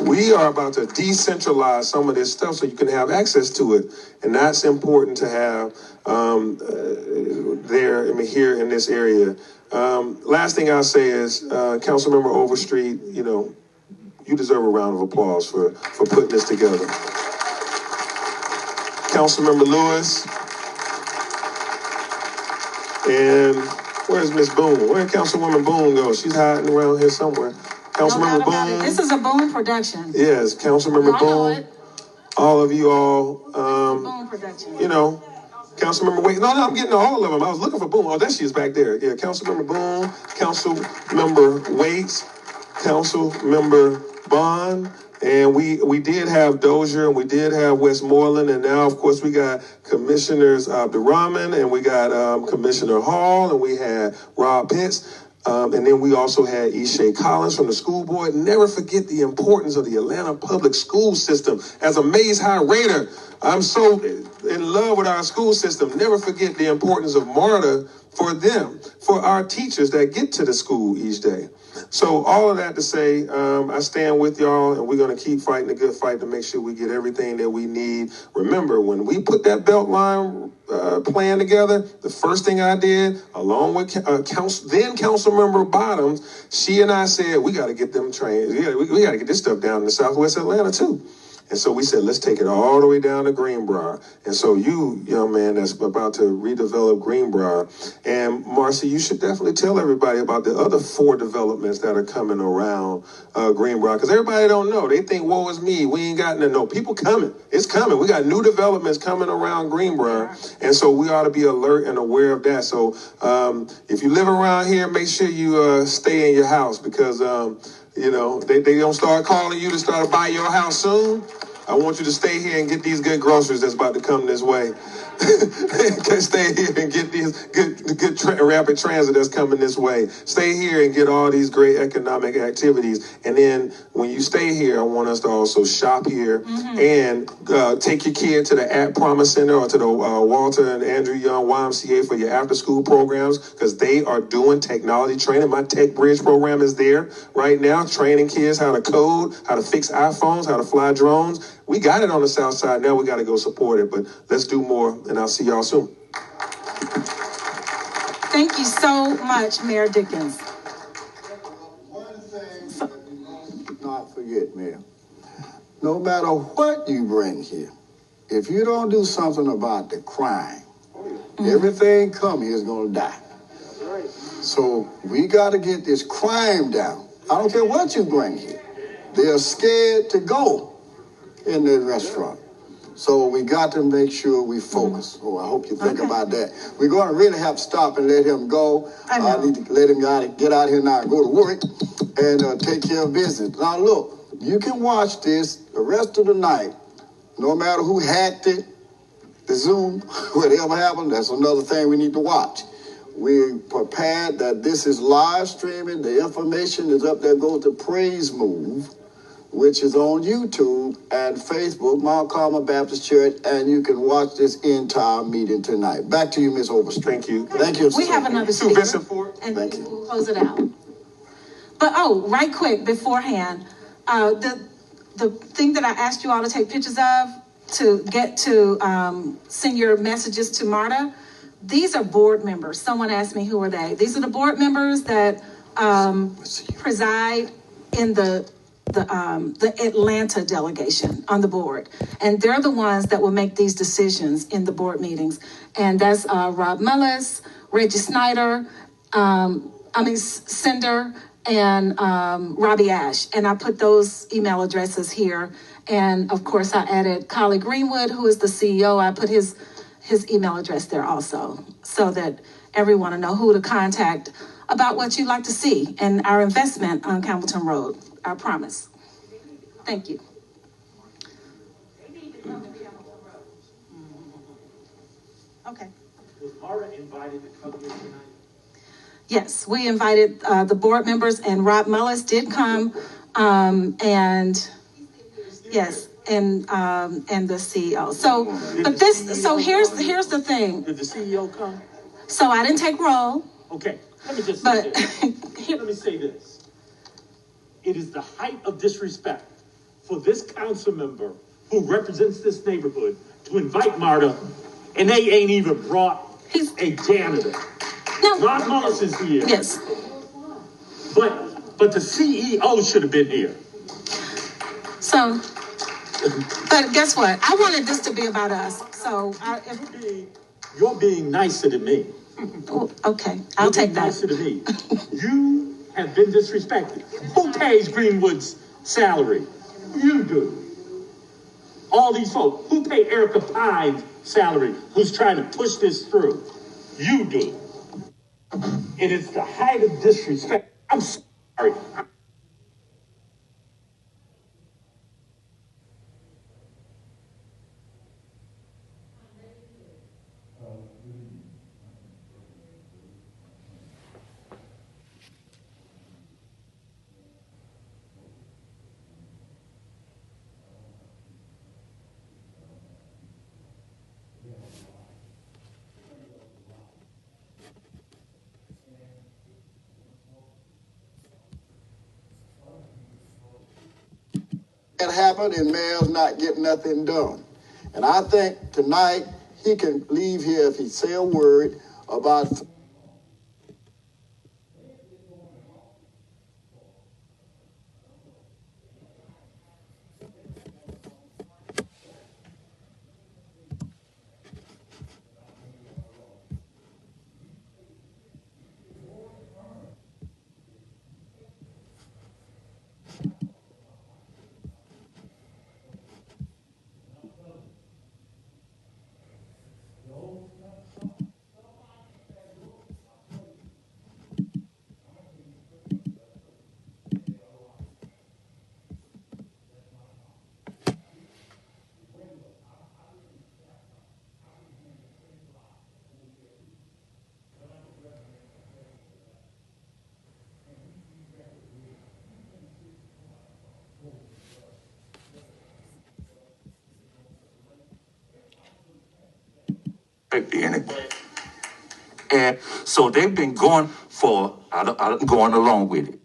We are about to decentralize some of this stuff so you can have access to it. And that's important to have here in this area. Last thing I'll say is, Councilmember Overstreet, you deserve a round of applause for putting this together. Councilmember Lewis, and where's Miss Boone? Where did Councilwoman Boone go? She's hiding around here somewhere. Councilmember Boone. This is a Boone production. Yes, Councilmember Boone. All of you all, Boone production. Councilmember Wait. No, I'm getting all of them. I was looking for Boone. Oh, there she is back there. Yeah, Councilmember Boone, Councilmember Waits, Councilmember Bond, and we did have Dozier, and we did have Westmoreland, and now, of course, we got Commissioners Abdurrahman, and we got Commissioner Hall, and we had Rob Pitts. And then we also had Ishay Collins from the school board. Never forget the importance of the Atlanta public school system. As a Mays High Raider, I'm so in love with our school system. Never forget the importance of MARTA for them, for our teachers that get to the school each day. So all of that to say, I stand with y'all, and we're going to keep fighting the good fight to make sure we get everything that we need. Remember, when we put that Beltline plan together, the first thing I did, along with then Councilmember Bottoms, she and I said, we got to get them trained. We got to get this stuff down in Southwest Atlanta, too. And so we said, let's take it all the way down to Greenbrier. And so you, young man, that's about to redevelop Greenbrier. And Marcy, you should definitely tell everybody about the other 4 developments that are coming around Greenbrier. Because everybody don't know. They think, woe is me. We ain't got no. People coming. It's coming. We got new developments coming around Greenbrier. And so we ought to be alert and aware of that. So if you live around here, make sure you stay in your house because, they don't start calling you to start buy your house soon. I want you to stay here and get these good groceries that's about to come this way. Stay here and get these good rapid transit that's coming this way. Stay here and get all these great economic activities. And then when you stay here, I want us to also shop here and take your kid to the At Promise Center or to the Walter and Andrew Young YMCA for your after school programs because they are doing technology training. My Tech Bridge program is there right now, training kids how to code, how to fix iPhones, how to fly drones. We got it on the South Side. Now we got to go support it, but let's do more, and I'll see y'all soon. Thank you so much, Mayor Dickens. One thing you not forget, Mayor. No matter what you bring here, if you don't do something about the crime, everything come here is going to die. So we got to get this crime down. I don't care what you bring here. They're scared to go in the restaurant. So we got to make sure we focus. Oh, I hope you think about that. We're going to really have to stop and let him go. I need to let him get out here now and go to work and take care of business. Now, look, you can watch this the rest of the night. No matter who hacked it, the Zoom, whatever happened, that's another thing we need to watch. We're prepared that this is live streaming. The information is up there. Go to Praise Move, which is on YouTube and Facebook, Mount Carmel Baptist Church, and you can watch this entire meeting tonight. Back to you, Ms. Overstreet. Thank you. Thank you. We have another speaker, and thank you. We'll close it out. But right quick beforehand, the thing that I asked you all to take pictures of to get to send your messages to MARTA, these are board members. Someone asked me, who are they? These are the board members that preside in the Atlanta delegation on the board. And they're the ones that will make these decisions in the board meetings. And that's Rob Mullis, Reggie Snyder, Cinder, and Robbie Ash. And I put those email addresses here. And of course I added Collie Greenwood, who is the CEO. I put his email address there also, so that everyone will know who to contact about what you'd like to see and our investment on Campbellton Road. I promise. Thank you. Okay. Was MARTA invited to come here tonight? Yes, we invited the board members, and Rob Mullis did come, and yes, and the CEO. So, here's the thing. Did the CEO come? So I didn't take roll. Okay, let me just say this. Let me say this. It is the height of disrespect for this council member who represents this neighborhood to invite MARTA, and they ain't even brought a janitor. No. Ron Mullis is here. Yes. But the CEO should have been here. So, but guess what? I wanted this to be about us. So, You're being nicer to me. Okay, I'll take that. Nicer to me. You have been disrespected. Who pays Greenwood's salary? You do. All these folks. Who pay Erica Pine's salary, who's trying to push this through? You do. And it's the height of disrespect. I'm sorry. That happened and mayor's not getting nothing done. And I think tonight he can leave here if he say a word about anyway. And so they've been going for, going along with it.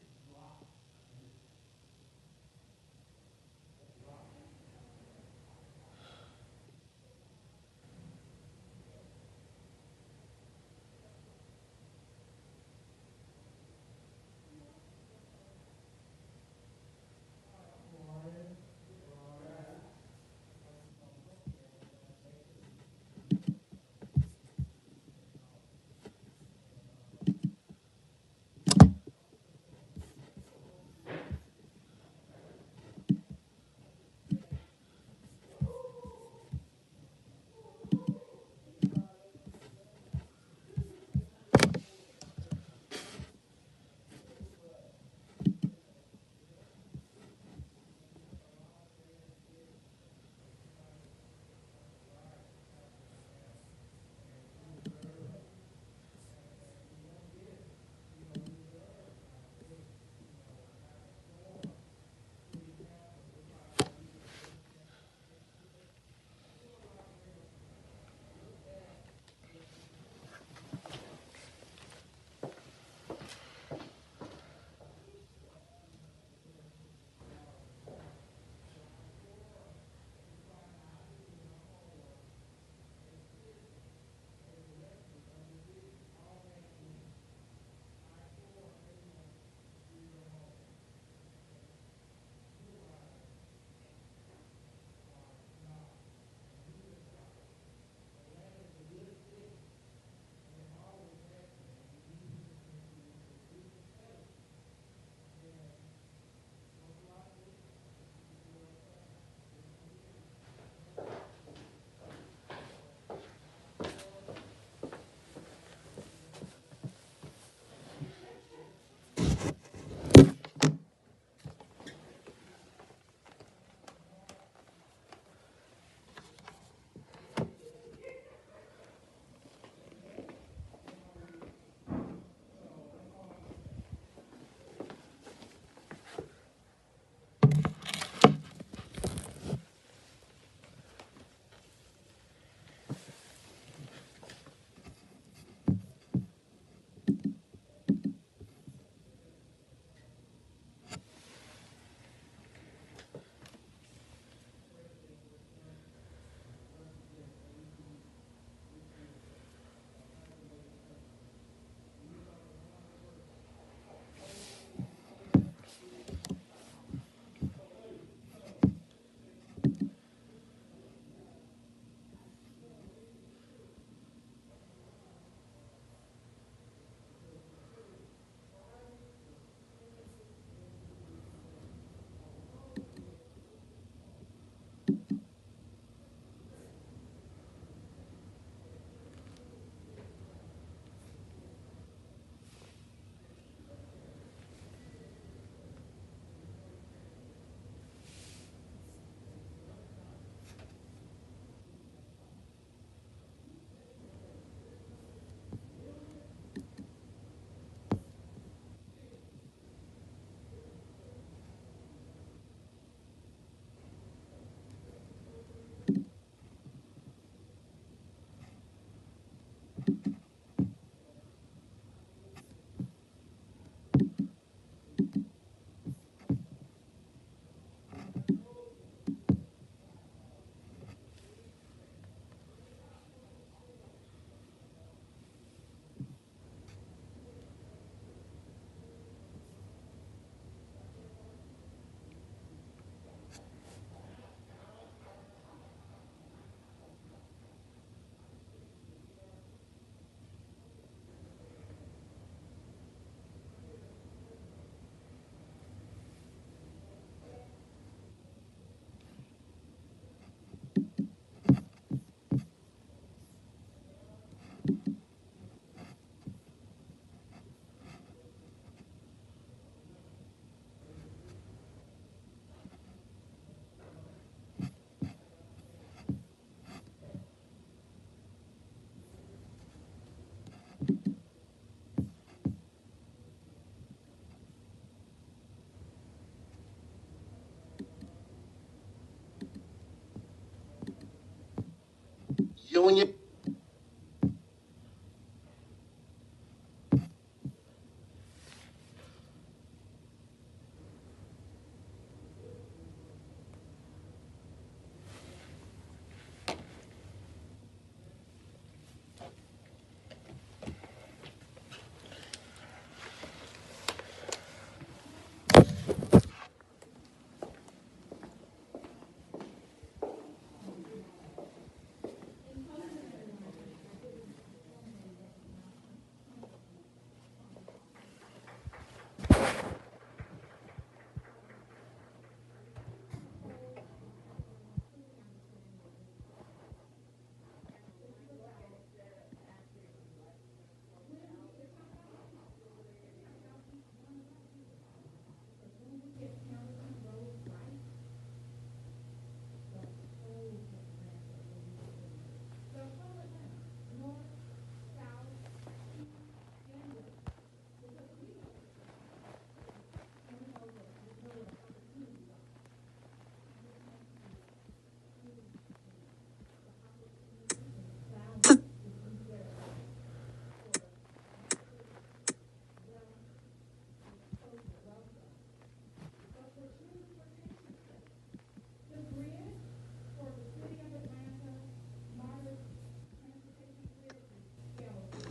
doing your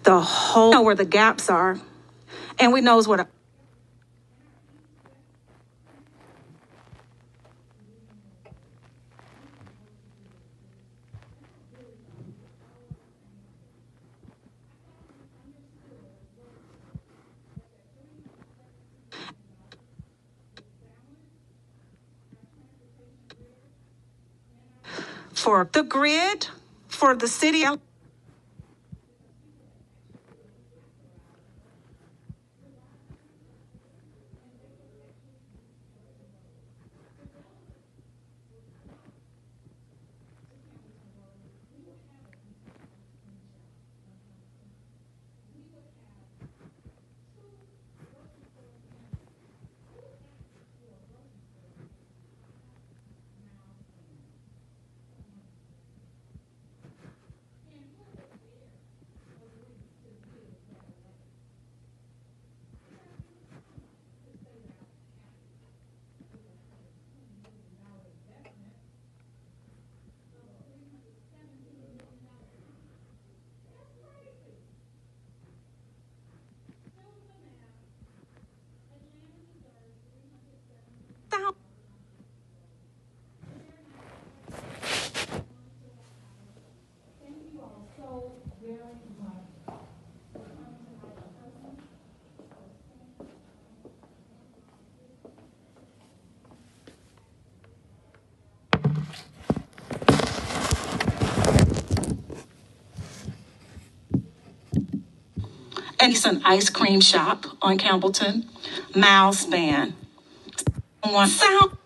the whole, know where the gaps are, and we knows what. For the grid, for the city. And it's an ice cream shop on Campbellton. Miles Band. One sound.